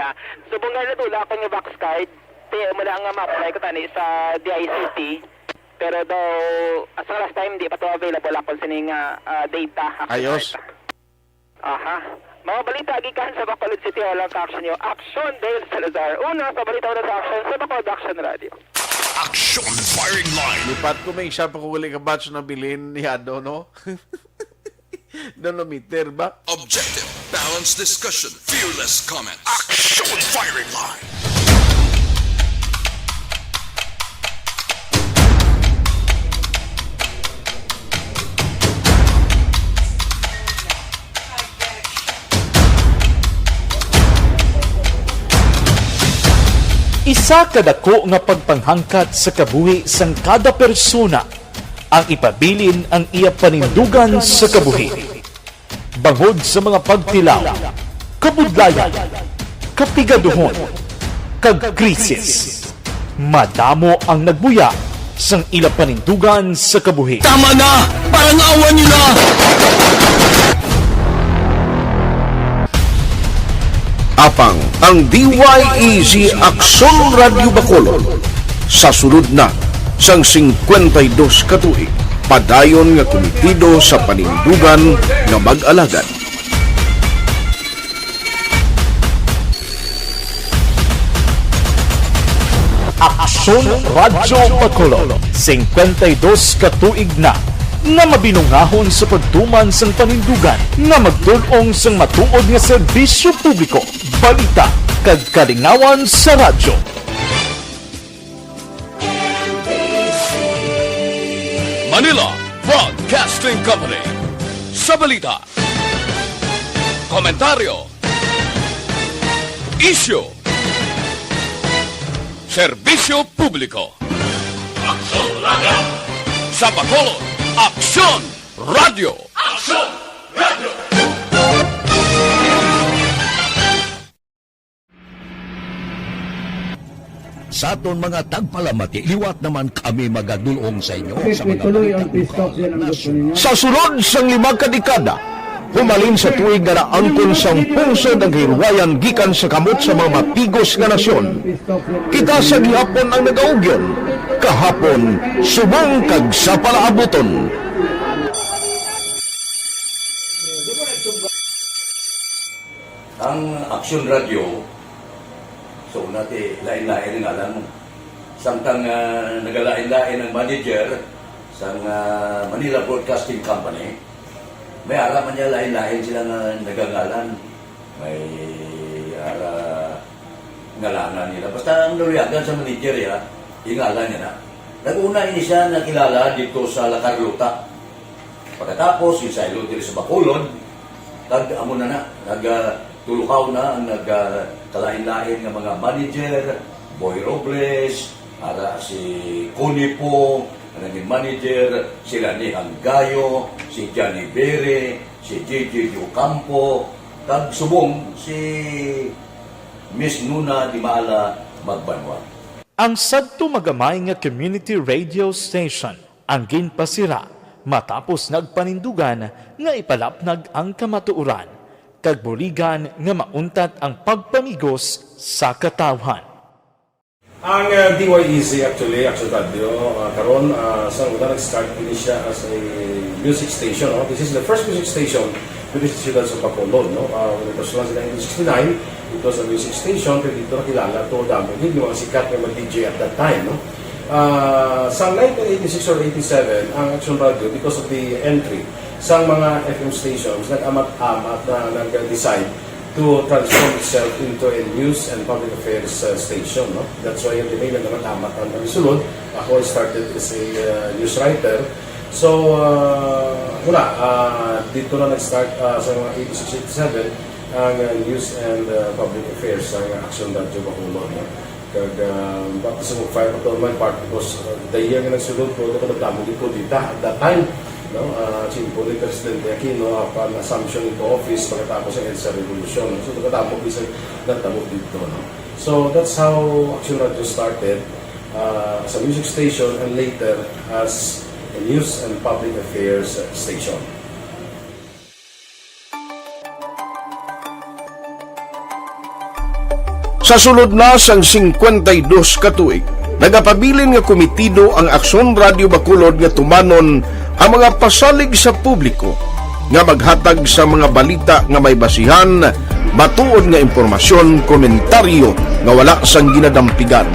subong nga natula ako nga vax card mo lang nga ma-apply ko tani sa DICT pero daw sa last time di pa to available ako sa ning data ayos. Mga balita gikan sa Bacolod City Hall ang Aksyon nyo. Aksyon Dale Salazar. Una sa balita na sa Aksyon sa Bacolod Action Radio. Aksyon Firing Line. Lipat ko may isa pa kung wali ka batch na bilhin ni Ado, no? nanometer ba? Objective, balanced discussion, fearless comments. Action firing line. Isa kadako nga pagpanghangkat sa kabuhi sang kada persona ang ipabilin ang iya panindugan sa kabuhi. Bangod sa mga pagtilaw, kabudlayan, kapigaduhon, kag krisis. Madamo ang nagbuya sang ila panindugan sa kabuhi. Tama na! Parang awan nyo na! Apang ang DYEZ Aksyon Radio Bacolod sa sulod na sang 52 katuig padayon nga komitido sa panindugan nga mag-alagad. Aksyon Radio Bacolod 52 katuig na nga mabinungahon sa pagtuman sang panindugan nga magtulong sang matuod nga serbisyo publiko, balita kag kalingawan sa radyo. Manila Broadcasting Company. Sa balita, komentaryo, issue, serbisyo publiko. Aksyon Radio! Sa Bacolod, Aksyon Radio! Aksyon Radio! Sa aton mga tagpalamati, liwat naman kami magadulong sa inyo sa mga Sa sulod sang 5 kadekada, humalin sa tuig nga naangkon sang pungsod ang hirwayan gikan sa kamot sa mga mapigos nga nasyon. Kita sa gihapon ang nagaugyon, kahapon subong kag sa palaabuton. ang Aksyon Radio. So nati lain-lain nga lang. Samtang nagalain-lain ang manager sa Manila Broadcasting Company, may ara man niya lain-lain sila nagangalan. May ara ngalanan nila. Basta ang naluyagan sa manager ya, ingalan niya na. Nag-una ini siya nakilala dito sa La Carlota. Pagkatapos, yung sa dito sa Bacolod, amo na nagtulukaw na ang nagkalain-lain ng mga manager, Boy Robles, ara si Cunipo, ang naging manager, sila ni Hanggayo, si Johnny Bere, si JJ Ocampo, kag subong si Miss Nuna Dimala Magbanwa. Ang sadto magamay nga community radio station ang ginpasira matapos nagpanindugan nga ipalapnag ang kamatuoran kag buligan nga mauntat ang pagpamigos sa katawhan. Ang DYEZ actually, Aksyon Radio, karon sa una nag-start din siya as a music station. No? This is the first music station with the Ciudad sa Bacolod. No? When it was launched in 1969, it was a music station, pero dito nakilala to dami yung mga sikat na mag-DJ at that time. No? Sa 1986 or 87, ang Aksyon Radio, because of the entry sa mga FM stations, nag-amat-amat na nag-decide to transform itself into a news and public affairs station. No? That's why yung dinay na naman-amat ang sulod. Ako started as a news writer. So, dito na nag-start sa mga 86-87 ang news and public affairs ang Aksyon Radio Bacolod. No? Kag baptism of fire to my part because the year nga nagsulod ko ito nagdamo dito at that time, no, simple ni Presidente Aquino upon assumption into office pagkatapos ng EDSA Revolution. So nagdamo bisa nagdamo dito, no. So that's how Aksyon Radio started as a music station and later as a news and public affairs station. Sa sulod na sang 52 katuig, nagapabilin nga komitido ang Aksyon Radio Bacolod nga tumanon ang mga pasalig sa publiko nga maghatag sa mga balita nga may basihan, matuod nga impormasyon, komentaryo nga wala sang ginadampigan.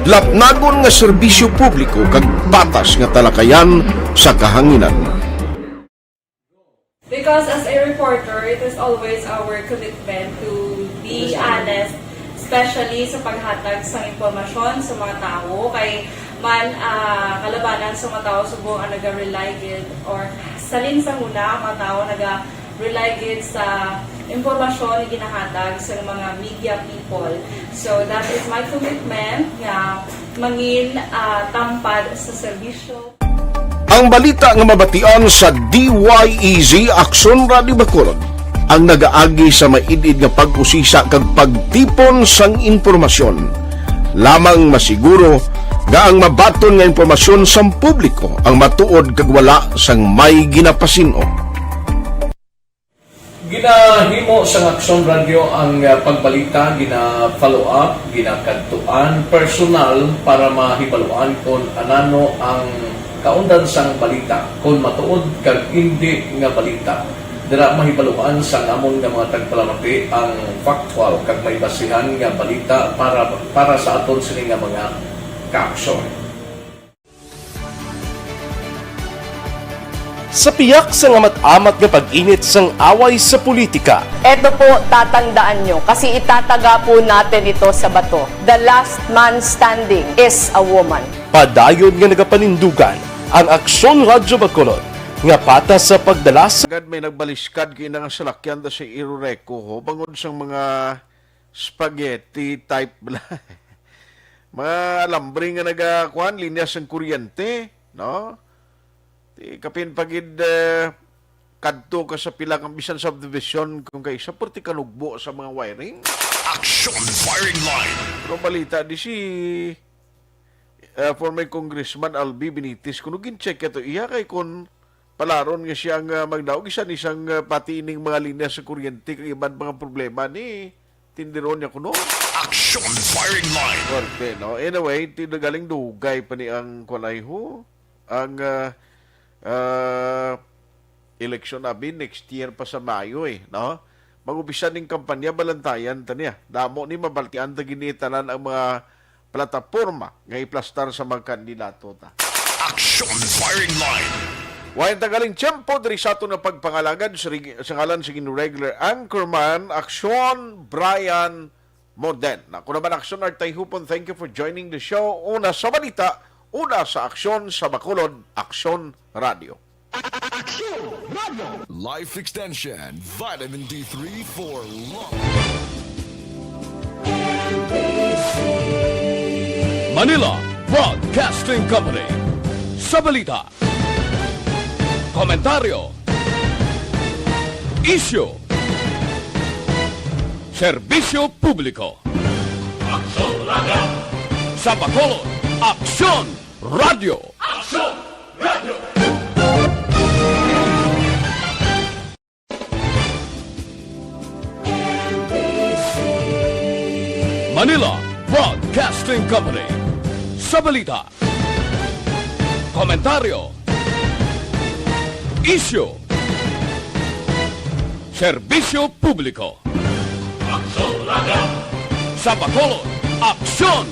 Lapnagon nga serbisyo publiko kag patas nga talakayan sa kahanginan. Because as a reporter, it is always our commitment to be honest, especially sa paghatag sa impormasyon sa mga tao, kay man kalabanan sa mga tao subo ang naga-rely gid or salin sa muna ang mga tao naga-rely gid sa impormasyon na ginahatag sa mga media people. So that is my commitment nga mangin tampad sa serbisyo. Ang balita nga mabatian sa DYEZ Aksyon Radio Bacolod ang nagaagi sa maidid nga pag-usisa kag pagtipon sang impormasyon. Lamang masiguro nga ang mabaton nga impormasyon sang publiko ang matuod kag wala sang may ginapasino. Ginahimo sa Aksyon Radio ang pagbalita, gina-follow up, ginakadtuan personal para mahibaluan kung anano ang kaundan sang balita, kung matuod kag hindi nga balita. Dira mahibaluan sang amon nga mga tagpalamati ang factual kag may basihan nga balita para sa aton sini nga mga kaaksyon. Sa piyak sa amat-amat nga pag-init sang away sa politika. Ito po, tatandaan nyo, kasi itataga po natin ito sa bato. The last man standing is a woman. Padayon nga nagapanindugan ang Aksyon Radyo Bacolod nga pata sa pagdalas. Agad may nagbaliskad kaya nga salakyan da si Irureco ho, bangod sang mga spaghetti type mga alambring nga nagakuan, linya sang kuryente, no? Kapin pagid kadto ka sa pila kang bisan subdivision kung kay sa purti kanugbo sa mga wiring. Aksyon Firing Line. Pero balita di si former Congressman Albi Benitez kung gin-check ito iya kay kun palaron nga siya ang magdaog isa ni siyang pati ining mga linya sa kuryente kag iban mga problema ni tindiron niya kuno. Aksyon Firing Line. Okay, no? Anyway, tinagaling dugay pa ni ang kunay ho ang eleksyon namin next year pa sa Mayo no? Mag-upisa ning kampanya balantayan taniya. Damo ni mabaltian ta ginitanan ang mga plataporma nga iplastar sa mga kandidato ta. Aksyon Firing Line. Wain tagaling tiyempo diri sa ato na pagpangalagad sa ngalan sa regular anchorman Aksyon Brian Moden. Ako naman Aksyon Tayhopon, thank you for joining the show. Una sa balita, una sa Aksyon sa Bacolod, Aksyon Radio. Aksyon Radio. Life Extension, Vitamin D3 for long. Manila Broadcasting Company. Sa balita, komentaryo, issue, serbisyo publiko. Aksyon Radio. Sa Bacolod, Aksyon Radio. Aksyon Radio. Manila Broadcasting Company. Sa balita, komentaryo, issue, serbisyo publiko. Aksyon Radio. Sa Bacolod, Aksyon